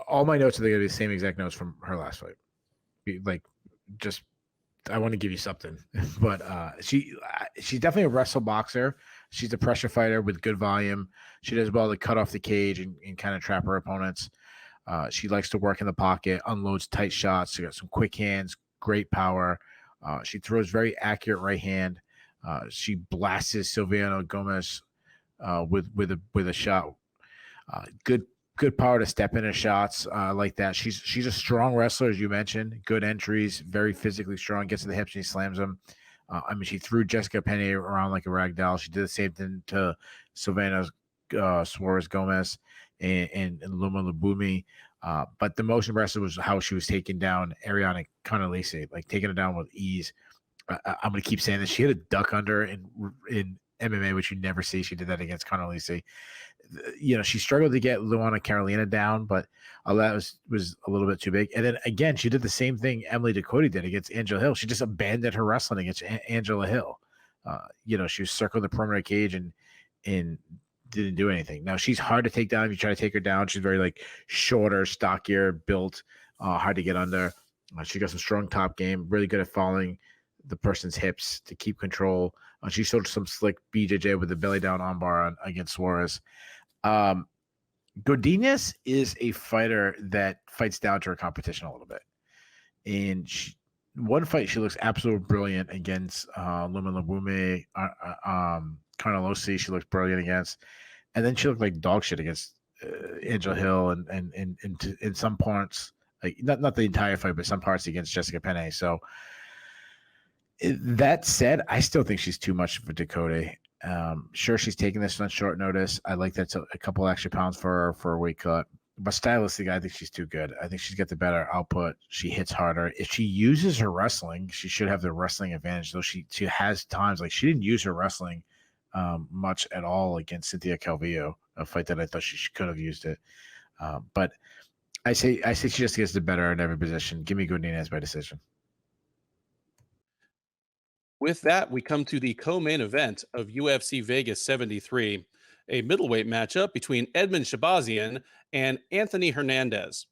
all my notes are going to be the same exact notes from her last fight. Like, just I want to give you something, but she's definitely a wrestle boxer. She's a pressure fighter with good volume. She does well to cut off the cage and kind of trap her opponents. She likes to work in the pocket, unloads tight shots. She got some quick hands, great power. She throws very accurate right hand. She blasts Silviano Gomez with a shot. Good power to step in her shots like that. She's a strong wrestler, as you mentioned. Good entries, very physically strong. Gets to the hips and she slams them. She threw Jessica Penne around like a rag doll. She did the same thing to Silvana Suarez Gomez and Luma Lubumi. But the most impressive was how she was taking down Ariana Canalese, like taking her down with ease. I'm going to keep saying this. She had a duck under in MMA, which you never see. She did that against Canalese. She struggled to get Luana Karolina down, but that was a little bit too big. And then again, she did the same thing Emily Ducote did against Angela Hill. She just abandoned her wrestling against Angela Hill. She was circled the perimeter cage and didn't do anything. Now she's hard to take down if you try to take her down. She's very like shorter, stockier, built, hard to get under. She got some strong top game, really good at following the person's hips to keep control. She showed some slick BJJ with the belly down armbar against Suarez. Godinez is a fighter that fights down to her competition a little bit. And one fight, she looks absolutely brilliant against Luma Labume, Carnalosi. She looks brilliant against. And then she looked like dog shit against Angela Hill and in some parts, like not the entire fight, but some parts against Jessica Penne. So that said, I still think she's too much for Ducote. Sure, she's taking this on short notice. I like that's a couple extra pounds for a weight cut. But stylistically, I think she's too good. I think she's got the better output. She hits harder. If she uses her wrestling, she should have the wrestling advantage. Though she has times like she didn't use her wrestling much at all against Cynthia Calvillo, a fight that I thought she could have used it. But I say she just gets the better in every position. Give me Godinez by decision. With that, we come to the co-main event of UFC Vegas 73, a middleweight matchup between Edmund Shabazian and Anthony Hernandez.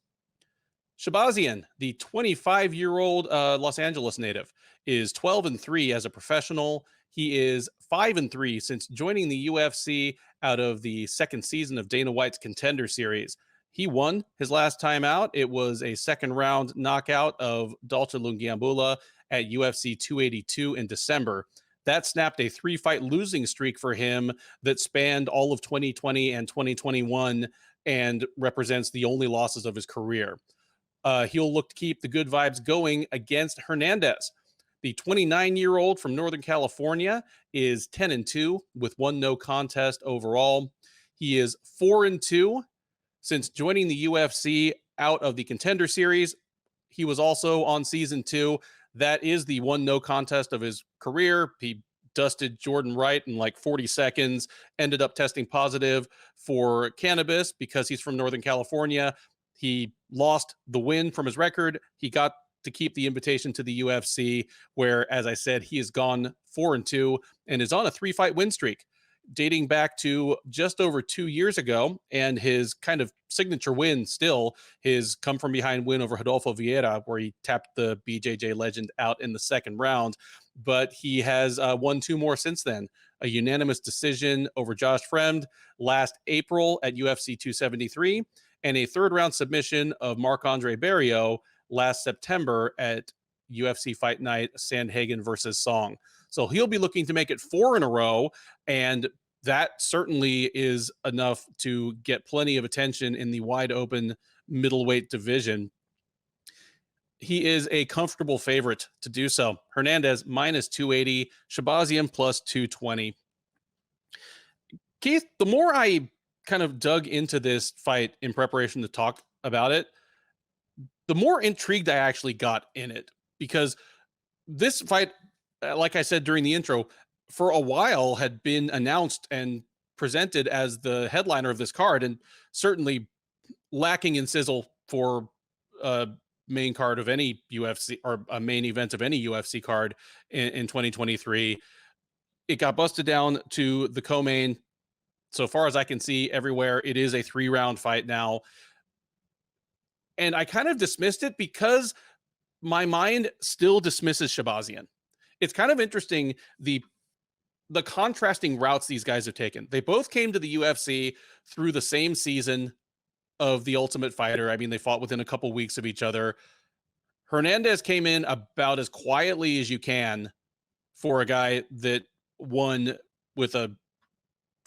Shabazian, the 25-year-old Los Angeles native, is 12-3 as a professional. He is 5-3 since joining the UFC out of the second season of Dana White's Contender Series. He won his last time out. It was a second-round knockout of Dalton Lungiambula at UFC 282 in December. That snapped a 3-fight losing streak for him that spanned all of 2020 and 2021 and represents the only losses of his career. He'll look to keep the good vibes going against Hernandez. The 29-year-old from Northern California is 10-2 with one no contest overall. He is 4-2 since joining the UFC out of the Contender Series. He was also on season 2. That is the one no contest of his career. He dusted Jordan Wright in like 40 seconds, ended up testing positive for cannabis because he's from Northern California. He lost the win from his record. He got to keep the invitation to the UFC, where, as I said, he has gone 4-2 and is on a 3-fight win streak dating back to just over 2 years ago. And his kind of signature win still, his come from behind win over Rodolfo Vieira, where he tapped the BJJ legend out in the second round. But he has won 2 more since then. A unanimous decision over Josh Fremd last April at UFC 273, and a third-round submission of Marc-Andre Barrio last September at UFC Fight Night, Sandhagen versus Song. So he'll be looking to make it 4 in a row, and that certainly is enough to get plenty of attention in the wide open middleweight division. He is a comfortable favorite to do so. Hernandez minus 280, Shabazian plus 220. Keith, the more I kind of dug into this fight in preparation to talk about it, the more intrigued I actually got in it, because this fight, like I said during the intro, for a while had been announced and presented as the headliner of this card. And certainly lacking in sizzle for a main card of any UFC or a main event of any UFC card in 2023. It got busted down to the co-main. So far as I can see everywhere, it is a 3-round fight now. And I kind of dismissed it because my mind still dismisses Shahbazyan. It's kind of interesting the contrasting routes these guys have taken. They both came to the UFC through the same season of The Ultimate Fighter. I mean, they fought within a couple weeks of each other. Hernandez came in about as quietly as you can for a guy that won with a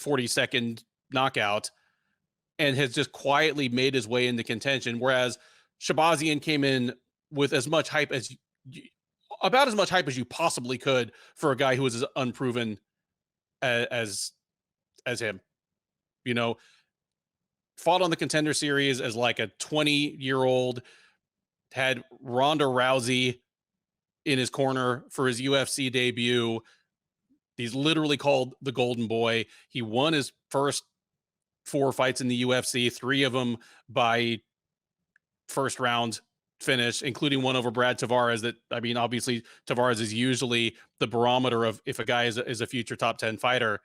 40-second knockout and has just quietly made his way into contention. Whereas Shahbazyan came in with as much hype as about as much hype as you possibly could for a guy who was as unproven as him. You know, fought on the Contender Series as like a 20-year-old, had Ronda Rousey in his corner for his UFC debut. He's literally called the Golden Boy. He won his first 4 fights in the UFC, 3 of them by first round finish, including one over Brad Tavares. That, I mean, obviously Tavares is usually the barometer of if a guy is a future top 10 fighter.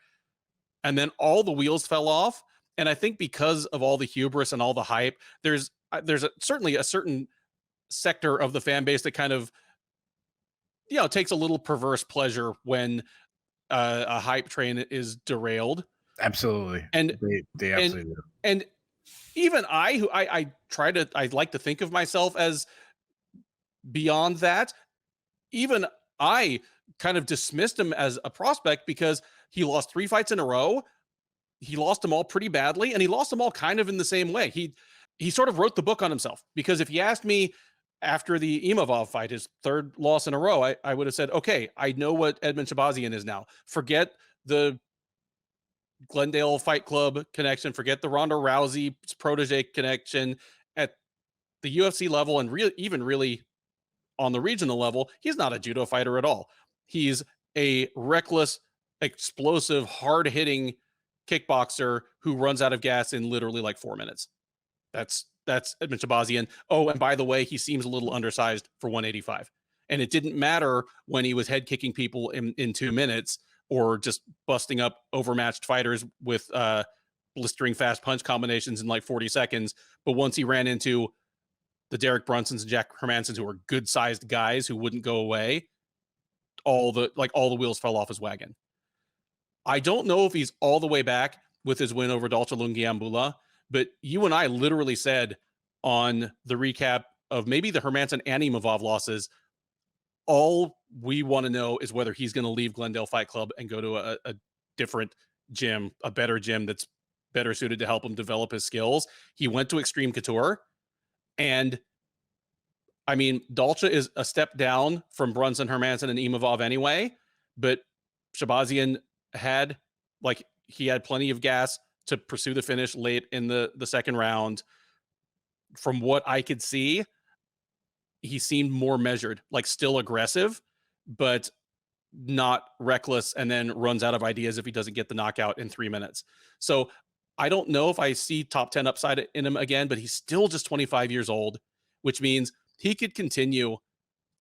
And then all the wheels fell off. And I think because of all the hubris and all the hype, there's certainly a certain sector of the fan base that kind of, takes a little perverse pleasure when a hype train is derailed. Absolutely. And they absolutely do. And even I like to think of myself as beyond that. Even I kind of dismissed him as a prospect because he lost 3 fights in a row. He lost them all pretty badly, and he lost them all kind of in the same way. He sort of wrote the book on himself, because if you asked me after the Imavov fight, his 3rd loss in a row, I would have said, okay, I know what Edmund Shahbazyan is now. Forget the Glendale Fight Club connection, forget the Ronda Rousey protege connection. At the UFC level, and even really on the regional level, he's not a judo fighter at all. He's a reckless, explosive, hard-hitting kickboxer who runs out of gas in literally like 4 minutes. That's Edmund Shahbazyan. Oh, and by the way, he seems a little undersized for 185. And it didn't matter when he was head kicking people in 2 minutes or just busting up overmatched fighters with blistering fast punch combinations in like 40 seconds. But once he ran into the Derek Brunsons and Jack Hermansons, who were good sized guys who wouldn't go away, all the wheels fell off his wagon. I don't know if he's all the way back with his win over Dalcha Lungiambula, but you and I literally said on the recap of maybe the Hermanson and Imavov losses, all we want to know is whether he's going to leave Glendale Fight Club and go to a different gym, a better gym that's better suited to help him develop his skills. He went to Extreme Couture, and I mean, Dalcha is a step down from Brunson, Hermanson, and Imavov anyway, but Shahbazyan had plenty of gas to pursue the finish late in the second round. From what I could see, he seemed more measured, like still aggressive, but not reckless, and then runs out of ideas if he doesn't get the knockout in 3 minutes. So I don't know if I see top 10 upside in him again, but he's still just 25 years old, which means he could continue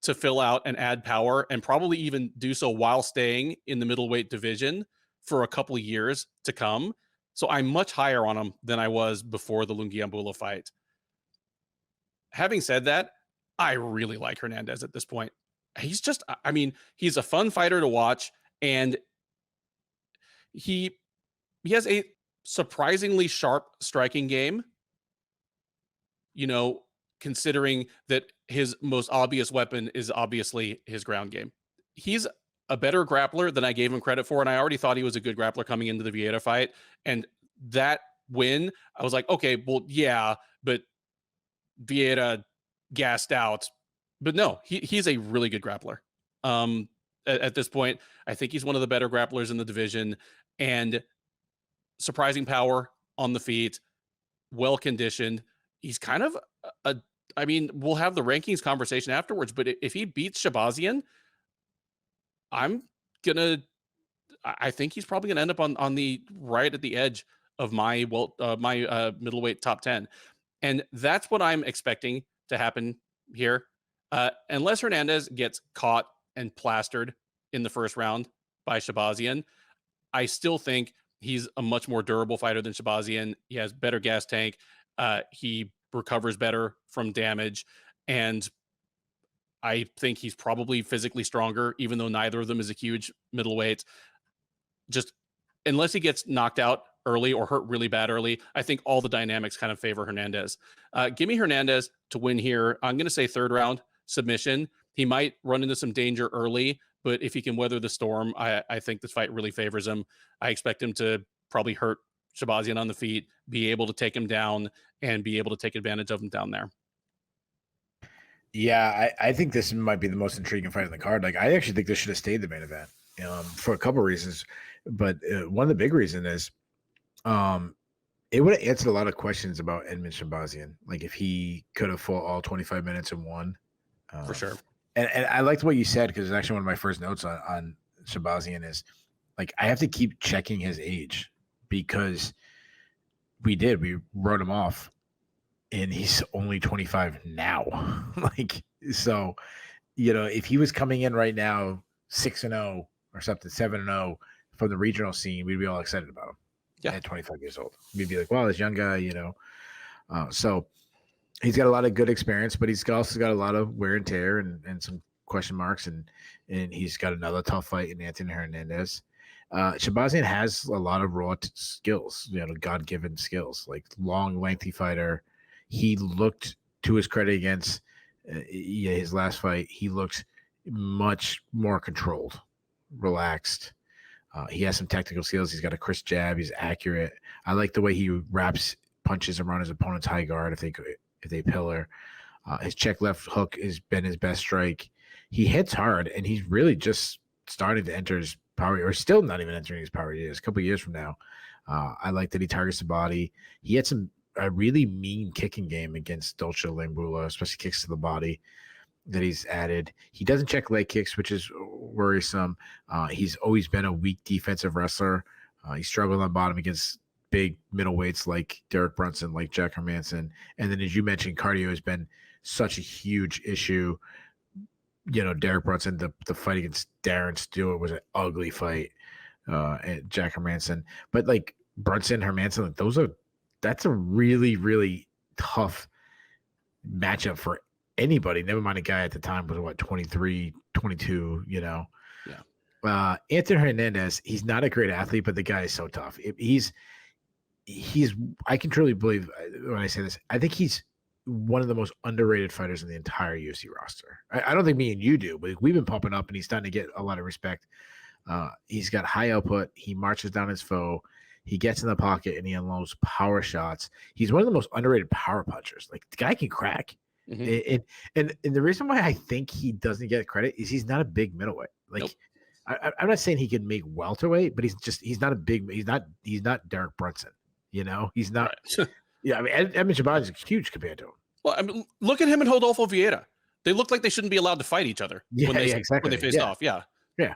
to fill out and add power, and probably even do so while staying in the middleweight division for a couple of years to come. So I'm much higher on him than I was before the Lungiambula fight. Having said that, I really like Hernandez at this point. He's just, I mean, he's a fun fighter to watch, and he has a surprisingly sharp striking game, considering that his most obvious weapon is obviously his ground game. He's a better grappler than I gave him credit for, and I already thought he was a good grappler coming into the Vieira fight. And that win, I was like, okay, well, yeah, but Vieira gassed out. But no, he's a really good grappler. At this point, I think he's one of the better grapplers in the division, and surprising power on the feet, well conditioned. He's kind of we'll have the rankings conversation afterwards, but if he beats Shahbazyan, I think he's probably gonna end up on the right at the edge of my middleweight top 10. And that's what I'm expecting to happen here. Unless Hernandez gets caught and plastered in the first round by Shabazian, I still think he's a much more durable fighter than Shabazian. He has better gas tank. He recovers better from damage. And I think he's probably physically stronger, even though neither of them is a huge middleweight. Just unless he gets knocked out early or hurt really bad early, I think all the dynamics kind of favor Hernandez. Give me Hernandez to win here. I'm going to say third round submission. He might run into some danger early, but if he can weather the storm, I think this fight really favors him. I expect him to probably hurt Shabazian on the feet, be able to take him down, and be able to take advantage of him down there. Yeah, I think this might be the most intriguing fight on the card. Like, I actually think this should have stayed the main event for a couple of reasons. But one of the big reasons is it would have answered a lot of questions about Edmund Shabazian. Like, if he could have fought all 25 minutes and won. For sure. And I liked what you said, because it's actually one of my first notes on Shabazian is, like, I have to keep checking his age, because we wrote him off and he's only 25 now. Like, so, if he was coming in right now 6-0 or something, 7-0 from the regional scene, we'd be all excited about him. Yeah. At 25 years old, we'd be like, wow, this young guy, so he's got a lot of good experience, but he's also got a lot of wear and tear and some question marks, and he's got another tough fight in Anthony Hernandez. Shabazian has a lot of raw skills, God-given skills, like long, lengthy fighter. He looked, to his credit, against his last fight, he looked much more controlled, relaxed. He has some technical skills. He's got a crisp jab. He's accurate. I like the way he wraps punches around his opponent's high guard if they pillar. His check left hook has been his best strike. He hits hard, and he's really just starting to enter his power, or still not even entering his power years. A couple of years from now, I like that he targets the body. He had a really mean kicking game against Dolce Lambula, especially kicks to the body that he's added. He doesn't check leg kicks, which is worrisome. He's always been a weak defensive wrestler. He struggled on bottom against big middleweights like Derek Brunson, like Jack Hermanson. And then, as you mentioned, cardio has been such a huge issue. Derek Brunson, the fight against Darren Stewart was an ugly fight, and Jack Hermanson. But like Brunson, Hermanson, that's a really, really tough matchup for anybody. Never mind, a guy at the time was 23, 22, Yeah. Anthony Hernandez, he's not a great athlete, but the guy is so tough. I can truly believe when I say this, I think he's one of the most underrated fighters in the entire UFC roster. I don't think me and you do, but we've been pumping up, and he's starting to get a lot of respect. He's got high output. He marches down his foe. He gets in the pocket and he unloads power shots. He's one of the most underrated power punchers. Like, the guy can crack. Mm-hmm. And the reason why I think he doesn't get credit is he's not a big middleweight. Like, nope. I'm not saying he can make welterweight, but he's not Derek Brunson. He's not. Right. Yeah, I mean, Edmund Shabazian is huge compared to him. Well, I mean, look at him and Rodolfo Vieira. They look like they shouldn't be allowed to fight each other when they face off. Yeah. Yeah.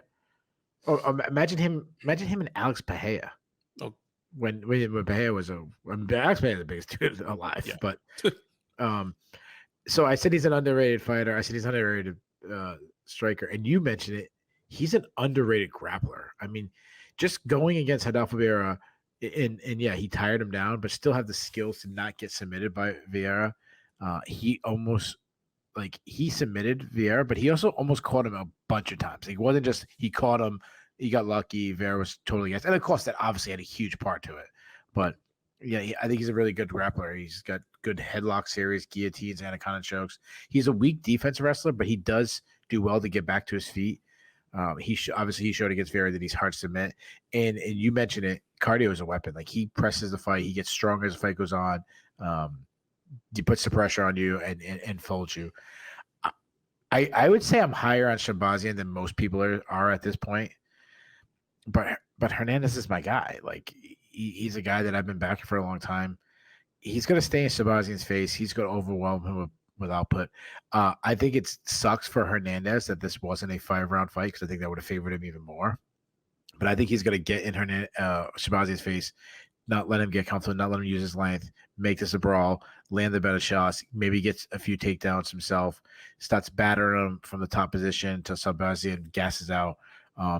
Oh, imagine him and Alex Pereira. Oh, when Pereira was Alex Pereira is the biggest dude alive. Yeah. But so I said he's an underrated fighter. I said he's an underrated striker, and you mentioned it. He's an underrated grappler. I mean, just going against Rodolfo Vieira, and yeah, he tired him down, but still have the skills to not get submitted by Vieira. He submitted Vieira, but he also almost caught him a bunch of times. It wasn't just he caught him, he got lucky. Vieira was totally against, and of course that obviously had a huge part to it. But yeah, I think he's a really good grappler. He's got good headlock series, guillotines, anaconda chokes. He's a weak defensive wrestler, but he does do well to get back to his feet. He showed against Vieira that he's hard to submit, and you mentioned it. Cardio is a weapon. Like, he presses the fight, he gets stronger as the fight goes on. He puts the pressure on you and folds you. I would say I'm higher on Shabazian than most people are at this point, but Hernandez is my guy. Like, he's a guy that I've been backing for a long time. He's going to stay in Shabazian's face. He's going to overwhelm him with output. I think it sucks for Hernandez that this wasn't a 5-round fight, because I think that would have favored him even more. But I think he's going to get in Shabazian's face not let him get comfortable, not let him use his length, make this a brawl, land the better shots, maybe gets a few takedowns himself, starts battering him from the top position till Sabazian gasses out,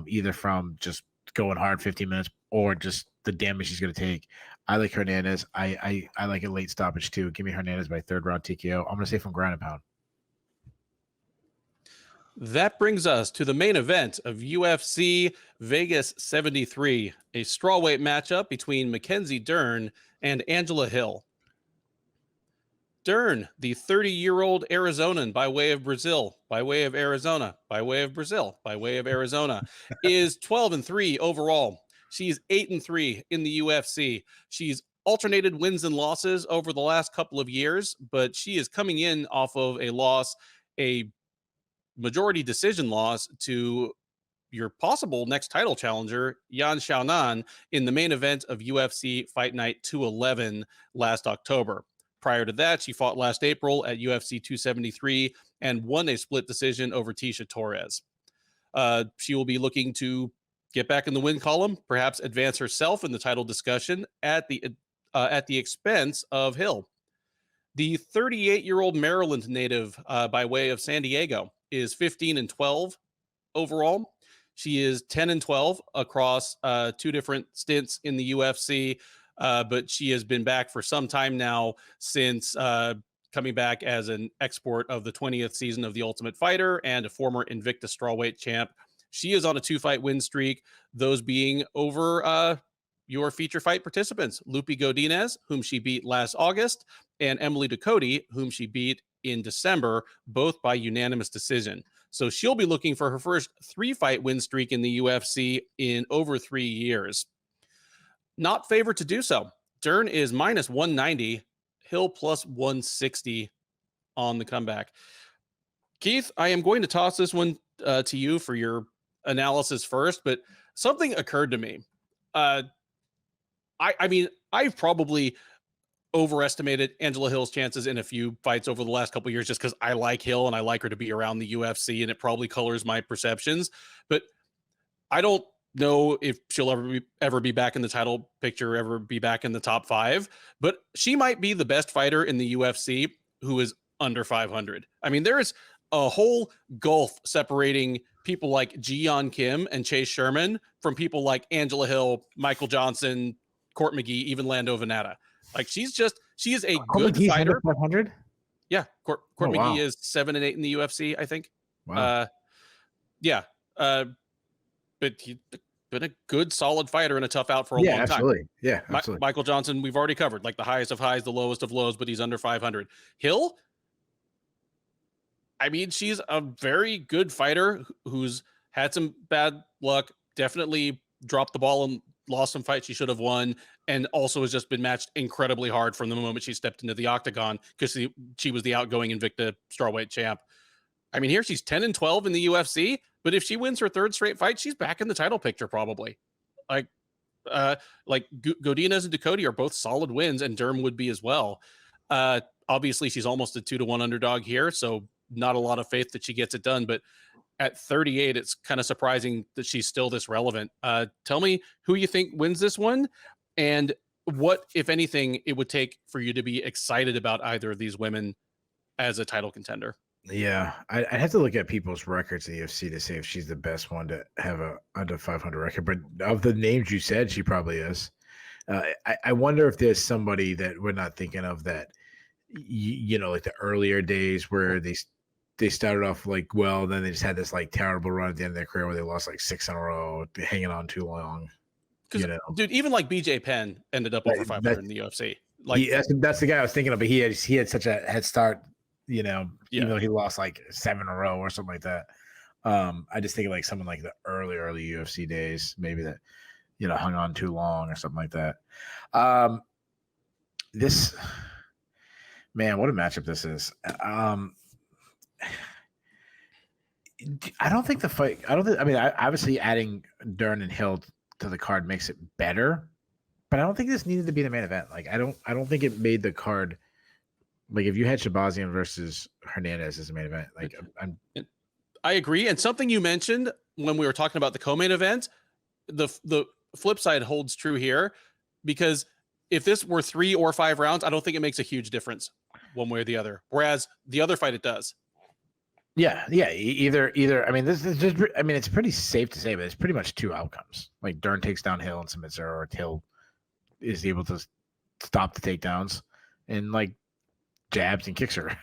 either from just going hard 15 minutes or just the damage he's going to take. I like Hernandez. I like a late stoppage too. Give me Hernandez by third round TKO. I'm going to say from ground and pound. That brings us to the main event of UFC Vegas 73, a strawweight matchup between Mackenzie Dern and Angela Hill. Dern, the 30-year-old Arizonan by way of Brazil, by way of Arizona, by way of Brazil, by way of Arizona, is 12-3 overall. She's 8-3 in the UFC. She's alternated wins and losses over the last couple of years, but she is coming in off of a loss, a majority decision loss to your possible next title challenger, Yan Xiaonan, in the main event of UFC Fight Night 211 last October. Prior to that, she fought last April at UFC 273 and won a split decision over Tisha Torres. She will be looking to get back in the win column, perhaps advance herself in the title discussion at the expense of Hill. The 38-year-old Maryland native by way of San Diego is 15-12 overall. She is 10-12 across two different stints in the UFC, but she has been back for some time now since coming back as an export of the 20th season of The Ultimate Fighter and a former Invicta strawweight champ. She is on a 2-fight win streak, those being over your feature fight participants, Lupi Godinez, whom she beat last August, and Emily Ducote, whom she beat in December, both by unanimous decision. So she'll be looking for her first 3-fight win streak in the UFC in over 3 years. Not favored to do so. Dern is minus 190, Hill plus 160 on the comeback. Keith, I am going to toss this one to you for your analysis first, but something occurred to me. I mean, I've probably overestimated Angela Hill's chances in a few fights over the last couple of years just because I like Hill and I like her to be around the UFC, and it probably colors my perceptions. But I don't know if she'll ever be back in the title picture, ever be back in the top 5. But she might be the best fighter in the UFC who is under 500. I mean, there is a whole gulf separating people like Ji-Yeon Kim and Chase Sherman from people like Angela Hill, Michael Johnson, Court McGee, even Lando Venata. Like she is a good fighter. 500? Yeah, Court McGee wow. is 7-8 in the UFC, I think. Wow. But he's been a good, solid fighter and a tough out for a long absolutely. time. Yeah, absolutely. Michael Johnson, we've already covered, like the highest of highs, the lowest of lows, but he's under 500. Hill, I mean, she's a very good fighter who's had some bad luck, definitely dropped the ball and lost some fights she should have won, and also has just been matched incredibly hard from the moment she stepped into the octagon because she was the outgoing Invicta strawweight champ. I mean, here she's 10-12 in the UFC, but if she wins her third straight fight, she's back in the title picture probably. Like Godinez and Ducote are both solid wins, and Dern would be as well. Obviously, she's almost a 2-1 underdog here, so not a lot of faith that she gets it done, but at 38, it's kind of surprising that she's still this relevant. Tell me who you think wins this one and what, if anything, it would take for you to be excited about either of these women as a title contender. Yeah, I'd have to look at people's records in the UFC to say if she's the best one to have a under 500 record. But of the names you said, she probably is. I wonder if there's somebody that we're not thinking of that, you know, like the earlier days where they started off like well, then they just had this like terrible run at the end of their career where they lost like 6 in a row, hanging on too long. You know, dude, even like BJ Penn ended up over 500 in the UFC. Like that's the guy I was thinking of, but he had such a head start. You know, even though he lost like 7 in a row or something like that. I just think of like someone like the early UFC days, maybe that, you know, hung on too long or something like that. This, man, what a matchup this is. I don't think the fight, I mean, obviously adding Dern and Hill to the card makes it better, but I don't think this needed to be the main event. Like, I don't think it made the card. Like if you had Shabazian versus Hernandez as a main event, like I agree. And something you mentioned when we were talking about the co-main event, the flip side holds true here because if this were 3 or 5 rounds, I don't think it makes a huge difference one way or the other. Whereas the other fight, it does. Yeah. Either. I mean, this is just. I mean, it's pretty safe to say, but it's pretty much 2 outcomes. Like Dern takes down Hill and submits her, or Hill is able to stop the takedowns and like jabs and kicks her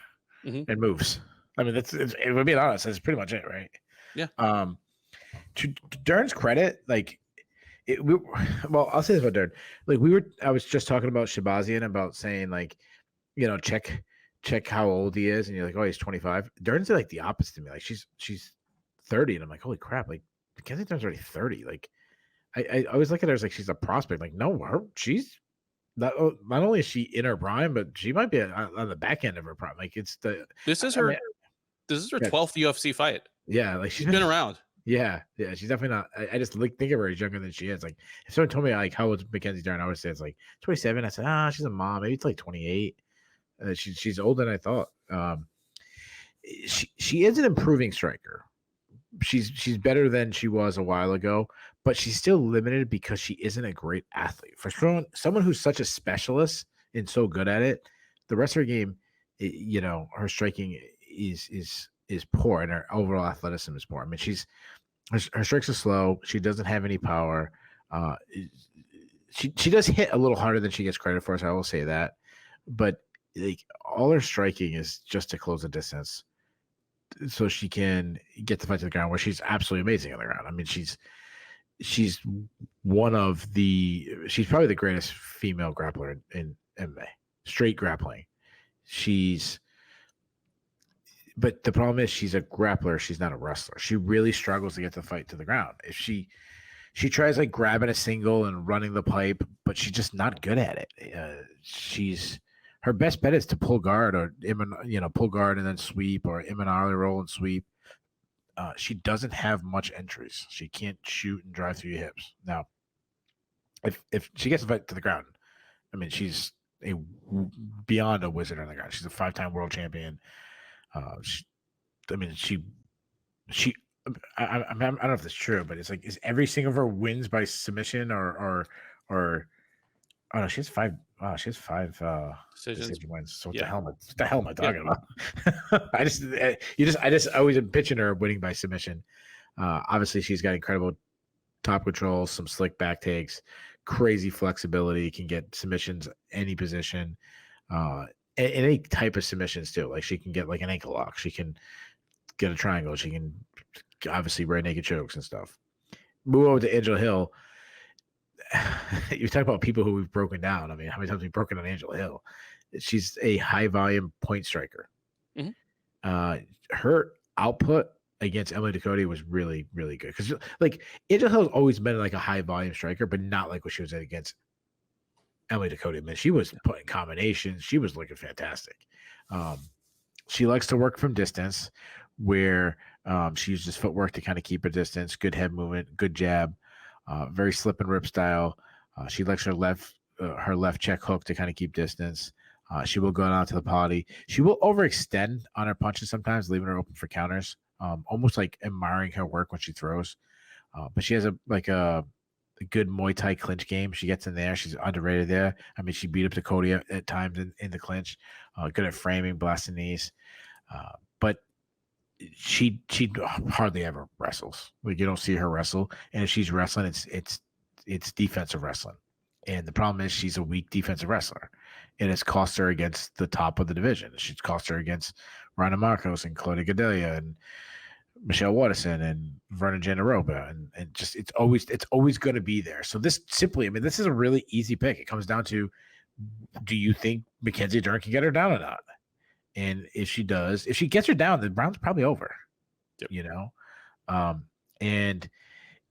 and moves. I mean, if we're being honest, that's pretty much it, right? Yeah. To Dern's credit, like, I'll say this about Dern. Like, I was just talking about Shabazian about saying, like, you know, check how old he is, and you're like, oh, he's 25. Dern's like the opposite to me. Like, she's 30, and I'm like, holy crap! Like, Mackenzie Dern's already 30. Like, I always look at her as like she's a prospect. Like, no, she's not only is she in her prime, but she might be on the back end of her prime. Like, this is her 12th UFC fight. Yeah, like she's been around. Yeah, she's definitely not. I just think of her as younger than she is. Like, if someone told me like how old Mackenzie Dern, I would say it's like 27. I said, she's a mom. Maybe it's like 28. She's older than I thought. She is an improving striker. She's better than she was a while ago, but she's still limited because she isn't a great athlete. For someone who's such a specialist and so good at it, the rest of her game, you know, her striking is poor, and her overall athleticism is poor. I mean, her strikes are slow. She doesn't have any power. She does hit a little harder than she gets credit for, so I will say that. But like, all her striking is just to close the distance, so she can get the fight to the ground, where she's absolutely amazing on the ground. I mean, she's probably the greatest female grappler in MMA. Straight grappling. But the problem is she's a grappler. She's not a wrestler. She really struggles to get the fight to the ground. If she tries like grabbing a single and running the pipe, but she's just not good at it. Her best bet is to pull guard, or pull guard and then sweep, or Imanari roll and sweep. She doesn't have much entries. She can't shoot and drive through your hips. Now, if she gets the fight to the ground, I mean, she's beyond a wizard on the ground. She's a 5-time world champion. I don't know if that's true, but it's like, is every single of her wins by submission or oh no, she has 5 decision wins. So what the hell am I talking about? I just always am pitching her winning by submission. Obviously she's got incredible top control, some slick back takes, crazy flexibility, can get submissions any position, any type of submissions too. Like, she can get like an ankle lock, she can get a triangle, she can obviously rear naked chokes and stuff. Move over to Angela Hill. You talk about people who we've broken down. I mean, how many times we've broken on Angela Hill? She's a high volume point striker. Her output against Emily Ducote was really, really good, because like Angela Hill's always been like a high volume striker, but not like what she was at against Emily Ducote. Man, she was putting combinations. She was looking fantastic. She likes to work from distance, where she uses footwork to kind of keep her distance. Good head movement, good jab. Very slip and rip style. She likes her left check hook to kind of keep distance. She will go down to the body. She will overextend on her punches sometimes, leaving her open for counters, almost like admiring her work when she throws. But she has a good Muay Thai clinch game. She gets in there. She's underrated there. I mean, she beat up Ducote at times in the clinch. Good at framing, blasting knees. But she hardly ever wrestles. Like, you don't see her wrestle, and if she's wrestling, it's defensive wrestling. And the problem is she's a weak defensive wrestler, and it's cost her against the top of the division. She's cost her against Rana Marcos and Claudia Gadelia and Michelle Watterson and Vernon Janaroba, and just it's always going to be there. So this is a really easy pick. It comes down to, do you think Mackenzie Dern can get her down or not? And if she does, if she gets her down, the round's probably over. Yep. You know, and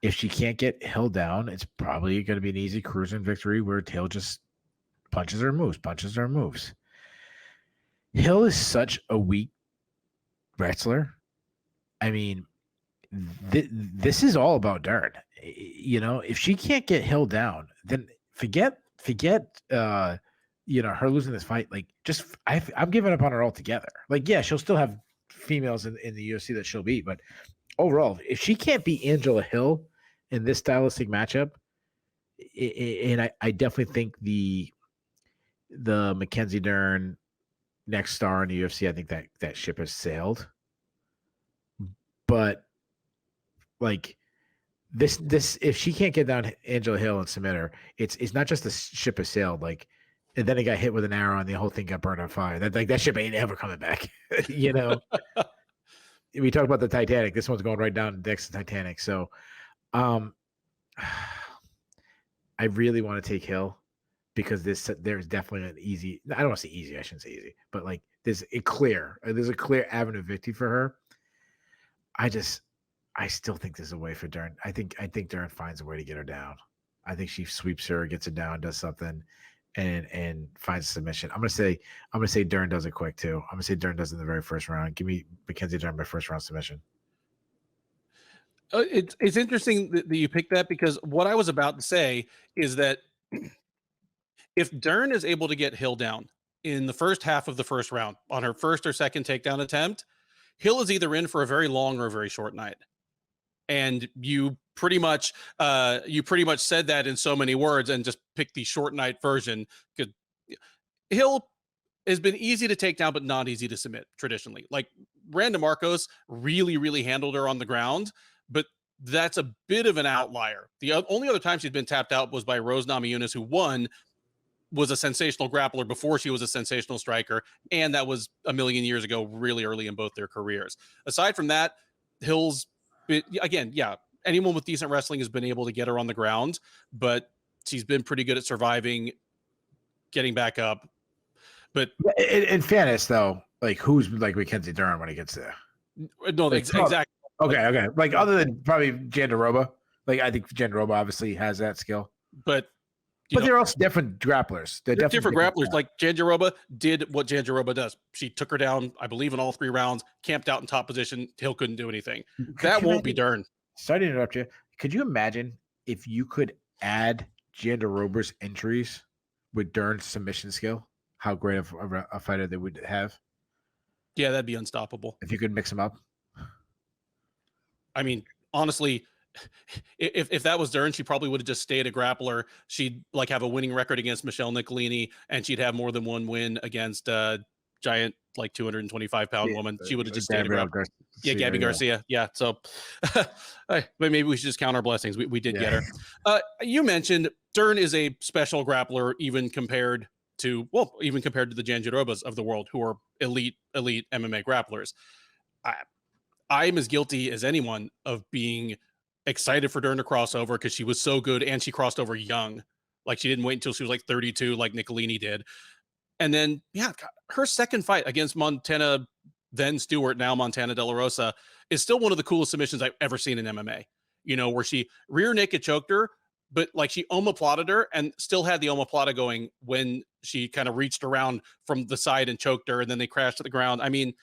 if she can't get Hill down, it's probably going to be an easy cruising victory where Hill just punches or moves. Hill is such a weak wrestler. I mean, this is all about Dern. You know, if she can't get Hill down, then forget her losing this fight. Like, I'm giving up on her altogether. Like, yeah, she'll still have females in the UFC that she'll beat, but overall, if she can't beat Angela Hill in this stylistic matchup, and I definitely think the the Mackenzie Dern next star in the UFC, I think that ship has sailed. But like this, if she can't get down Angela Hill and submit her, it's not just the ship has sailed. Like, and then it got hit with an arrow and the whole thing got burned on fire. That ship ain't ever coming back. You know, we talked about the Titanic. This one's going right down the decks of the Titanic. So, I really want to take Hill because there's definitely an easy. I don't want to say easy. I shouldn't say easy, but like there's a clear avenue of victory for her. I still think there's a way for Dern. I think Dern finds a way to get her down. I think she sweeps her, gets her down, does something, and finds a submission. I'm gonna say Dern does it quick too. I'm gonna say Dern does it in the very first round. Give me Mackenzie Dern by first round submission. It's interesting that you picked that, because what I was about to say is that if Dern is able to get Hill down in the first half of the first round on her first or second takedown attempt, Hill is either in for a very long or a very short night. And you pretty much said that in so many words and just picked the short night version. Because Hill has been easy to take down, but not easy to submit traditionally. Like Randa Marcos really handled her on the ground, but that's a bit of an outlier. The only other time she's been tapped out was by Rose Namajunas, who was a sensational grappler before she was a sensational striker, and that was a million years ago, really early in both their careers. Aside from that, Hill's again, yeah, anyone with decent wrestling has been able to get her on the ground, but she's been pretty good at surviving, getting back up. But in fairness, though, like who's like Mackenzie Dern when he gets there? No, like, exactly. Okay. Like other than probably Jandiroba, like I think Jandiroba obviously has that skill, but they're also different grapplers. They're different grapplers. Like Jandiroba did what Jandiroba does. She took her down, I believe, in all 3 rounds, camped out in top position. Hill couldn't do anything. That won't be Dern. Sorry to interrupt you. Could you imagine if you could add Jandiroba's entries with Dern's submission skill? How great of a fighter they would have. Yeah, that'd be unstoppable. If you could mix them up. I mean, honestly, if that was Dern, she probably would have just stayed a grappler. She'd like have a winning record against Michelle Nicolini, and she'd have more than one win against giant, like 225-pound woman. She would have just stayed a grappler. Gabby Garcia. Yeah. So but maybe we should just count our blessings. We did get her. You mentioned Dern is a special grappler, even compared to the Jandirobas of the world, who are elite MMA grapplers. I'm as guilty as anyone of being excited for Dern to cross over because she was so good, and she crossed over young. Like she didn't wait until she was like 32, like Nicolini did. And then, yeah, her second fight against Montana, then Stewart, now Montana De La Rosa, is still one of the coolest submissions I've ever seen in MMA. You know, where she rear naked choked her, but like she omoplated her and still had the omoplata going when she kind of reached around from the side and choked her, and then they crashed to the ground. I mean,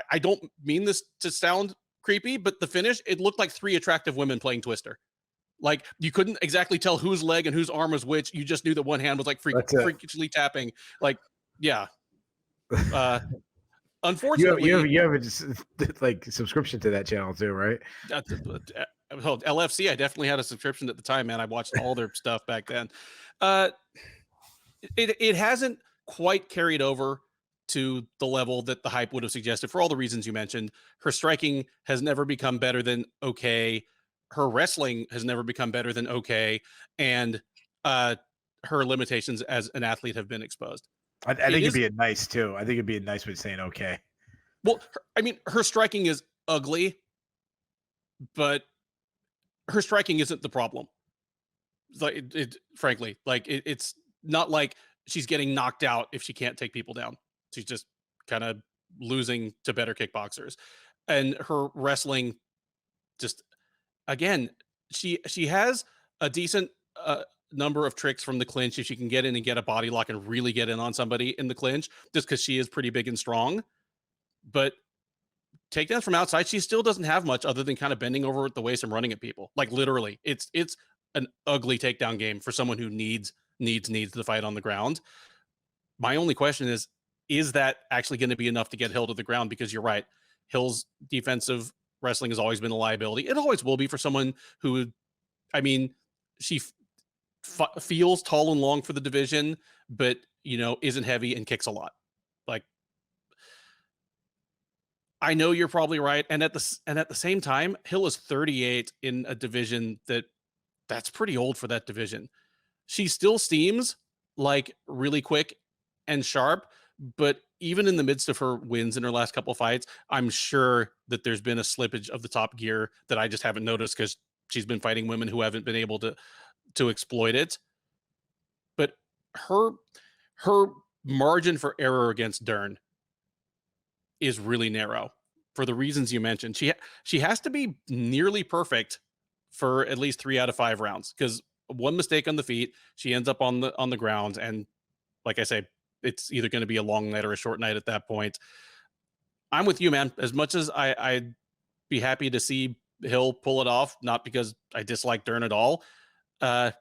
I don't mean this to sound creepy, but the finish, it looked like 3 attractive women playing Twister. Like you couldn't exactly tell whose leg and whose arm was which. You just knew that one hand was like freakishly tapping. Like, yeah. Unfortunately, you have a like subscription to that channel too, right? LFC, I definitely had a subscription at the time, man. I watched all their stuff back then. It hasn't quite carried over to the level that the hype would have suggested for all the reasons you mentioned. Her striking has never become better than okay. Her wrestling has never become better than okay. And her limitations as an athlete have been exposed. I think it'd be a nice too. I think it'd be a nice way of saying okay. Well, I mean, her striking is ugly, but her striking isn't the problem. Like frankly, like it's not like she's getting knocked out if she can't take people down. She's just kind of losing to better kickboxers. And her wrestling, just again, she has a decent number of tricks from the clinch if she can get in and get a body lock and really get in on somebody in the clinch, just because she is pretty big and strong. But takedowns from outside, she still doesn't have much other than kind of bending over at the waist and running at people. Like literally, it's an ugly takedown game for someone who needs the fight on the ground. My only question is that actually going to be enough to get Hill to the ground? Because you're right, Hill's defensive wrestling has always been a liability. It always will be for someone who, I mean, she feels tall and long for the division, but isn't heavy and kicks a lot. Like, I know you're probably right, and at the same time, Hill is 38 in a division that's pretty old for that division. She still steams like really quick and sharp, but even in the midst of her wins in her last couple fights, I'm sure that there's been a slippage of the top gear that I just haven't noticed because she's been fighting women who haven't been able to exploit it. But her margin for error against Dern is really narrow for the reasons you mentioned. She has to be nearly perfect for at least 3 out of 5 rounds, because one mistake on the feet, she ends up on the ground, and like I say, it's either going to be a long night or a short night at that point. I'm with you, man. As much as I'd be happy to see Hill pull it off, not because I dislike Dern at all. I'm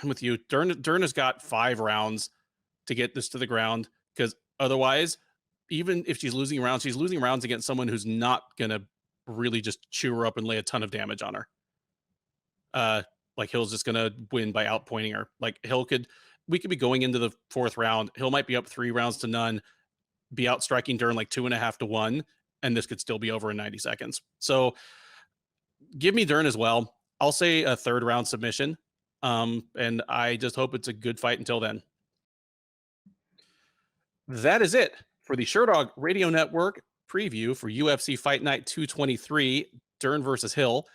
with you. Dern has got 5 rounds to get this to the ground, because otherwise, even if she's losing rounds against someone who's not going to really just chew her up and lay a ton of damage on her. Like, Hill's just going to win by outpointing her. Like, we could be going into the 4th round. Hill might be up 3 rounds to none, be out striking Dern like 2.5 to 1, and this could still be over in 90 seconds. So give me Dern as well. I'll say a 3rd round submission. And I just hope it's a good fight until then. That is it for the Sherdog Radio Network preview for UFC Fight Night 223, Dern versus Hill.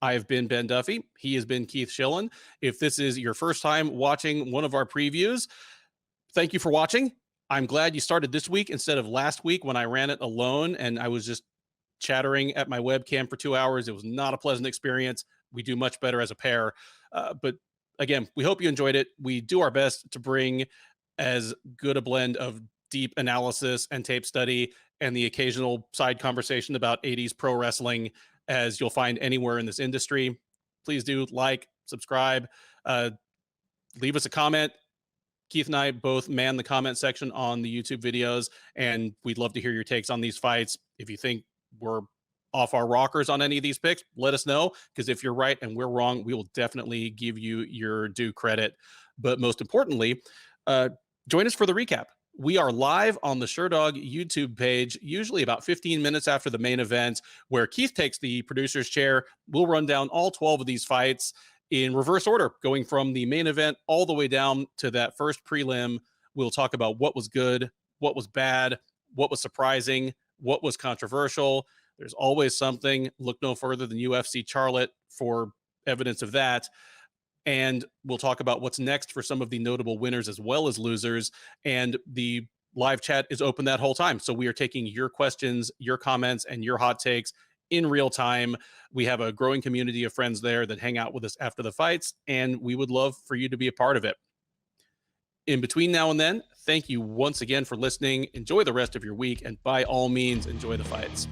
I've been Ben Duffy. He has been Keith Shillan. If this is your first time watching one of our previews, thank you for watching. I'm glad you started this week instead of last week when I ran it alone and I was just chattering at my webcam for 2 hours. It was not a pleasant experience. We do much better as a pair. But again, we hope you enjoyed it. We do our best to bring as good a blend of deep analysis and tape study and the occasional side conversation about 80s pro wrestling as you'll find anywhere in this industry. Please do like, subscribe, leave us a comment. Keith and I both man the comment section on the YouTube videos, and we'd love to hear your takes on these fights. If you think we're off our rockers on any of these picks, let us know, because if you're right and we're wrong, we will definitely give you your due credit. But most importantly, join us for the recap. We are live on the Sherdog YouTube page, usually about 15 minutes after the main event, where Keith takes the producer's chair. We'll run down all 12 of these fights in reverse order, going from the main event all the way down to that first prelim. We'll talk about what was good, what was bad, what was surprising, what was controversial. There's always something. Look no further than UFC Charlotte for evidence of that. And we'll talk about what's next for some of the notable winners as well as losers. And the live chat is open that whole time. So we are taking your questions, your comments, and your hot takes in real time. We have a growing community of friends there that hang out with us after the fights, and we would love for you to be a part of it. In between now and then, thank you once again for listening. Enjoy the rest of your week, and by all means, enjoy the fights.